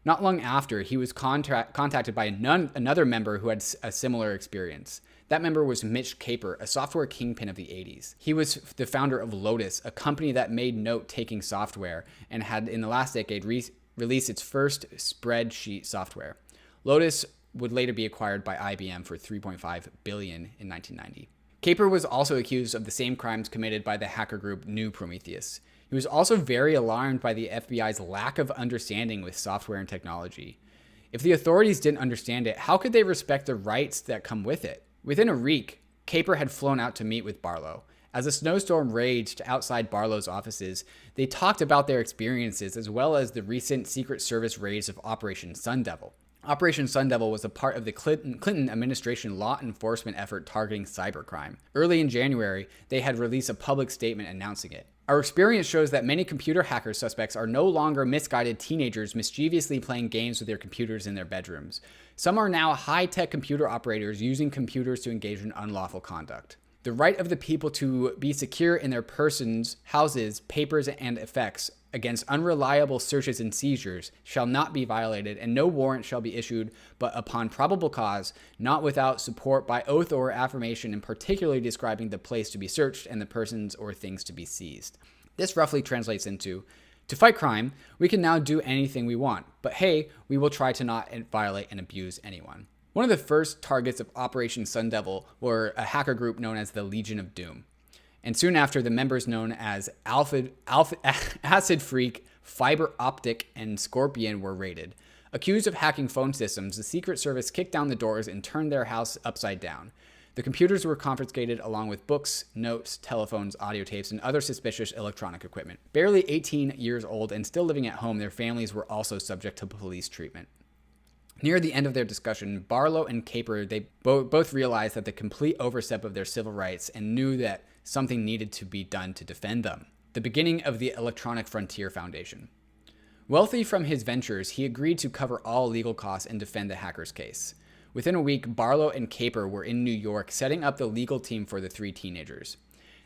Not long after, he was contacted by another member who had a similar experience. That member was Mitch Caper, a software kingpin of the 80s. He was the founder of Lotus, a company that made note-taking software and had, in the last decade, released its first spreadsheet software. Lotus would later be acquired by IBM for $3.5 billion in 1990. Caper was also accused of the same crimes committed by the hacker group New Prometheus. He was also very alarmed by the FBI's lack of understanding with software and technology. If the authorities didn't understand it, how could they respect the rights that come with it? Within a week, Caper had flown out to meet with Barlow. As a snowstorm raged outside Barlow's offices, they talked about their experiences as well as the recent Secret Service raids of Operation Sun Devil. Operation Sun Devil was a part of the Clinton administration law enforcement effort targeting cybercrime. Early in January, they had released a public statement announcing it. Our experience shows that many computer hacker suspects are no longer misguided teenagers mischievously playing games with their computers in their bedrooms. Some are now high-tech computer operators using computers to engage in unlawful conduct. The right of the people to be secure in their persons, houses, papers, and effects against unreliable searches and seizures shall not be violated, and no warrant shall be issued but upon probable cause, not without support by oath or affirmation, and particularly describing the place to be searched and the persons or things to be seized. This roughly translates into, to fight crime, we can now do anything we want, but hey, we will try to not violate and abuse anyone. One of the first targets of Operation Sun Devil were a hacker group known as the Legion of Doom. And soon after, the members known as Acid Freak, Fiber Optic, and Scorpion were raided. Accused of hacking phone systems, the Secret Service kicked down the doors and turned their house upside down. The computers were confiscated along with books, notes, telephones, audio tapes, and other suspicious electronic equipment. Barely 18 years old and still living at home, their families were also subject to police treatment. Near the end of their discussion, Barlow and Caper, they both realized that the complete overstep of their civil rights and knew that something needed to be done to defend them. The beginning of the Electronic Frontier Foundation. Wealthy from his ventures, he agreed to cover all legal costs and defend the hacker's case. Within a week, Barlow and Caper were in New York setting up the legal team for the three teenagers.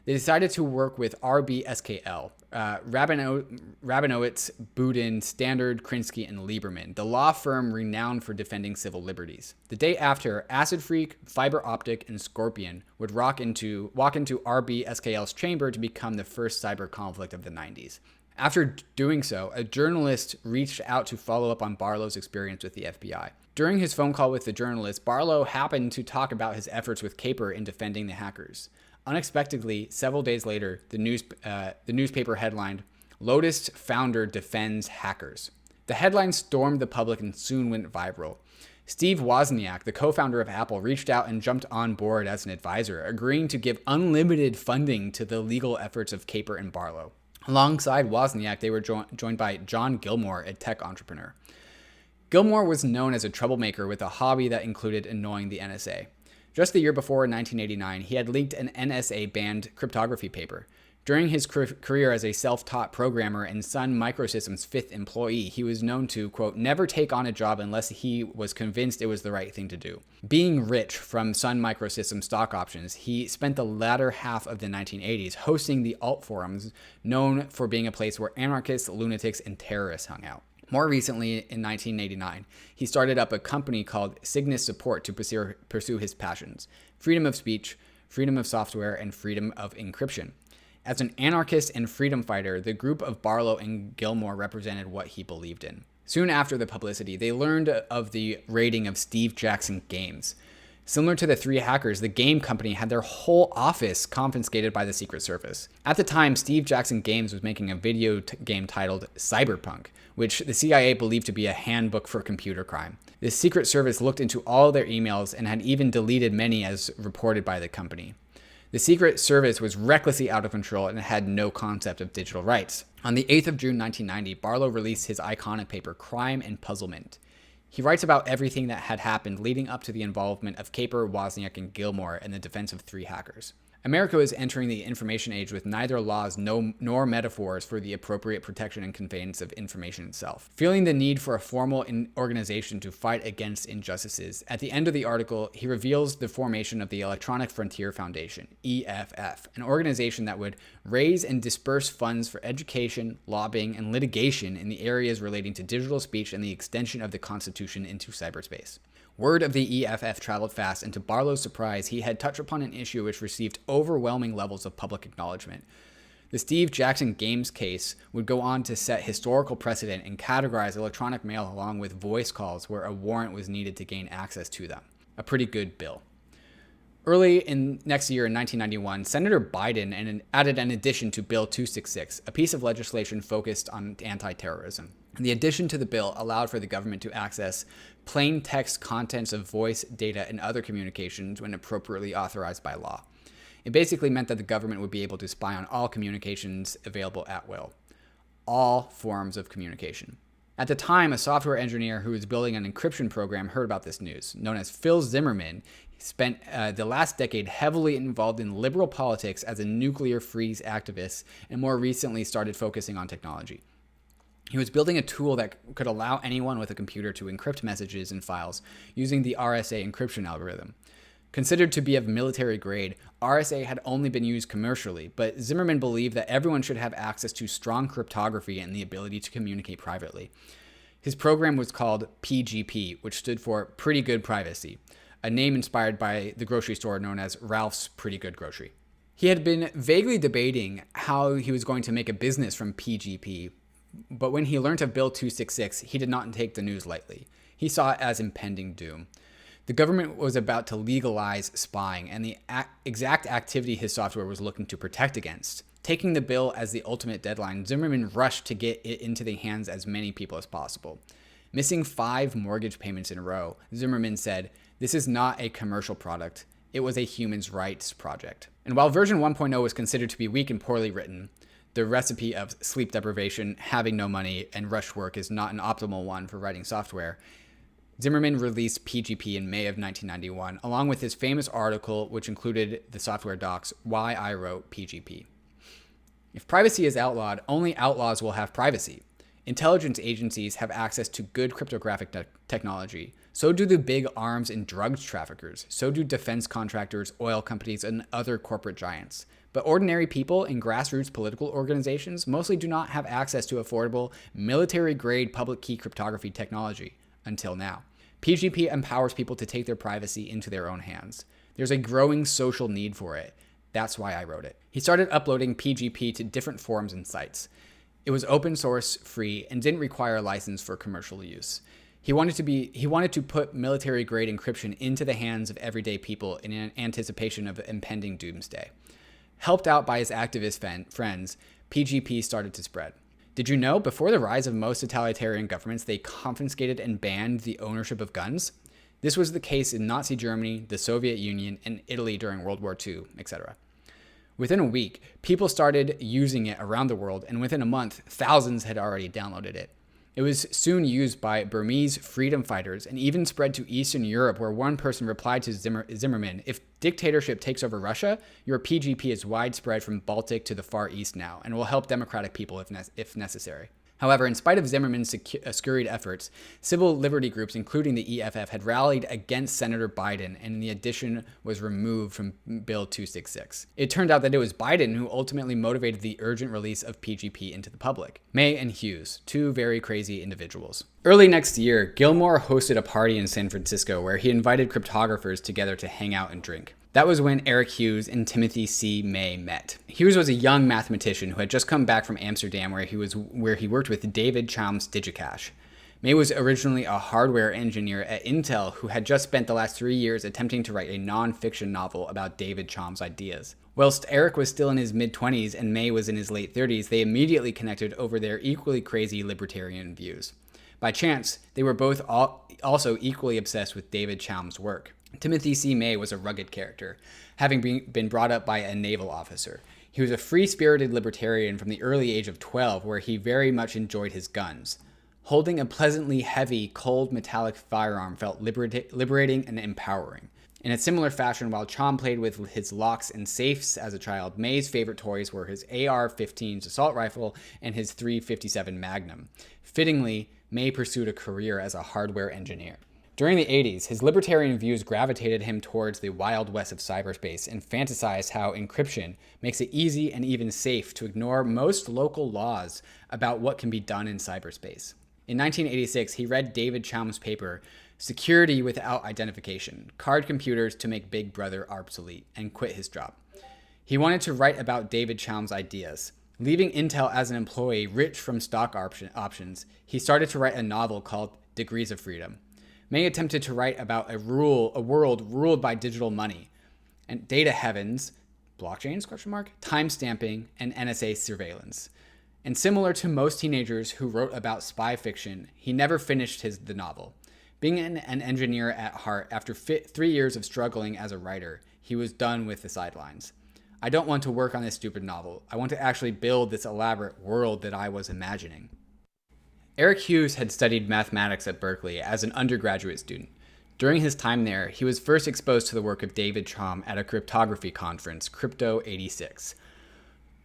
They decided to work with RBSKL, Rabinowitz, Budin, Standard, Krinsky, and Lieberman, the law firm renowned for defending civil liberties. The day after, Acid Freak, Fiber Optic, and Scorpion would walk into RBSKL's chamber to become the first cyber conflict of the 90s. After doing so, a journalist reached out to follow up on Barlow's experience with the FBI. During his phone call with the journalist, Barlow happened to talk about his efforts with Caper in defending the hackers. Unexpectedly, several days later, the newspaper headlined, "Lotus Founder Defends Hackers." The headline stormed the public and soon went viral. Steve Wozniak, the co-founder of Apple, reached out and jumped on board as an advisor, agreeing to give unlimited funding to the legal efforts of Caper and Barlow. Alongside Wozniak, they were joined by John Gilmore, a tech entrepreneur. Gilmore was known as a troublemaker with a hobby that included annoying the NSA. Just the year before, in 1989, he had leaked an NSA-banned cryptography paper. During his career as a self-taught programmer and Sun Microsystems' fifth employee, he was known to, quote, never take on a job unless he was convinced it was the right thing to do. Being rich from Sun Microsystems stock options, he spent the latter half of the 1980s hosting the alt forums, known for being a place where anarchists, lunatics, and terrorists hung out. More recently, in 1989, he started up a company called Cygnus Support to pursue his passions: freedom of speech, freedom of software, and freedom of encryption. As an anarchist and freedom fighter, the group of Barlow and Gilmore represented what he believed in. Soon after the publicity, they learned of the raiding of Steve Jackson Games. Similar to the three hackers, the game company had their whole office confiscated by the Secret Service. At the time, Steve Jackson Games was making a video game titled Cypherpunk, which the CIA believed to be a handbook for computer crime. The Secret Service looked into all their emails and had even deleted many as reported by the company. The Secret Service was recklessly out of control and had no concept of digital rights. On the 8th of June 1990, Barlow released his iconic paper, Crime and Puzzlement. He writes about everything that had happened leading up to the involvement of Caper, Wozniak, and Gilmore in the defense of three hackers. America is entering the information age with neither laws nor metaphors for the appropriate protection and conveyance of information itself. Feeling the need for a formal organization to fight against injustices, at the end of the article, he reveals the formation of the Electronic Frontier Foundation, EFF, an organization that would raise and disperse funds for education, lobbying, and litigation in the areas relating to digital speech and the extension of the Constitution into cyberspace. Word of the EFF traveled fast, and to Barlow's surprise, he had touched upon an issue which received overwhelming levels of public acknowledgement. The Steve Jackson Games case would go on to set historical precedent and categorize electronic mail along with voice calls where a warrant was needed to gain access to them. A pretty good bill. Early in next year, in 1991, Senator Biden added an addition to Bill 266, a piece of legislation focused on anti-terrorism. The addition to the bill allowed for the government to access plain text contents of voice, data, and other communications when appropriately authorized by law. It basically meant that the government would be able to spy on all communications available at will. All forms of communication. At the time, a software engineer who was building an encryption program heard about this news. Known as Phil Zimmermann, he spent the last decade heavily involved in liberal politics as a nuclear freeze activist, and more recently started focusing on technology. He was building a tool that could allow anyone with a computer to encrypt messages and files using the RSA encryption algorithm. Considered to be of military grade, RSA had only been used commercially, but Zimmermann believed that everyone should have access to strong cryptography and the ability to communicate privately. His program was called PGP, which stood for Pretty Good Privacy, a name inspired by the grocery store known as Ralph's Pretty Good Grocery. He had been vaguely debating how he was going to make a business from PGP, but when he learned of Bill 266, he did not take the news lightly. He saw it as impending doom. The government was about to legalize spying and the exact activity his software was looking to protect against. Taking the bill as the ultimate deadline, Zimmermann rushed to get it into the hands of as many people as possible. Missing 5 mortgage payments in a row, Zimmermann said, "This is not a commercial product. It was a human rights project." And while version 1.0 was considered to be weak and poorly written, the recipe of sleep deprivation, having no money, and rush work is not an optimal one for writing software. Zimmermann released PGP in May of 1991, along with his famous article, which included the software docs, Why I Wrote PGP. If privacy is outlawed, only outlaws will have privacy. Intelligence agencies have access to good cryptographic technology. So do the big arms and drugs traffickers. So do defense contractors, oil companies, and other corporate giants. But ordinary people in grassroots political organizations mostly do not have access to affordable, military-grade public key cryptography technology, until now. PGP empowers people to take their privacy into their own hands. There's a growing social need for it. That's why I wrote it. He started uploading PGP to different forums and sites. It was open source, free, and didn't require a license for commercial use. He wanted to put military-grade encryption into the hands of everyday people in anticipation of impending doomsday. Helped out by his activist friends, PGP started to spread. Did you know, before the rise of most totalitarian governments, they confiscated and banned the ownership of guns? This was the case in Nazi Germany, the Soviet Union, and Italy during World War II, etc. Within a week, people started using it around the world, and within a month, thousands had already downloaded it. It was soon used by Burmese freedom fighters and even spread to Eastern Europe, where one person replied to Zimmermann, "If dictatorship takes over Russia, your PGP is widespread from Baltic to the Far East now and will help democratic people if necessary." However, in spite of Zimmermann's scurried efforts, civil liberty groups, including the EFF, had rallied against Senator Biden, and the addition was removed from Bill 266. It turned out that it was Biden who ultimately motivated the urgent release of PGP into the public. May and Hughes, 2 very crazy individuals. Early next year, Gilmore hosted a party in San Francisco where he invited cryptographers together to hang out and drink. That was when Eric Hughes and Timothy C. May met. Hughes was a young mathematician who had just come back from Amsterdam where he worked with David Chaum's DigiCash. May was originally a hardware engineer at Intel who had just spent the last 3 years attempting to write a non-fiction novel about David Chaum's ideas. Whilst Eric was still in his mid-20s and May was in his late 30s, they immediately connected over their equally crazy libertarian views. By chance, they were both also equally obsessed with David Chaum's work. Timothy C. May was a rugged character, having been brought up by a naval officer. He was a free-spirited libertarian from the early age of 12, where he very much enjoyed his guns. Holding a pleasantly heavy, cold metallic firearm felt liberating and empowering. In a similar fashion, while Chaum played with his locks and safes as a child, May's favorite toys were his AR-15 assault rifle and his .357 Magnum. Fittingly, May pursued a career as a hardware engineer. During the 80s, his libertarian views gravitated him towards the wild west of cyberspace and fantasized how encryption makes it easy and even safe to ignore most local laws about what can be done in cyberspace. In 1986, he read David Chaum's paper, Security Without Identification, Card Computers to Make Big Brother Obsolete, and quit his job. He wanted to write about David Chaum's ideas. Leaving Intel as an employee rich from stock options, he started to write a novel called Degrees of Freedom. May attempted to write about a world ruled by digital money and data heavens, blockchains, timestamping, and NSA surveillance. And similar to most teenagers who wrote about spy fiction, he never finished the novel. Being an engineer at heart, after 3 years of struggling as a writer, he was done with the sidelines. "I don't want to work on this stupid novel. I want to actually build this elaborate world that I was imagining." Eric Hughes had studied mathematics at Berkeley as an undergraduate student. During his time there, he was first exposed to the work of David Chaum at a cryptography conference, Crypto 86.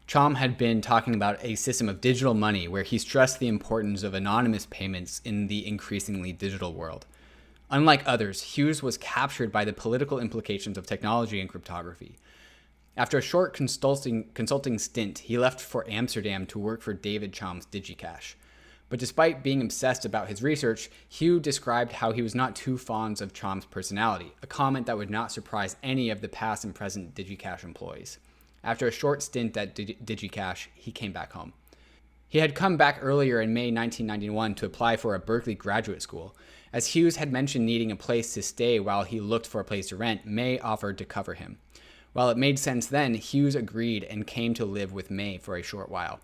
Chaum had been talking about a system of digital money where he stressed the importance of anonymous payments in the increasingly digital world. Unlike others, Hughes was captured by the political implications of technology and cryptography. After a short consulting stint, he left for Amsterdam to work for David Chaum's DigiCash. But despite being obsessed about his research, Hugh described how he was not too fond of Chaum's personality, a comment that would not surprise any of the past and present DigiCash employees. After a short stint at DigiCash, he came back home. He had come back earlier in May 1991 to apply for a Berkeley graduate school. As Hughes had mentioned needing a place to stay while he looked for a place to rent, May offered to cover him. While it made sense then, Hughes agreed and came to live with May for a short while.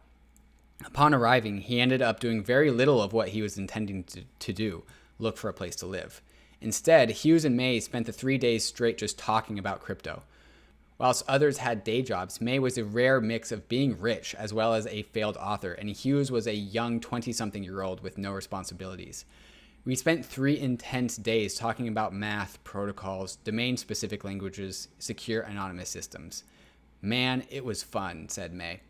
Upon arriving, he ended up doing very little of what he was intending to do, look for a place to live. Instead, Hughes and May spent the 3 days straight just talking about crypto. Whilst others had day jobs, May was a rare mix of being rich as well as a failed author, and Hughes was a young 20-something-year-old with no responsibilities. We spent 3 intense days talking about math, protocols, domain-specific languages, secure anonymous systems. Man, it was fun, said May.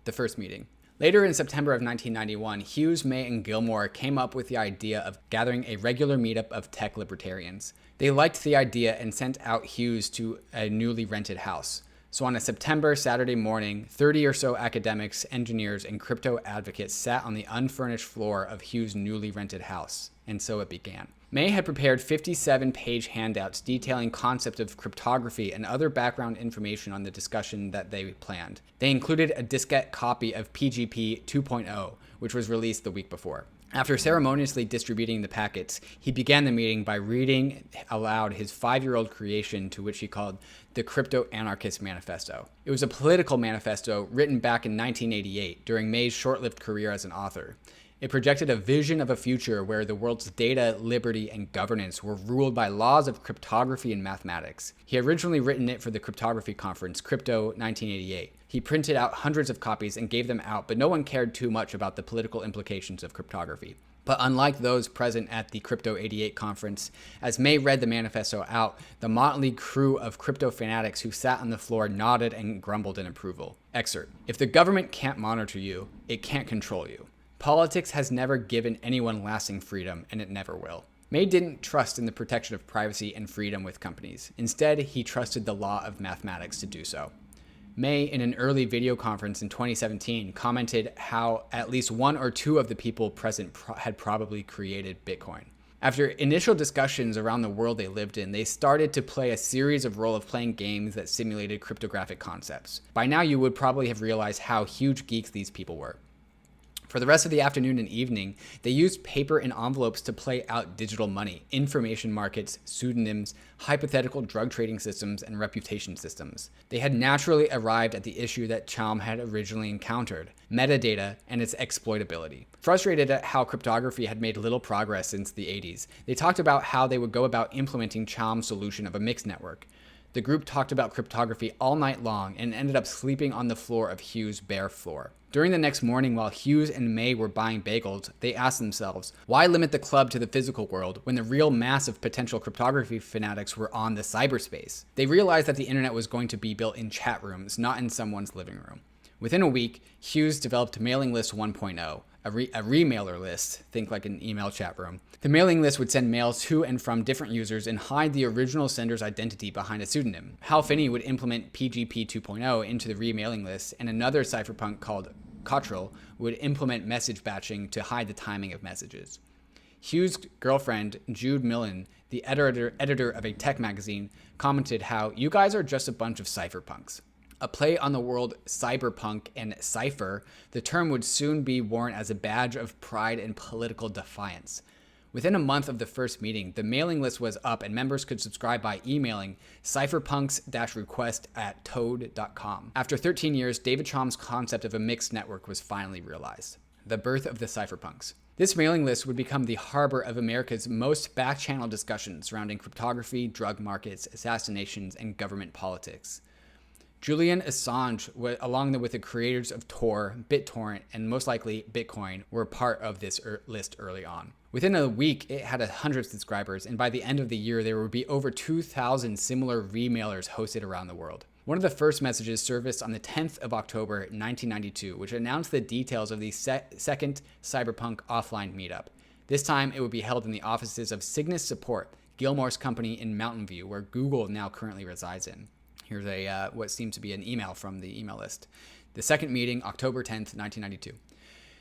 The first meeting. Later in September of 1991, Hughes, May, and Gilmore came up with the idea of gathering a regular meetup of tech libertarians. They liked the idea and sent out Hughes to a newly rented house. So on a September Saturday morning, 30 or so academics, engineers, and crypto advocates sat on the unfurnished floor of Hughes' newly rented house. And so it began. May had prepared 57-page handouts detailing concepts of cryptography and other background information on the discussion that they planned. They included a diskette copy of PGP 2.0, which was released the week before. After ceremoniously distributing the packets, he began the meeting by reading aloud his 5-year-old creation, to which he called the Crypto Anarchist Manifesto. It was a political manifesto written back in 1988 during May's short-lived career as an author. It projected a vision of a future where the world's data, liberty, and governance were ruled by laws of cryptography and mathematics. He had originally written it for the cryptography conference, Crypto 1988. He printed out hundreds of copies and gave them out, but no one cared too much about the political implications of cryptography. But unlike those present at the Crypto 88 conference, as May read the manifesto out, the motley crew of crypto fanatics who sat on the floor nodded and grumbled in approval. Excerpt. If the government can't monitor you, it can't control you. Politics has never given anyone lasting freedom, and it never will. May didn't trust in the protection of privacy and freedom with companies. Instead, he trusted the law of mathematics to do so. May, in an early video conference in 2017, commented how at least 1 or 2 of the people present had probably created Bitcoin. After initial discussions around the world they lived in, they started to play a series of role-of-playing games that simulated cryptographic concepts. By now, you would probably have realized how huge geeks these people were. For the rest of the afternoon and evening, they used paper and envelopes to play out digital money, information markets, pseudonyms, hypothetical drug trading systems, and reputation systems. They had naturally arrived at the issue that Chaum had originally encountered, metadata and its exploitability. Frustrated at how cryptography had made little progress since the 80s, they talked about how they would go about implementing Chaum's solution of a mixed network. The group talked about cryptography all night long and ended up sleeping on the floor of Hughes' bare floor. During the next morning, while Hughes and May were buying bagels, they asked themselves, why limit the club to the physical world when the real mass of potential cryptography fanatics were on the cyberspace? They realized that the internet was going to be built in chat rooms, not in someone's living room. Within a week, Hughes developed Mailing List 1.0, a remailer list, think like an email chat room. The mailing list would send mails to and from different users and hide the original sender's identity behind a pseudonym. Hal Finney would implement PGP 2.0 into the remailing list, and another cypherpunk called Cottrell would implement message batching to hide the timing of messages. Hughes' girlfriend, Jude Millen, the editor of a tech magazine, commented how, "You guys are just a bunch of cypherpunks." A play on the word cyberpunk and cipher, the term would soon be worn as a badge of pride and political defiance. Within a month of the first meeting, the mailing list was up and members could subscribe by emailing cypherpunks-request@toad.com. After 13 years, David Chaum's concept of a mixed network was finally realized. The birth of the cypherpunks. This mailing list would become the harbor of America's most back-channel discussions surrounding cryptography, drug markets, assassinations, and government politics. Julian Assange, along with the creators of Tor, BitTorrent, and most likely Bitcoin, were part of this list early on. Within a week, it had 100 subscribers, and by the end of the year, there would be over 2,000 similar remailers hosted around the world. One of the first messages surfaced on the 10th of October 1992, which announced the details of the second Cypherpunk offline meetup. This time, it would be held in the offices of Cygnus Support, Gilmore's company in Mountain View, where Google now currently resides in. Here's what seems to be an email from the email list. The second meeting, October 10th, 1992.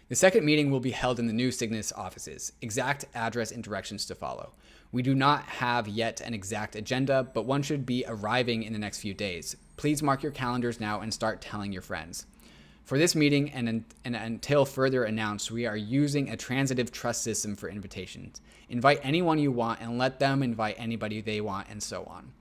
The second meeting will be held in the new Cygnus offices. Exact address and directions to follow. We do not have yet an exact agenda, but one should be arriving in the next few days. Please mark your calendars now and start telling your friends. For this meeting and until further announced, we are using a transitive trust system for invitations. Invite anyone you want and let them invite anybody they want, and so on.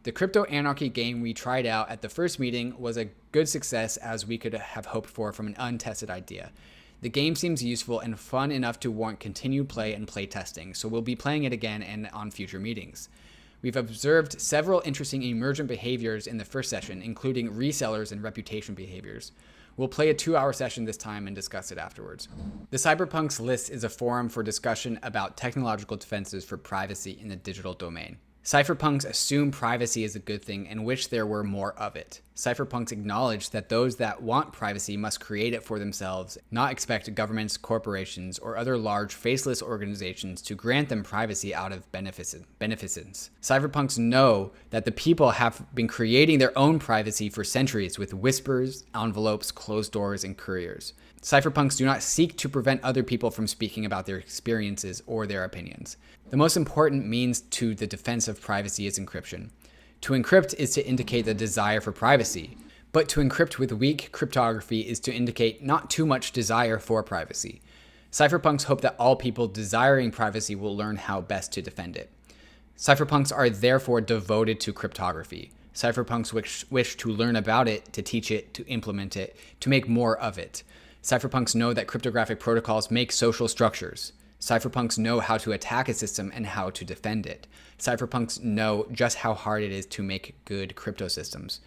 The crypto anarchy game we tried out at the first meeting was a good success, as we could have hoped for from an untested idea. The game seems useful and fun enough to warrant continued play and play testing, so we'll be playing it again and on future meetings. We've observed several interesting emergent behaviors in the first session, including resellers and reputation behaviors. We'll play a 2-hour session this time and discuss it afterwards. The Cypherpunks list is a forum for discussion about technological defenses for privacy in the digital domain. Cypherpunks assume privacy is a good thing and wish there were more of it. Cypherpunks acknowledge that those that want privacy must create it for themselves, not expect governments, corporations, or other large faceless organizations to grant them privacy out of beneficence. Cypherpunks know that the people have been creating their own privacy for centuries with whispers, envelopes, closed doors, and couriers. Cypherpunks do not seek to prevent other people from speaking about their experiences or their opinions. The most important means to the defense of privacy is encryption. To encrypt is to indicate the desire for privacy, but to encrypt with weak cryptography is to indicate not too much desire for privacy. Cypherpunks hope that all people desiring privacy will learn how best to defend it. Cypherpunks are therefore devoted to cryptography. Cypherpunks wish to learn about it, to teach it, to implement it, to make more of it. Cypherpunks know that cryptographic protocols make social structures. Cypherpunks know how to attack a system and how to defend it. Cypherpunks know just how hard it is to make good crypto systems.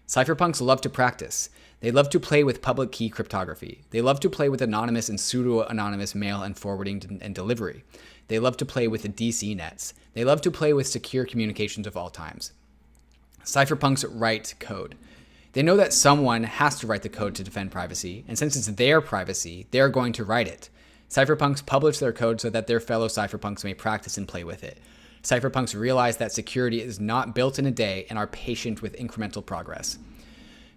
Cypherpunks love to practice. They love to play with public key cryptography. They love to play with anonymous and pseudo-anonymous mail and forwarding and delivery. They love to play with the DC nets. They love to play with secure communications of all times. Cypherpunks write code. They know that someone has to write the code to defend privacy, and since it's their privacy, they're going to write it. Cypherpunks publish their code so that their fellow cypherpunks may practice and play with it. Cypherpunks realize that security is not built in a day and are patient with incremental progress.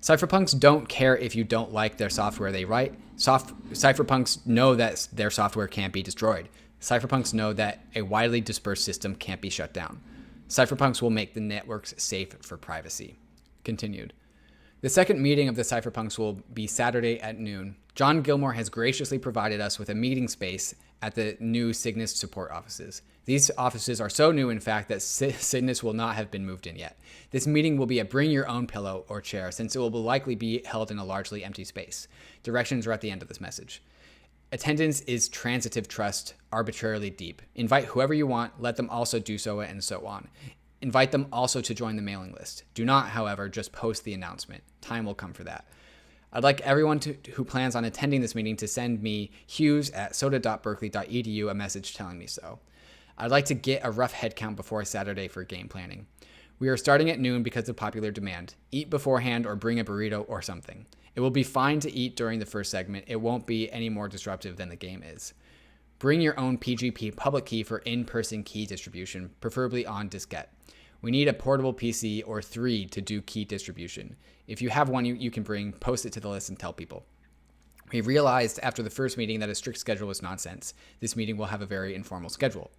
Cypherpunks don't care if you don't like their software they write. Cypherpunks know that their software can't be destroyed. Cypherpunks know that a widely dispersed system can't be shut down. Cypherpunks will make the networks safe for privacy. Continued. The second meeting of the Cypherpunks will be Saturday at noon. John Gilmore has graciously provided us with a meeting space at the new Cygnus support offices. These offices are so new, in fact, that Cygnus will not have been moved in yet. This meeting will be a bring your own pillow or chair, since it will likely be held in a largely empty space. Directions are at the end of this message. Attendance is transitive trust, arbitrarily deep. Invite whoever you want, let them also do so, and so on. Invite them also to join the mailing list. Do not, however, just post the announcement. Time will come for that. I'd like everyone who plans on attending this meeting to send me hughes@soda.berkeley.edu a message telling me so. I'd like to get a rough head count before Saturday for game planning. We are starting at noon because of popular demand. Eat beforehand or bring a burrito or something. It will be fine to eat during the first segment. It won't be any more disruptive than the game is. Bring your own PGP public key for in-person key distribution, preferably on diskette. We need a portable PC or 3 to do key distribution. If you have one you can bring, post it to the list and tell people. We realized after the first meeting that a strict schedule was nonsense. This meeting will have a very informal schedule.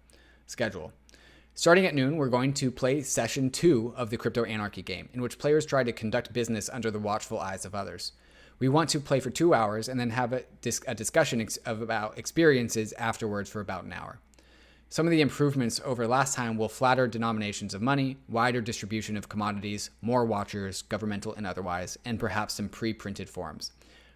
Starting at noon, we're going to play session 2 of the Crypto Anarchy game, in which players try to conduct business under the watchful eyes of others. We want to play for 2 hours and then have a discussion about experiences afterwards for about an hour. Some of the improvements over last time will flatter denominations of money, wider distribution of commodities, more watchers, governmental and otherwise, and perhaps some pre-printed forms.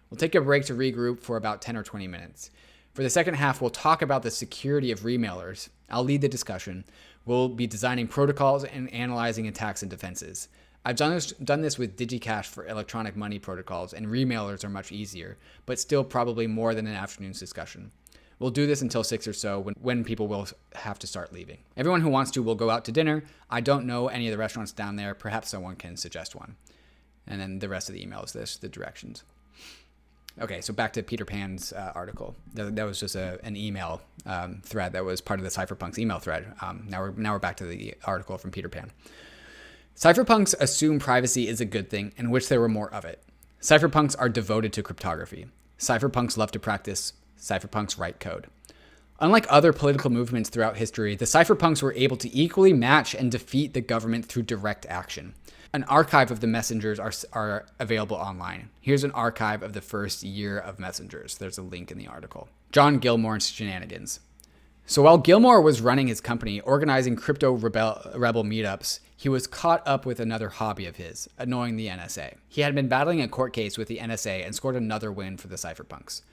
We'll take a break to regroup for about 10 or 20 minutes. For the second half, we'll talk about the security of remailers. I'll lead the discussion. We'll be designing protocols and analyzing attacks and defenses. I've done this with DigiCash for electronic money protocols, and remailers are much easier, but still probably more than an afternoon's discussion. We'll do this until 6 or so when people will have to start leaving. Everyone who wants to will go out to dinner. I don't know any of the restaurants down there. Perhaps someone can suggest one. And then the rest of the email is the directions. Okay, so back to Peter Pan's article. That was just an email thread that was part of the Cypherpunks email thread. Now we're back to the article from Peter Pan. Cypherpunks assume privacy is a good thing and wish there were more of it. Cypherpunks are devoted to cryptography. Cypherpunks love to practice. Cypherpunks write code. Unlike other political movements throughout history, the cypherpunks were able to equally match and defeat the government through direct action. An archive of the messengers are available online. Here's an archive of the first year of messengers. There's a link in the article. John Gilmore's shenanigans. So while Gilmore was running his company, organizing crypto rebel meetups, he was caught up with another hobby of his, annoying the NSA. He had been battling a court case with the NSA and scored another win for the cypherpunks.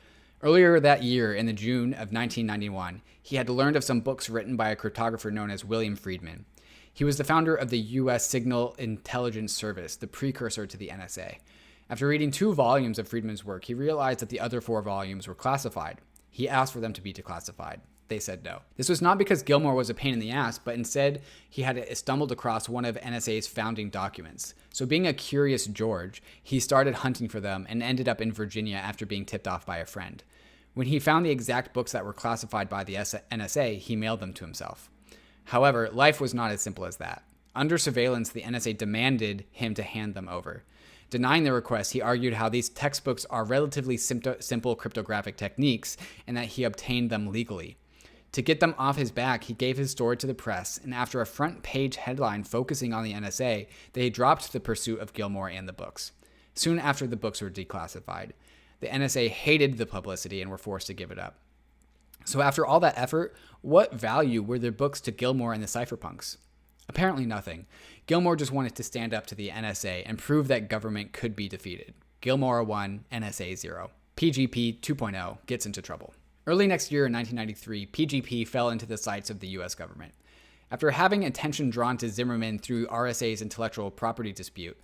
Earlier that year, in the June of 1991, he had learned of some books written by a cryptographer known as William Friedman. He was the founder of the U.S. Signal Intelligence Service, the precursor to the NSA. After reading 2 volumes of Friedman's work, he realized that the other 4 volumes were classified. He asked for them to be declassified. They said no. This was not because Gilmore was a pain in the ass, but instead he had stumbled across one of NSA's founding documents. So being a curious George, he started hunting for them and ended up in Virginia after being tipped off by a friend. When he found the exact books that were classified by the NSA, he mailed them to himself. However, life was not as simple as that. Under surveillance, the NSA demanded him to hand them over. Denying the request, he argued how these textbooks are relatively simple cryptographic techniques and that he obtained them legally. To get them off his back, he gave his story to the press, and after a front-page headline focusing on the NSA, they dropped the pursuit of Gilmore and the books. Soon after, the books were declassified. The NSA hated the publicity and were forced to give it up. So after all that effort, what value were their books to Gilmore and the cypherpunks? Apparently nothing. Gilmore just wanted to stand up to the NSA and prove that government could be defeated. Gilmore 1, NSA 0. PGP 2.0 gets into trouble. Early next year in 1993, PGP fell into the sights of the US government. After having attention drawn to Zimmerman through RSA's intellectual property dispute,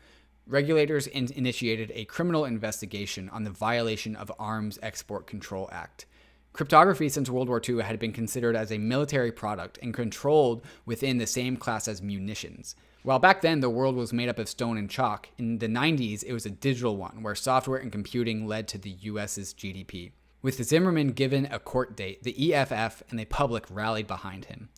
regulators initiated a criminal investigation on the violation of Arms Export Control Act. Cryptography since World War II had been considered as a military product and controlled within the same class as munitions. While back then the world was made up of stone and chalk, in the 90s it was a digital one where software and computing led to the US's GDP. With Zimmerman given a court date, the EFF and the public rallied behind him.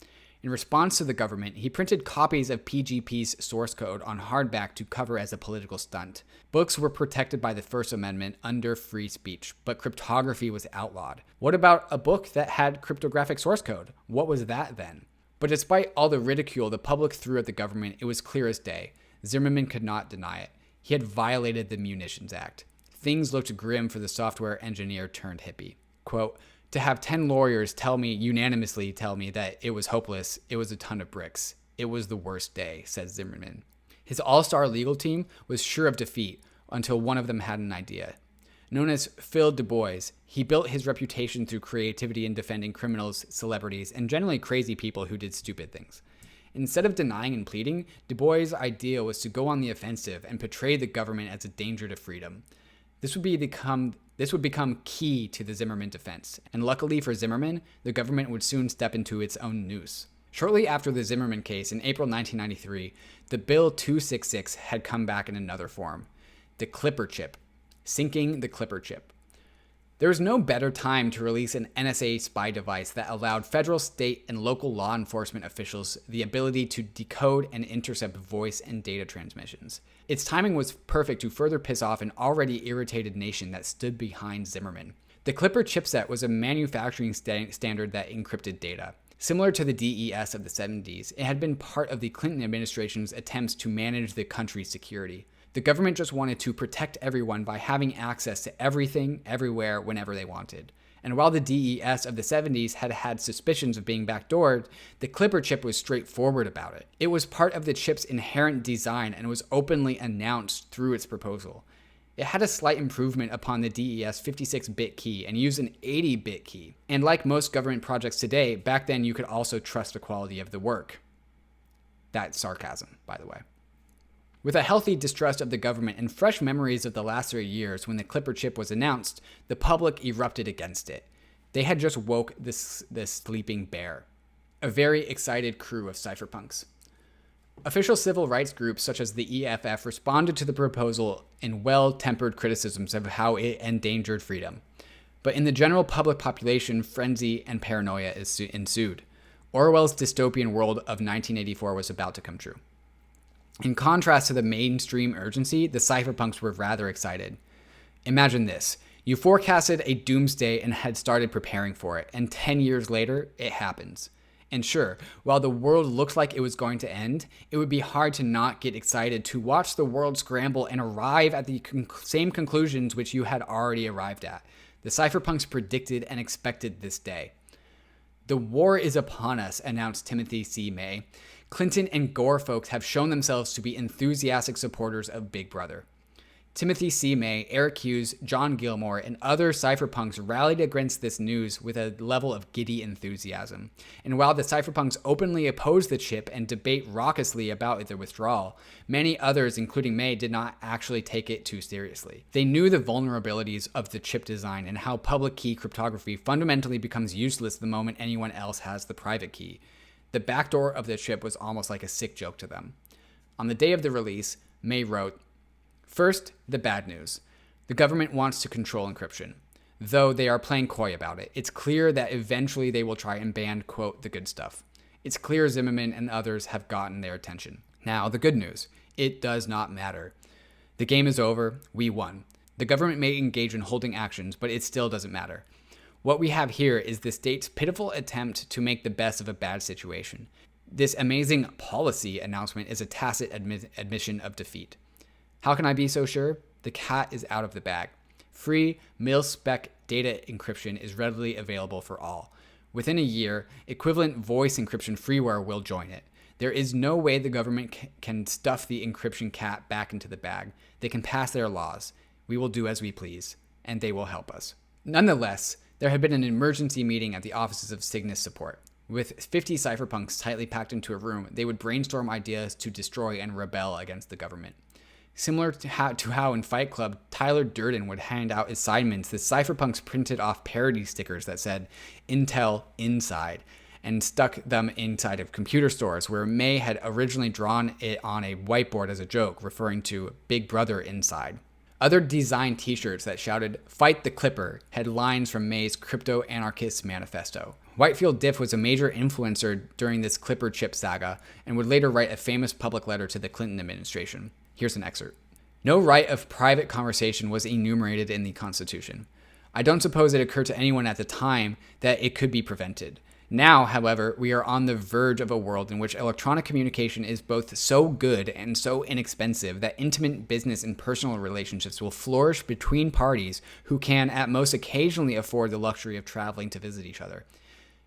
In response to the government, he printed copies of PGP's source code on hardback to cover as a political stunt. Books were protected by the First Amendment under free speech, but cryptography was outlawed. What about a book that had cryptographic source code? What was that then? But despite all the ridicule the public threw at the government, it was clear as day. Zimmerman could not deny it. He had violated the Munitions Act. Things looked grim for the software engineer turned hippie. Quote, to have 10 lawyers unanimously tell me that it was hopeless, it was a ton of bricks. It was the worst day, says Zimmerman. His all-star legal team was sure of defeat until one of them had an idea. Known as Phil Du Bois, he built his reputation through creativity in defending criminals, celebrities, and generally crazy people who did stupid things. Instead of denying and pleading, Du Bois' idea was to go on the offensive and portray the government as a danger to freedom. This would become key to the Zimmerman defense, and luckily for Zimmerman, the government would soon step into its own noose. Shortly after the Zimmerman case in April 1993, the Bill 266 had come back in another form, the Clipper chip, sinking the Clipper chip. There was no better time to release an NSA spy device that allowed federal, state, and local law enforcement officials the ability to decode and intercept voice and data transmissions. Its timing was perfect to further piss off an already irritated nation that stood behind Zimmerman. The Clipper chipset was a manufacturing standard that encrypted data. Similar to the DES of the 70s, it had been part of the Clinton administration's attempts to manage the country's security. The government just wanted to protect everyone by having access to everything, everywhere, whenever they wanted. And while the DES of the 70s had had suspicions of being backdoored, the Clipper chip was straightforward about it. It was part of the chip's inherent design and was openly announced through its proposal. It had a slight improvement upon the DES 56-bit key and used an 80-bit key. And like most government projects today, back then you could also trust the quality of the work. That's sarcasm, by the way. With a healthy distrust of the government and fresh memories of the last 3 years when the Clipper chip was announced, the public erupted against it. They had just woke this sleeping bear. A very excited crew of cypherpunks. Official civil rights groups such as the EFF responded to the proposal in well-tempered criticisms of how it endangered freedom. But in the general public population, frenzy and paranoia ensued. Orwell's dystopian world of 1984 was about to come true. In contrast to the mainstream urgency, the cypherpunks were rather excited. Imagine this. You forecasted a doomsday and had started preparing for it, and 10 years later, it happens. And sure, while the world looked like it was going to end, it would be hard to not get excited to watch the world scramble and arrive at the same conclusions which you had already arrived at. The cypherpunks predicted and expected this day. The war is upon us, announced Timothy C. May. Clinton and Gore folks have shown themselves to be enthusiastic supporters of Big Brother. Timothy C. May, Eric Hughes, John Gilmore, and other cypherpunks rallied against this news with a level of giddy enthusiasm. And while the cypherpunks openly opposed the chip and debate raucously about the withdrawal, many others, including May, did not actually take it too seriously. They knew the vulnerabilities of the chip design and how public key cryptography fundamentally becomes useless the moment anyone else has the private key. The backdoor of the chip was almost like a sick joke to them. On the day of the release, May wrote, "First, the bad news. The government wants to control encryption. Though they are playing coy about it, it's clear that eventually they will try and ban, quote, the good stuff. It's clear Zimmerman and others have gotten their attention. Now, the good news. It does not matter. The game is over. We won. The government may engage in holding actions, but it still doesn't matter. What we have here is the state's pitiful attempt to make the best of a bad situation. This amazing policy announcement is a tacit admission of defeat. How can I be so sure? The cat is out of the bag. Free, mil-spec data encryption is readily available for all. Within a year, equivalent voice encryption freeware will join it. There is no way the government can stuff the encryption cat back into the bag. They can pass their laws. We will do as we please, and they will help us." Nonetheless, there had been an emergency meeting at the offices of Cygnus Support. With 50 cypherpunks tightly packed into a room, they would brainstorm ideas to destroy and rebel against the government. Similar to how in Fight Club, Tyler Durden would hand out assignments, the cypherpunks printed off parody stickers that said Intel Inside and stuck them inside of computer stores where May had originally drawn it on a whiteboard as a joke, referring to Big Brother Inside. Other designed t-shirts that shouted "Fight the Clipper" had lines from May's Crypto Anarchist Manifesto. Whitefield Diffie was a major influencer during this Clipper chip saga and would later write a famous public letter to the Clinton administration. Here's an excerpt. "No right of private conversation was enumerated in the Constitution. I don't suppose it occurred to anyone at the time that it could be prevented. Now, however, we are on the verge of a world in which electronic communication is both so good and so inexpensive that intimate business and personal relationships will flourish between parties who can at most occasionally afford the luxury of traveling to visit each other.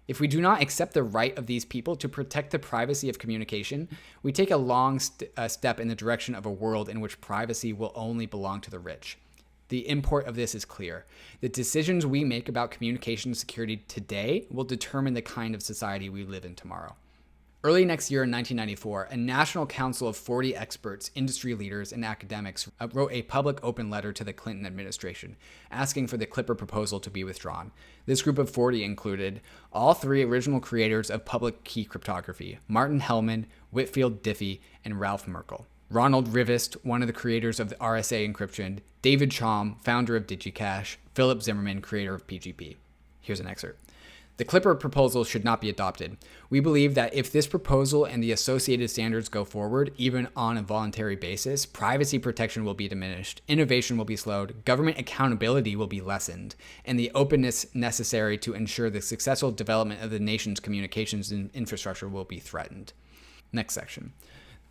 If we do not accept the right of these people to protect the privacy of communication, we take a long step in the direction of a world in which privacy will only belong to the rich. The import of this is clear. The decisions we make about communication security today will determine the kind of society we live in tomorrow." Early next year in 1994, a national council of 40 experts, industry leaders, and academics wrote a public open letter to the Clinton administration, asking for the Clipper proposal to be withdrawn. This group of 40 included all three original creators of public key cryptography, Martin Hellman, Whitfield Diffie, and Ralph Merkle. Ronald Rivest, one of the creators of the RSA encryption, David Chaum, founder of DigiCash, Philip Zimmerman, creator of PGP. Here's an excerpt. "The Clipper proposal should not be adopted. We believe that if this proposal and the associated standards go forward, even on a voluntary basis, privacy protection will be diminished, innovation will be slowed, government accountability will be lessened, and the openness necessary to ensure the successful development of the nation's communications infrastructure will be threatened." Next section.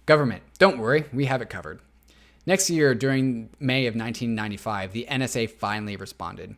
Government, don't worry, we have it covered. Next year, during May of 1995, the NSA finally responded.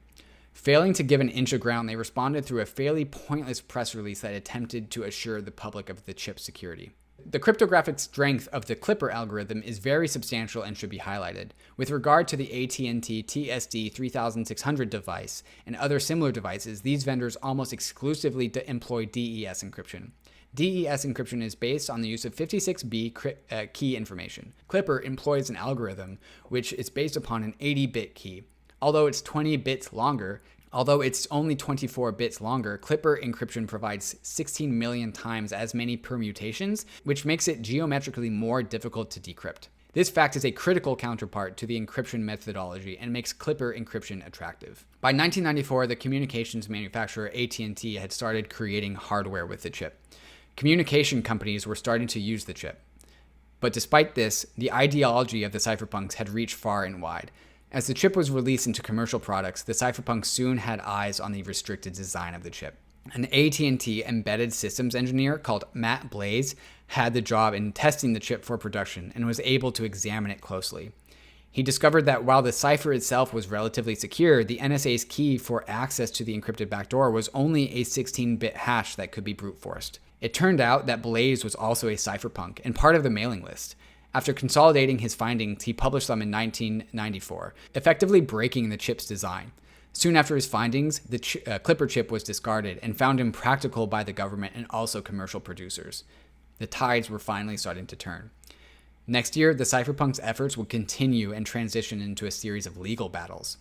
Failing to give an inch of ground, they responded through a fairly pointless press release that attempted to assure the public of the chip's security. The cryptographic strength of the Clipper algorithm is very substantial and should be highlighted. With regard to the AT&T TSD 3600 device and other similar devices, these vendors almost exclusively employ DES encryption. DES encryption is based on the use of 56B key information. Clipper employs an algorithm which is based upon an 80-bit key. Although it's only 24 bits longer, Clipper encryption provides 16 million times as many permutations, which makes it geometrically more difficult to decrypt. This fact is a critical counterpart to the encryption methodology and makes Clipper encryption attractive. By 1994, the communications manufacturer AT&T had started creating hardware with the chip. Communication companies were starting to use the chip. But despite this, the ideology of the Cypherpunks had reached far and wide. As the chip was released into commercial products, the Cypherpunks soon had eyes on the restricted design of the chip. An AT&T embedded systems engineer called Matt Blaze had the job in testing the chip for production and was able to examine it closely. He discovered that while the cipher itself was relatively secure, the NSA's key for access to the encrypted backdoor was only a 16-bit hash that could be brute forced. It turned out that Blaze was also a cypherpunk and part of the mailing list. After consolidating his findings, he published them in 1994, effectively breaking the chip's design. Soon after his findings, the Clipper chip was discarded and found impractical by the government and also commercial producers. The tides were finally starting to turn. Next year, the Cypherpunks' efforts would continue and transition into a series of legal battles.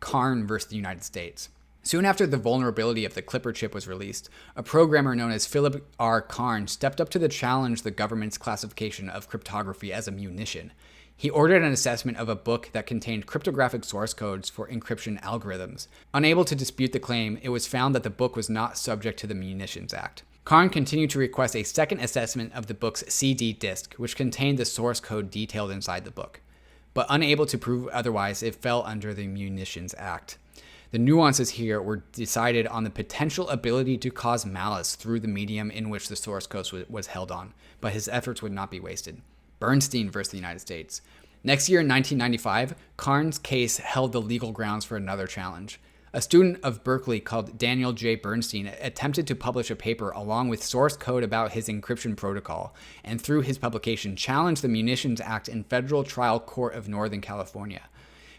Karn versus the United States. Soon after the vulnerability of the Clipper chip was released, a programmer known as Philip R. Karn stepped up to challenge the government's classification of cryptography as a munition. He ordered an assessment of a book that contained cryptographic source codes for encryption algorithms. Unable to dispute the claim, it was found that the book was not subject to the Munitions Act. Karn continued to request a second assessment of the book's CD disk, which contained the source code detailed inside the book. But unable to prove otherwise, it fell under the Munitions Act. The nuances here were decided on the potential ability to cause malice through the medium in which the source code was held on, but his efforts would not be wasted. Bernstein versus the United States. Next year in 1995, Karn's case held the legal grounds for another challenge. A student of Berkeley called Daniel J. Bernstein attempted to publish a paper along with source code about his encryption protocol, and through his publication challenged the Munitions Act in Federal Trial Court of Northern California.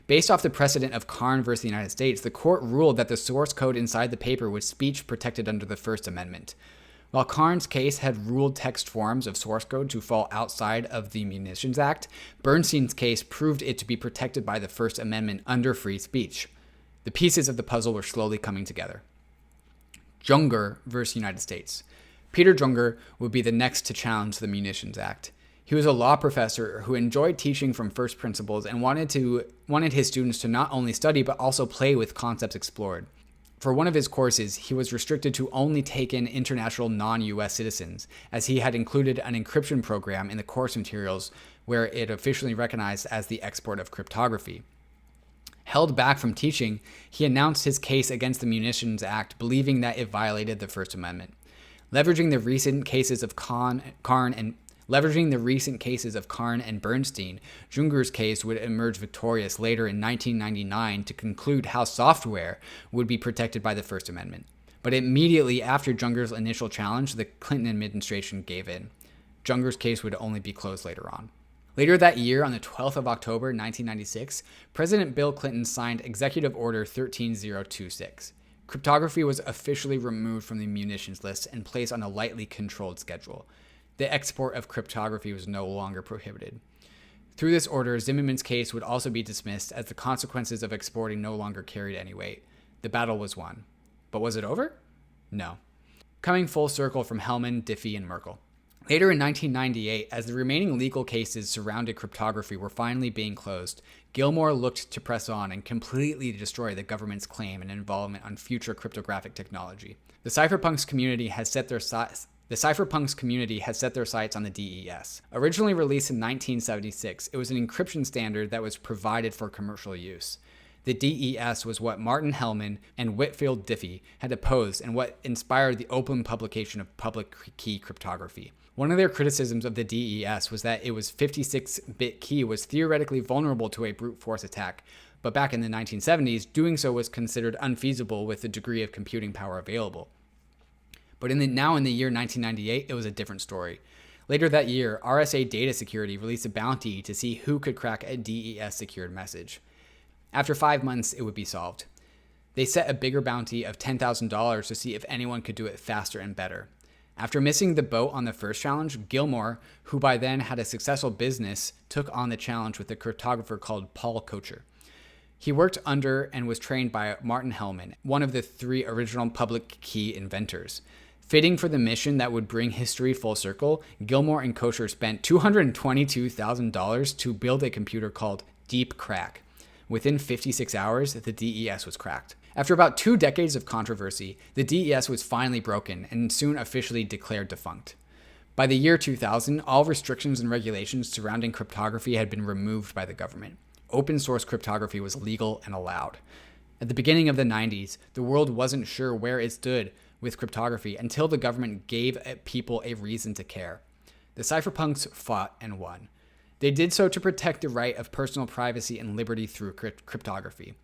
Based off the precedent of Karn versus the United States, the court ruled that the source code inside the paper was speech protected under the First Amendment. While Karn's case had ruled text forms of source code to fall outside of the Munitions Act, Bernstein's case proved it to be protected by the First Amendment under free speech. The pieces of the puzzle were slowly coming together. Junger versus United States. Peter Junger would be the next to challenge the Munitions Act. He was a law professor who enjoyed teaching from first principles and wanted his students to not only study but also play with concepts explored. For one of his courses, he was restricted to only take in international non-US citizens, as he had included an encryption program in the course materials where it officially recognized as the export of cryptography. Held back from teaching, he announced his case against the Munitions Act, believing that it violated the First Amendment. Leveraging the recent cases of Karn and Bernstein, Junger's case would emerge victorious later in 1999 to conclude how software would be protected by the First Amendment. But immediately after Junger's initial challenge, the Clinton administration gave in. Junger's case would only be closed later on. Later that year, on the 12th of October 1996, President Bill Clinton signed Executive Order 13026. Cryptography was officially removed from the munitions list and placed on a lightly controlled schedule. The export of cryptography was no longer prohibited. Through this order, Zimmerman's case would also be dismissed as the consequences of exporting no longer carried any weight. The battle was won. But was it over? No. Coming full circle from Hellman, Diffie, and Merkle. Later in 1998, as the remaining legal cases surrounding cryptography were finally being closed, Gilmore looked to press on and completely destroy the government's claim and involvement on future cryptographic technology. The Cypherpunks community has set their sights on the DES. Originally released in 1976, it was an encryption standard that was provided for commercial use. The DES was what Martin Hellman and Whitfield Diffie had opposed and what inspired the open publication of public key cryptography. One of their criticisms of the DES was that it was 56-bit key was theoretically vulnerable to a brute force attack, but back in the 1970s, doing so was considered unfeasible with the degree of computing power available. But in the year 1998, it was a different story. Later that year, RSA Data Security released a bounty to see who could crack a DES secured message. After 5 months, it would be solved. They set a bigger bounty of $10,000 to see if anyone could do it faster and better. After missing the boat on the first challenge, Gilmore, who by then had a successful business, took on the challenge with a cryptographer called Paul Kocher. He worked under and was trained by Martin Hellman, one of the 3 original public key inventors. Fitting for the mission that would bring history full circle, Gilmore and Kocher spent $222,000 to build a computer called Deep Crack. Within 56 hours, the DES was cracked. After about 2 decades of controversy, the DES was finally broken and soon officially declared defunct. By the year 2000, all restrictions and regulations surrounding cryptography had been removed by the government. Open source cryptography was legal and allowed. At the beginning of the 90s, the world wasn't sure where it stood with cryptography until the government gave people a reason to care. The Cypherpunks fought and won. They did so to protect the right of personal privacy and liberty through cryptography.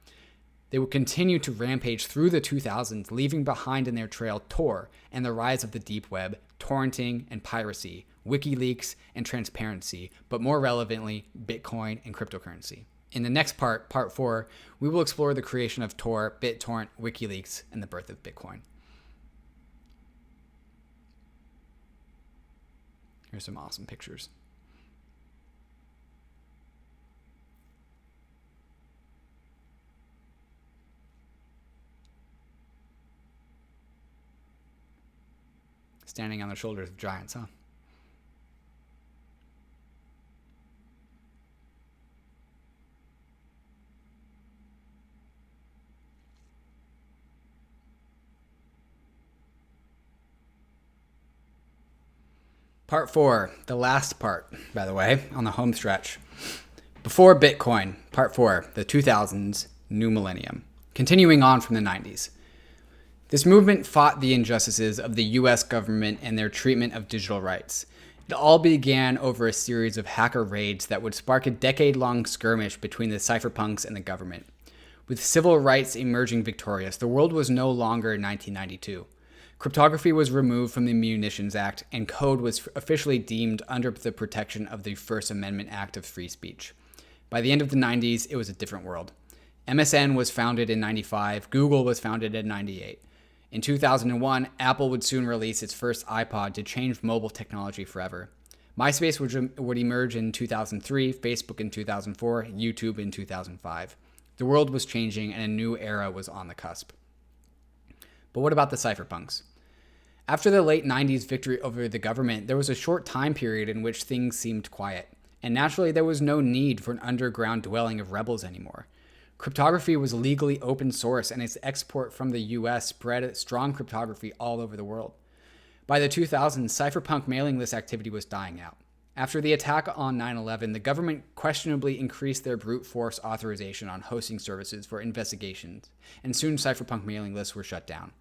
They would continue to rampage through the 2000s, leaving behind in their trail Tor and the rise of the deep web, torrenting and piracy, WikiLeaks and transparency, but more relevantly, Bitcoin and cryptocurrency. In the next part, part 4, we will explore the creation of Tor, BitTorrent, WikiLeaks, and the birth of Bitcoin. Here's some awesome pictures. Standing on the shoulders of giants, huh? Part 4, the last part, by the way, on the home stretch. Before Bitcoin, part 4, the 2000s, new millennium. Continuing on from the 90s. This movement fought the injustices of the US government and their treatment of digital rights. It all began over a series of hacker raids that would spark a decade-long skirmish between the cypherpunks and the government. With civil rights emerging victorious, the world was no longer 1992. Cryptography was removed from the Munitions Act, and code was officially deemed under the protection of the First Amendment Act of Free Speech. By the end of the 90s, it was a different world. MSN was founded in 95, Google was founded in 98. In 2001, Apple would soon release its first iPod to change mobile technology forever. MySpace would emerge in 2003, Facebook in 2004, YouTube in 2005. The world was changing and a new era was on the cusp. But what about the cypherpunks? After the late 90s victory over the government, there was a short time period in which things seemed quiet, and naturally there was no need for an underground dwelling of rebels anymore. Cryptography was legally open source, and its export from the US spread strong cryptography all over the world. By the 2000s, cypherpunk mailing list activity was dying out. After the attack on 9/11, the government questionably increased their brute force authorization on hosting services for investigations, and soon cypherpunk mailing lists were shut down.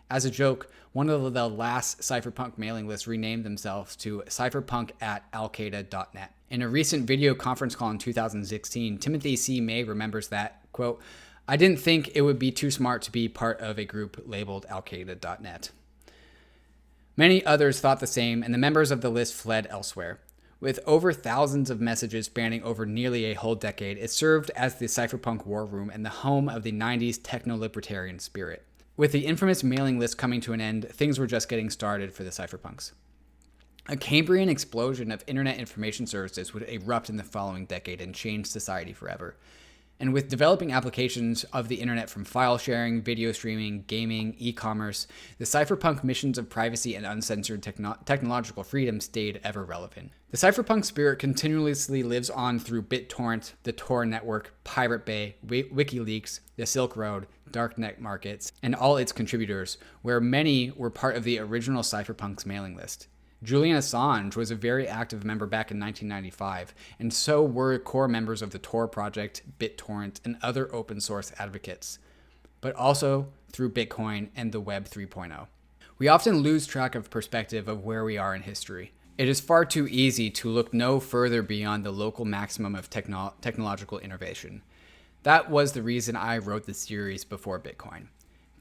As a joke, one of the last cypherpunk mailing lists renamed themselves to cypherpunk@alqaeda.net. In a recent video conference call in 2016, Timothy C. May remembers that, quote, "I didn't think it would be too smart to be part of a group labeled alqaeda.net." Many others thought the same, and the members of the list fled elsewhere. With over thousands of messages spanning over nearly a whole decade, it served as the cypherpunk war room and the home of the 90s techno-libertarian spirit. With the infamous mailing list coming to an end, things were just getting started for the cypherpunks. A Cambrian explosion of internet information services would erupt in the following decade and change society forever. And with developing applications of the internet from file sharing, video streaming, gaming, e-commerce, the cypherpunk missions of privacy and uncensored technological freedom stayed ever relevant. The cypherpunk spirit continuously lives on through BitTorrent, the Tor network, Pirate Bay, WikiLeaks, the Silk Road, darknet markets, and all its contributors, where many were part of the original cypherpunks mailing list. Julian Assange was a very active member back in 1995, and so were core members of the Tor project, BitTorrent, and other open source advocates, but also through Bitcoin and the Web 3.0. We often lose track of perspective of where we are in history. It is far too easy to look no further beyond the local maximum of technological innovation. That was the reason I wrote the series before Bitcoin.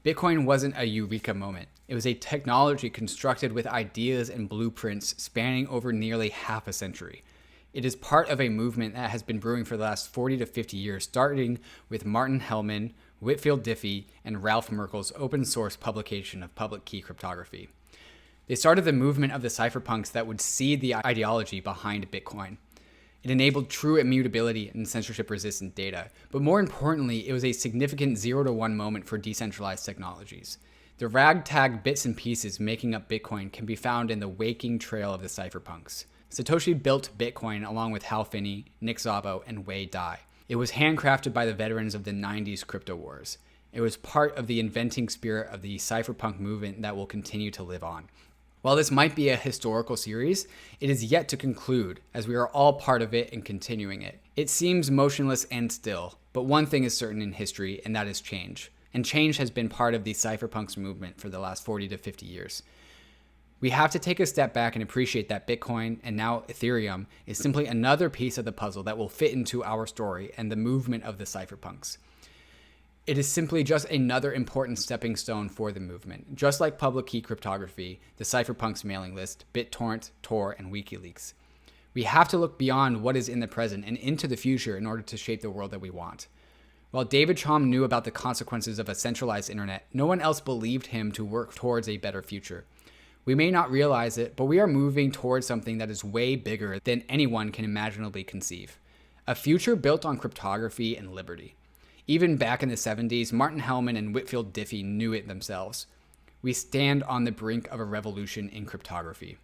Bitcoin wasn't a eureka moment. It was a technology constructed with ideas and blueprints spanning over nearly half a century. It is part of a movement that has been brewing for the last 40 to 50 years, starting with Martin Hellman, Whitfield Diffie, and Ralph Merkle's open source publication of public key cryptography. They started the movement of the cypherpunks that would seed the ideology behind Bitcoin. It enabled true immutability and censorship-resistant data, but more importantly, it was a significant 0-to-1 moment for decentralized technologies. The ragtag bits and pieces making up Bitcoin can be found in the waking trail of the cypherpunks. Satoshi built Bitcoin along with Hal Finney, Nick Szabo, and Wei Dai. It was handcrafted by the veterans of the 90s Cryptowars. It was part of the inventing spirit of the cypherpunk movement that will continue to live on. While this might be a historical series, it is yet to conclude, as we are all part of it and continuing it. It seems motionless and still, but one thing is certain in history, and that is change. And change has been part of the cypherpunks movement for the last 40 to 50 years. We have to take a step back and appreciate that Bitcoin, and now Ethereum, is simply another piece of the puzzle that will fit into our story and the movement of the cypherpunks. It is simply just another important stepping stone for the movement. Just like public key cryptography, the cypherpunks mailing list, BitTorrent, Tor, and WikiLeaks. We have to look beyond what is in the present and into the future in order to shape the world that we want. While David Chaum knew about the consequences of a centralized internet, no one else believed him to work towards a better future. We may not realize it, but we are moving towards something that is way bigger than anyone can imaginably conceive. A future built on cryptography and liberty. Even back in the 70s, Martin Hellman and Whitfield Diffie knew it themselves. We stand on the brink of a revolution in cryptography.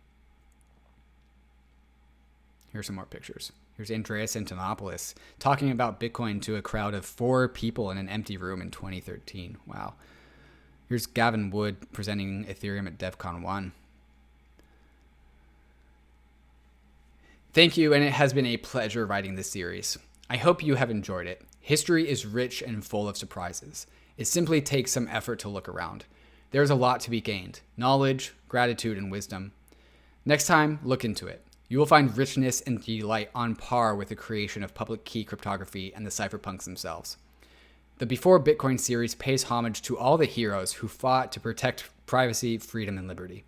Here's some more pictures. Here's Andreas Antonopoulos talking about Bitcoin to a crowd of 4 people in an empty room in 2013. Wow. Here's Gavin Wood presenting Ethereum at DevCon 1. Thank you, and it has been a pleasure writing this series. I hope you have enjoyed it. History is rich and full of surprises. It simply takes some effort to look around. There's a lot to be gained: knowledge, gratitude, and wisdom. Next time, look into it. You will find richness and delight on par with the creation of public key cryptography and the cypherpunks themselves. The Before Bitcoin series pays homage to all the heroes who fought to protect privacy, freedom, and liberty.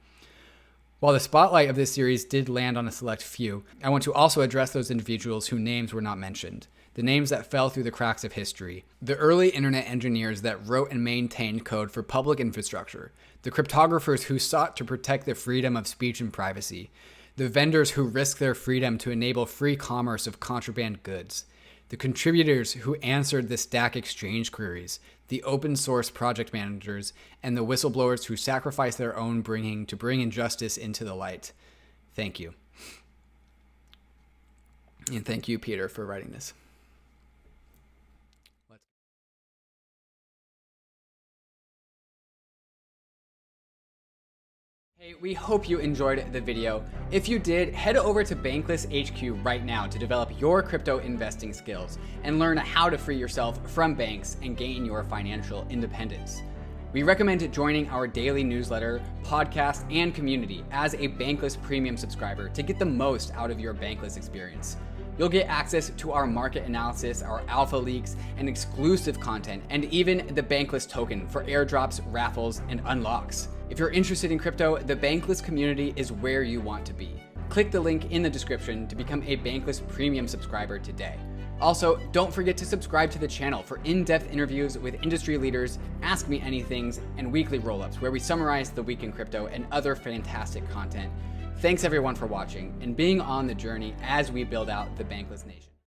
While the spotlight of this series did land on a select few, I want to also address those individuals whose names were not mentioned. The names that fell through the cracks of history, the early internet engineers that wrote and maintained code for public infrastructure, the cryptographers who sought to protect the freedom of speech and privacy, the vendors who risked their freedom to enable free commerce of contraband goods, the contributors who answered the Stack Exchange queries, the open source project managers, and the whistleblowers who sacrificed their own bringing to bring injustice into the light. Thank you. And thank you, Peter, for writing this. Hey, we hope you enjoyed the video. If you did, head over to Bankless HQ right now to develop your crypto investing skills and learn how to free yourself from banks and gain your financial independence. We recommend joining our daily newsletter, podcast, and community as a Bankless Premium subscriber to get the most out of your Bankless experience. You'll get access to our market analysis, our alpha leaks, and exclusive content, and even the Bankless token for airdrops, raffles, and unlocks. If you're interested in crypto, the Bankless community is where you want to be. Click the link in the description to become a Bankless Premium subscriber today. Also, don't forget to subscribe to the channel for in-depth interviews with industry leaders, Ask Me Anythings, and weekly roll-ups where we summarize the week in crypto and other fantastic content. Thanks everyone for watching and being on the journey as we build out the Bankless Nation.